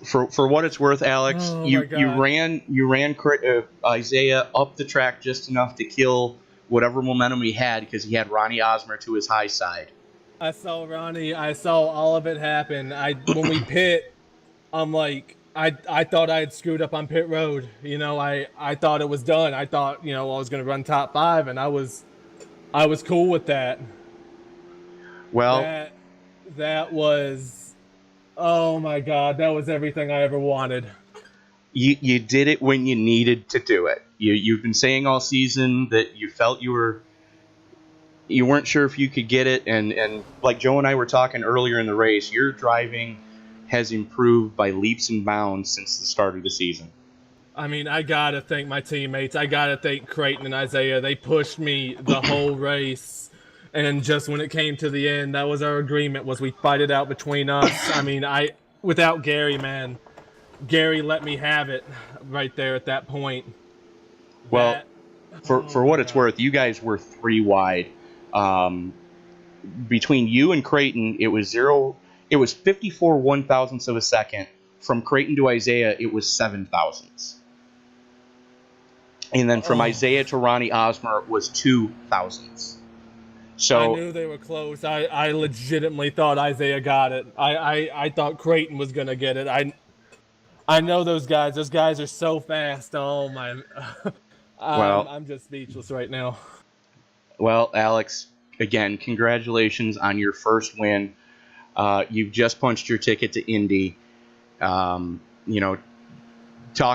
For what it's worth, Alex, Oh, you my God. you ran Isaiah up the track just enough to kill whatever momentum he had because he had Ronnie Osmer to his high side. I saw Ronnie. I saw all of it happen. When we pit, I'm like, I thought I had screwed up on pit road. You know, I thought it was done. I thought, I was gonna run top 5, and I was cool with that. Well, That was, oh my God, that was everything I ever wanted. you did it when you needed to do it. You've been saying all season that you felt you weren't sure if you could get it, and like Joe and I were talking earlier in the race, your driving has improved by leaps and bounds since the start of the season. I mean, I gotta thank my teammates. I gotta thank Creighton and Isaiah. They pushed me the whole race, and just when it came to the end, that was our agreement: was we fight it out between us. I mean, without Gary, man, Gary let me have it right there at that point. Well, for what it's worth, you guys were 3 wide. Between you and Creighton, it was 54 1,000ths of a second. From Creighton to Isaiah, it was 7 thousandths. And then from Isaiah to Ronnie Osmer, it was 2 thousandths. So I knew they were close. I legitimately thought Isaiah got it. I thought Creighton was gonna get it. I know those guys. Those guys are so fast. Oh my! I'm just speechless right now. Well, Alex, again, congratulations on your first win. You've just punched your ticket to Indy. Talk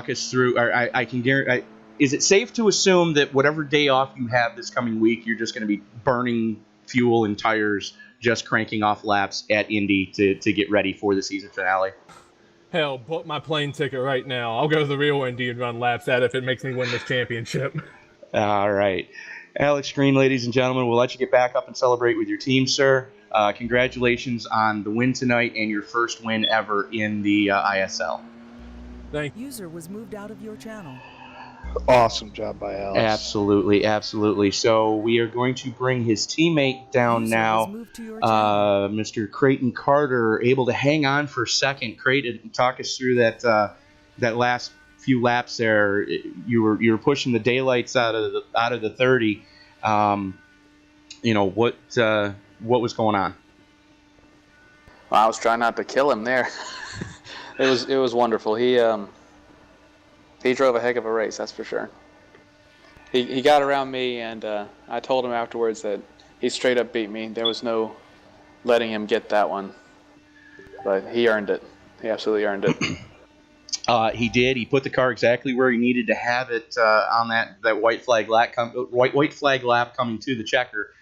us through. I can guarantee. Is it safe to assume that whatever day off you have this coming week, you're just going to be burning fuel and tires, just cranking off laps at Indy to get ready for the season finale? Hell, book my plane ticket right now. I'll go to the real Indy and run laps at it if it makes me win this championship. All right. Alex Green, ladies and gentlemen, we'll let you get back up and celebrate with your team, sir. Congratulations on the win tonight and your first win ever in the ISL. Thank you. User was moved out of your channel. Awesome job by Alex. Absolutely, absolutely. So we are going to bring his teammate down User now, was moved to your channel. Mr. Creighton Carter, able to hang on for second. Creighton, talk us through that last few laps there. You were pushing the daylights out of the 30. What was going on? Well, I was trying not to kill him there. It was wonderful. He drove a heck of a race, that's for sure. He got around me, and I told him afterwards that he straight up beat me. There was no letting him get that one. But he earned it. He absolutely earned it. He did. He put the car exactly where he needed to have it on that white flag lap coming to the checker.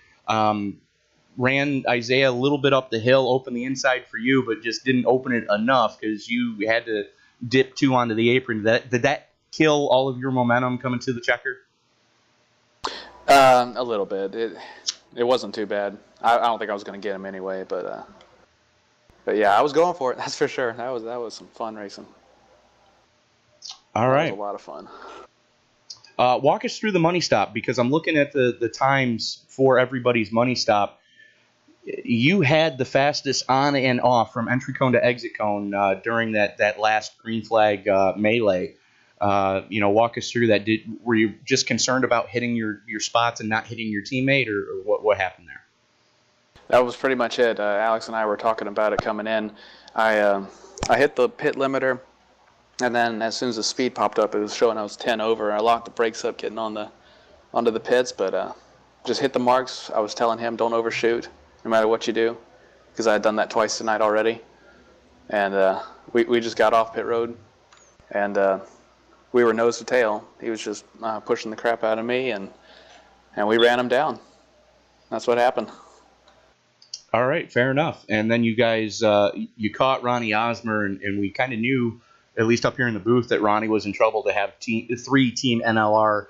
Ran Isaiah a little bit up the hill, opened the inside for you, but just didn't open it enough because you had to dip 2 onto the apron. Did that kill all of your momentum coming to the checker? A little bit. It wasn't too bad. I don't think I was going to get him anyway, but yeah, I was going for it. That's for sure. That was some fun racing. All right. That was a lot of fun. Walk us through the money stop, because I'm looking at the times for everybody's money stop. You had the fastest on and off from entry cone to exit cone during that last green flag melee. Walk us through that. Were you just concerned about hitting your spots and not hitting your teammate, or what happened there? That was pretty much it. Alex and I were talking about it coming in. I hit the pit limiter, and then as soon as the speed popped up, it was showing I was 10 over. I locked the brakes up getting onto the pits, but just hit the marks. I was telling him, don't overshoot, no matter what you do, because I had done that twice tonight already. And we just got off pit road, and we were nose to tail. He was just pushing the crap out of me, and we ran him down. That's what happened. All right, fair enough. And then you guys, you caught Ronnie Osmer, and we kind of knew, at least up here in the booth, that Ronnie was in trouble to have three Team NLR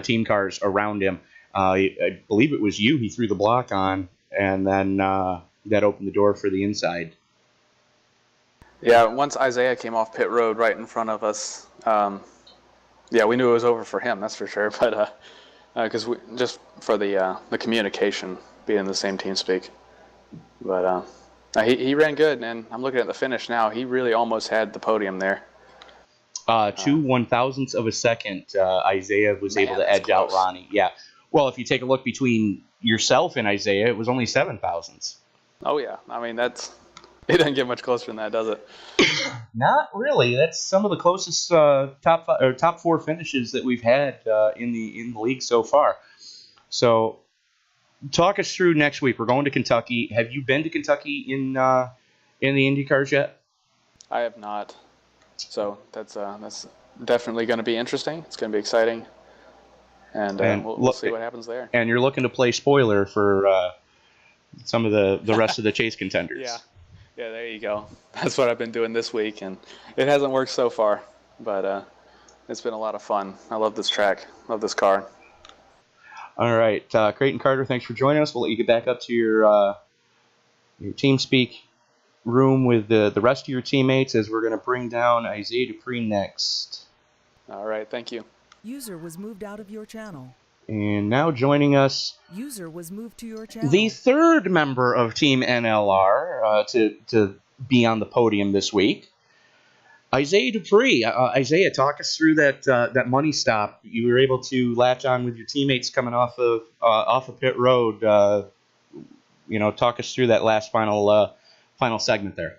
team cars around him. I believe it was you he threw the block on, and then that opened the door for the inside. Yeah, once Isaiah came off pit road right in front of us, we knew it was over for him, that's for sure. But because just for the communication, being in the same team speak. But he ran good, and I'm looking at the finish now. He really almost had the podium there. 2 1,000ths of a second, Isaiah was able to edge out Ronnie. Yeah. Well, if you take a look between yourself and Isaiah, it was only 7,000ths. Oh yeah, I mean it doesn't get much closer than that, does it? Not really. That's some of the closest top four finishes that we've had in the league so far. So, talk us through next week. We're going to Kentucky. Have you been to Kentucky in the Indy cars yet? I have not. So that's definitely going to be interesting. It's going to be exciting, and we'll see what happens there. And you're looking to play spoiler for some of the rest of the chase contenders. Yeah, there you go. That's what I've been doing this week, and it hasn't worked so far, but it's been a lot of fun. I love this track. Love this car. All right, Creighton Carter, thanks for joining us. We'll let you get back up to your team speak room with the rest of your teammates, as we're going to bring down Isaiah Dupree next. All right, thank you. User was moved out of your channel. And now joining us, User was moved to your channel. the third member of Team NLR to be on the podium this week, Isaiah Dupree. Isaiah, talk us through that money stop. You were able to latch on with your teammates coming off of pit road. Talk us through that last final segment there.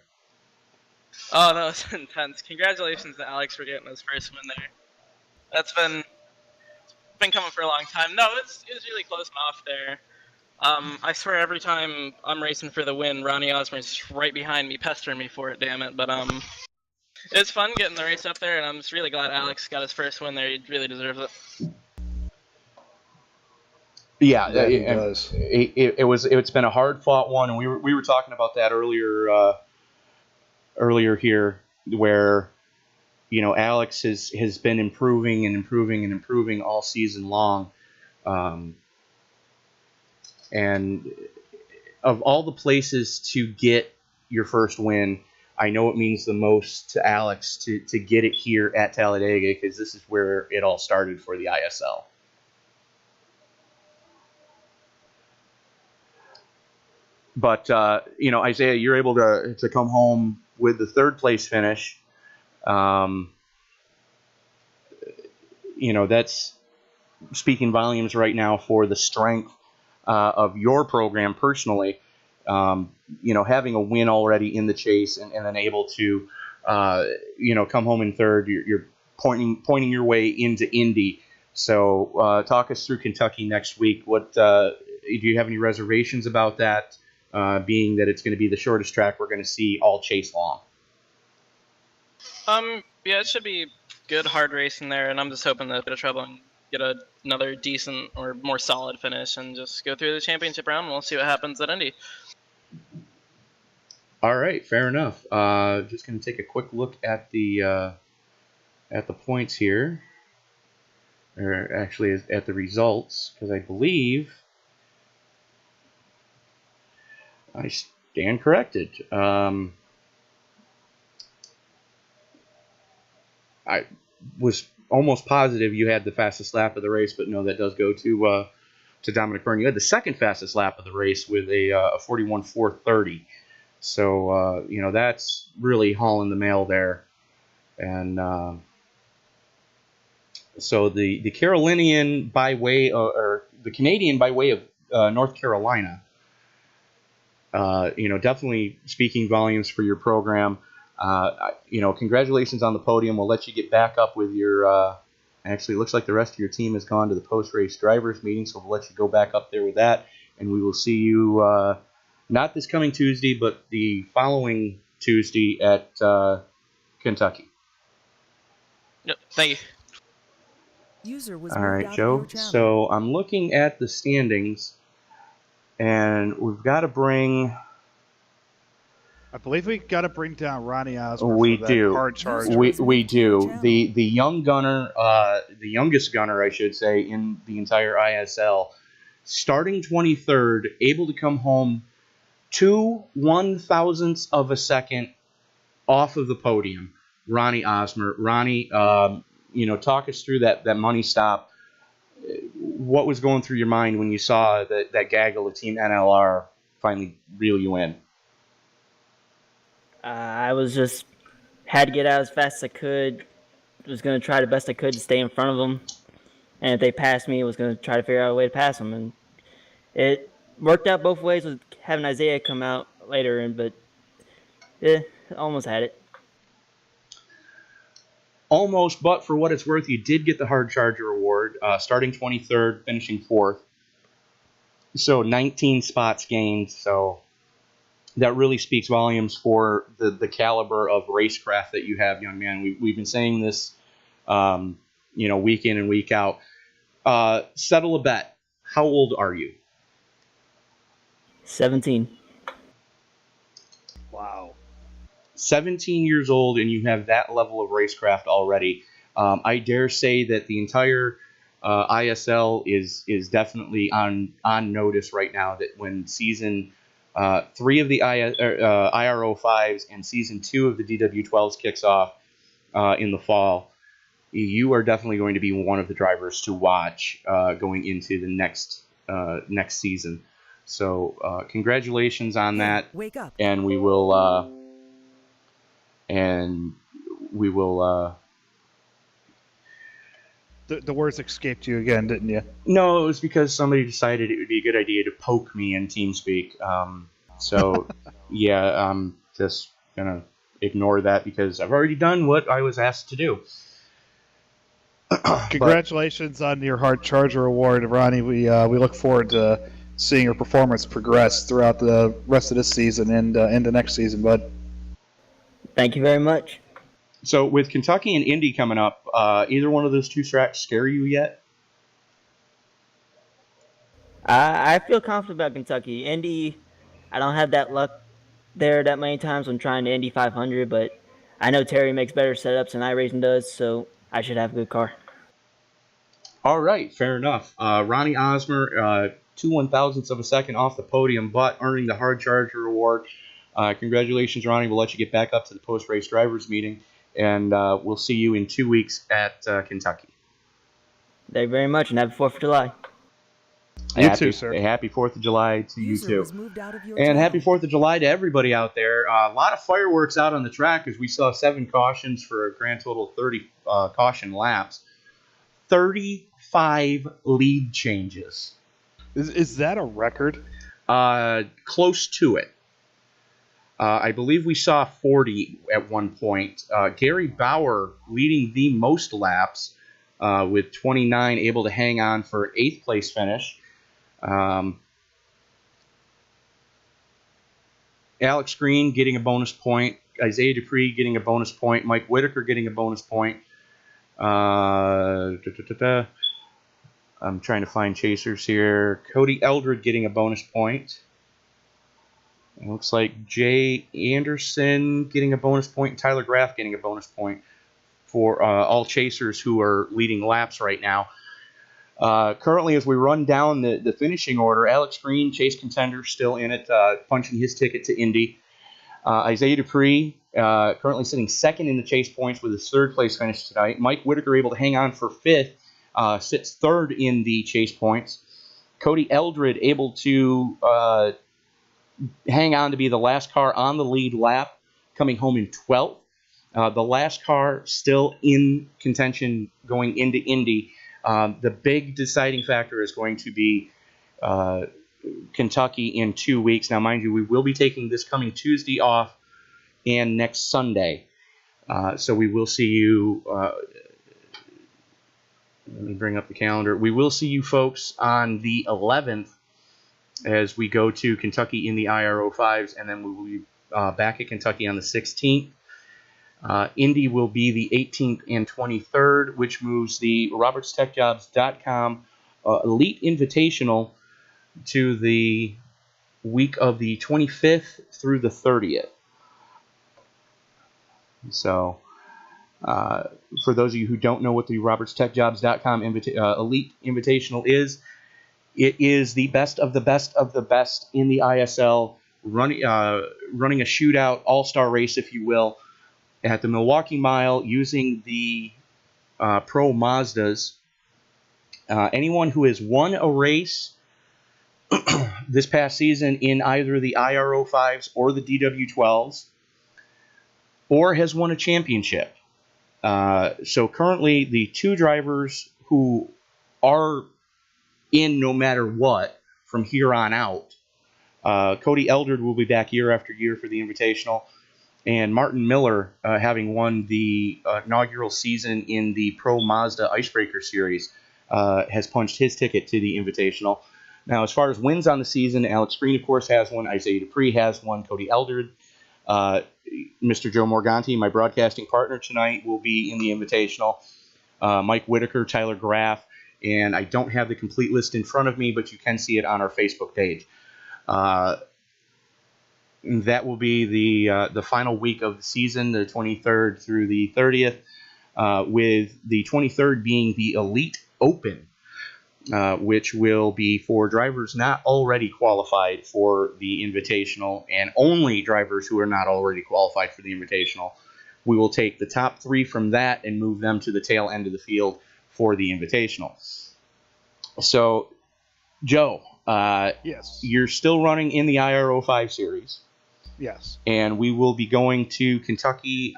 Oh, that was intense. Congratulations to Alex for getting his first win there. That's been coming for a long time. No, it was really close enough there. I swear every time I'm racing for the win, Ronnie Osmer's right behind me, pestering me for it, damn it. But it's fun getting the race up there, and I'm just really glad Alex got his first win there. He really deserves it. Yeah, he does. It's been a hard fought one, and we were talking about that earlier here, where Alex has been improving and improving and improving all season long, and of all the places to get your first win, I know it means the most to Alex to get it here at Talladega, because this is where it all started for the ISL. But, Isaiah, you're able to come home with the third place finish. That's speaking volumes right now for the strength of your program personally. Having a win already in the chase and then able to, come home in third, you're pointing your way into Indy. So talk us through Kentucky next week. Do you have any reservations about that? Being that it's going to be the shortest track we're going to see all chase long. Yeah, it should be good, hard racing there, and I'm just hoping to get a trouble and get another decent or more solid finish and just go through the championship round, and we'll see what happens at Indy. All right, fair enough. Just going to take a quick look at the points here, or actually at the results, because I believe I stand corrected. I was almost positive you had the fastest lap of the race, but no, that does go to Dominic Byrne. You had the second fastest lap of the race with a 41.430. So, that's really hauling the mail there. And so the Carolinian by way, or the Canadian by way of North Carolina, definitely speaking volumes for your program. Congratulations on the podium. We'll let you get back up with your, actually, it looks like the rest of your team has gone to the post-race drivers meeting, so we'll let you go back up there with that, and we will see you not this coming Tuesday, but the following Tuesday at Kentucky. Yep, thank you. User was All moved right, out of Joe. your channel. So I'm looking at the standings, and we've got to bring... I believe we got to bring down Ronnie Osmer We for that do. hard charge. We do. The young gunner, the youngest gunner, I should say, in the entire ISL, starting 23rd, able to come home 2/1000ths of a second off of the podium. Ronnie Osmer. Ronnie, talk us through that money stop. What was going through your mind when you saw that gaggle of Team NLR finally reel you in? I had to get out as fast as I could. Was going to try the best I could to stay in front of them. And if they passed me, I was going to try to figure out a way to pass them. And it worked out both ways with having Isaiah come out later, but almost had it. Almost, but for what it's worth, you did get the Hard Charger Award, starting 23rd, finishing 4th. So 19 spots gained, so that really speaks volumes for the caliber of racecraft that you have, young man. We've been saying this, week in and week out. Settle a bet. How old are you? 17. Wow. 17 years old, and you have that level of racecraft already. I dare say that the entire ISL is definitely on notice right now, that when season 3 of the IRO 5s and season 2 of the DW12s kicks off in the fall, you are definitely going to be one of the drivers to watch going into the next season. So congratulations on that. Wake up. And we will The words escaped you again, didn't you? No, it was because somebody decided it would be a good idea to poke me in TeamSpeak. Yeah, I'm just going to ignore that because I've already done what I was asked to do. Congratulations on your Hard Charger Award, Ronnie. We look forward to seeing your performance progress throughout the rest of this season and into next season, bud. Thank you very much. So with Kentucky and Indy coming up, either one of those two tracks scare you yet? I feel confident about Kentucky. Indy, I don't have that luck there that many times when trying to Indy 500, but I know Terry makes better setups than Iracing does, so I should have a good car. All right, fair enough. Ronnie Osmer, 2/1000ths of a second off the podium, but earning the Hard Charger Award. Congratulations, Ronnie. We'll let you get back up to the post-race drivers meeting, and we'll see you in 2 weeks at Kentucky. Thank you very much, and happy 4th of July. You too, sir. Happy 4th of July to you User too. was moved out of your And channel. happy 4th of July to everybody out there. A lot of fireworks out on the track as we saw 7 cautions for a grand total of 30 caution laps. 35 lead changes. Is that a record? Close to it. I believe we saw 40 at one point. Gary Bauer leading the most laps with 29, able to hang on for 8th place finish. Alex Green getting a bonus point. Isaiah Dupree getting a bonus point. Mike Whitaker getting a bonus point. I'm trying to find chasers here. Cody Eldred getting a bonus point. It looks like Jay Anderson getting a bonus point and Tyler Graff getting a bonus point for all chasers who are leading laps right now. Currently, as we run down the finishing order, Alex Green, chase contender, still in it, punching his ticket to Indy. Isaiah Dupree currently sitting second in the chase points with his third place finish tonight. Mike Whitaker able to hang on for fifth, sits third in the chase points. Cody Eldred able to hang on to be the last car on the lead lap, coming home in 12th. The last car still in contention going into Indy. The big deciding factor is going to be Kentucky in 2 weeks. Now, mind you, we will be taking this coming Tuesday off and next Sunday. So we will see you. Let me bring up the calendar. We will see you folks on the 11th as we go to Kentucky in the IRO5s, and then we will be back at Kentucky on the 16th. Indy will be the 18th and 23rd, which moves the RobertsTechJobs.com Elite Invitational to the week of the 25th through the 30th. So, for those of you who don't know what the RobertsTechJobs.com Elite Invitational is, it is the best of the best of the best in the ISL, running a shootout all-star race, if you will, at the Milwaukee Mile using the Pro Mazdas. Anyone who has won a race this past season in either the IRO5s or the DW12s, or has won a championship. So currently, the two drivers who are in no matter what from here on out, Cody Eldred will be back year after year for the Invitational, and Martin Miller, having won the inaugural season in the Pro Mazda Icebreaker Series, has punched his ticket to the Invitational. Now, as far as wins on the season, Alex Green, of course, has one. Isaiah Dupree has one. Cody Eldred. Mr. Joe Morganti, my broadcasting partner tonight, will be in the Invitational. Mike Whitaker, Tyler Graff, and I don't have the complete list in front of me, but you can see it on our Facebook page. That will be the final week of the season, the 23rd through the 30th, with the 23rd being the Elite Open, which will be for drivers not already qualified for the Invitational, and only drivers who are not already qualified for the Invitational. We will take the top three from that and move them to the tail end of the field for the Invitational. So, Joe, yes, you're still running in the IRO5 series. Yes. And we will be going to Kentucky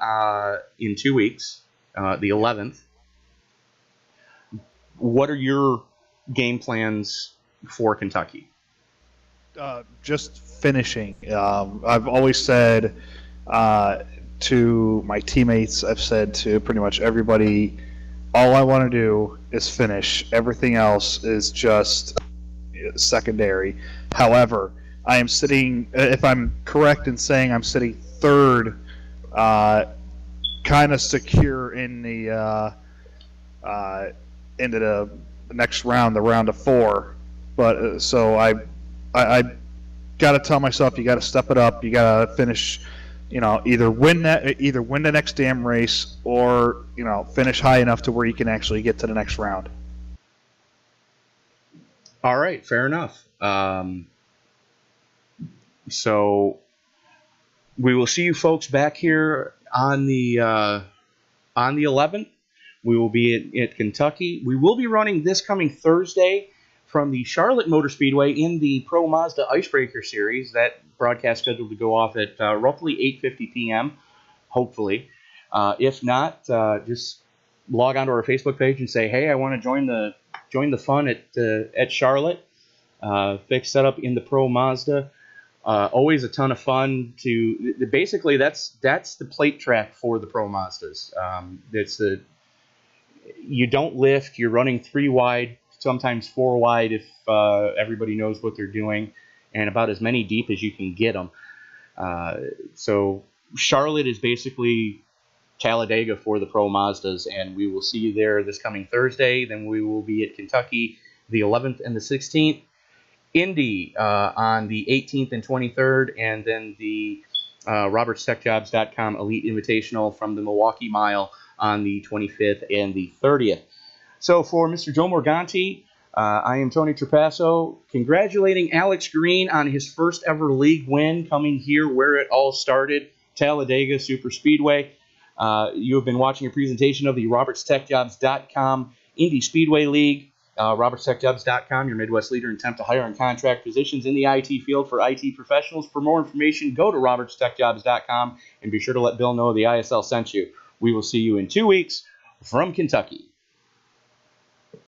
in 2 weeks, the 11th. What are your game plans for Kentucky? Just finishing. I've always said to my teammates, I've said to pretty much everybody, all I want to do is finish. Everything else is just secondary. However, I am sitting, if I'm correct in saying I'm sitting third, kind of secure in the into the next round, the round of four. But so I got to tell myself, you got to step it up. You got to finish, either win the next damn race, or finish high enough to where you can actually get to the next round. All right, fair enough. So we will see you folks back here on the 11th. We will be at Kentucky. We will be running this coming Thursday from the Charlotte Motor Speedway in the Pro Mazda Icebreaker Series. That broadcast scheduled to go off at roughly 8:50 p.m., hopefully. If not, just log onto our Facebook page and say, hey, I want to join the fun at Charlotte. Fixed setup in the Pro Mazda. Always a ton of fun. Basically, that's the plate track for the Pro Mazdas. You don't lift. You're running 3 wide, sometimes 4 wide if everybody knows what they're doing, and about as many deep as you can get them. So Charlotte is basically Talladega for the Pro Mazdas, and we will see you there this coming Thursday. Then we will be at Kentucky the 11th and the 16th. Indy on the 18th and 23rd, and then the RobertsTechJobs.com Elite Invitational from the Milwaukee Mile on the 25th and the 30th. So for Mr. Joe Morganti, I am Tony Trapasso, congratulating Alex Green on his first ever league win, coming here where it all started, Talladega Super Speedway. You have been watching a presentation of the RobertsTechJobs.com Indy Speedway League. RobertsTechJobs.com, your Midwest leader in temp to hire and contract positions in the IT field for IT professionals. For more information, go to RobertsTechJobs.com and be sure to let Bill know the ISL sent you. We will see you in 2 weeks from Kentucky.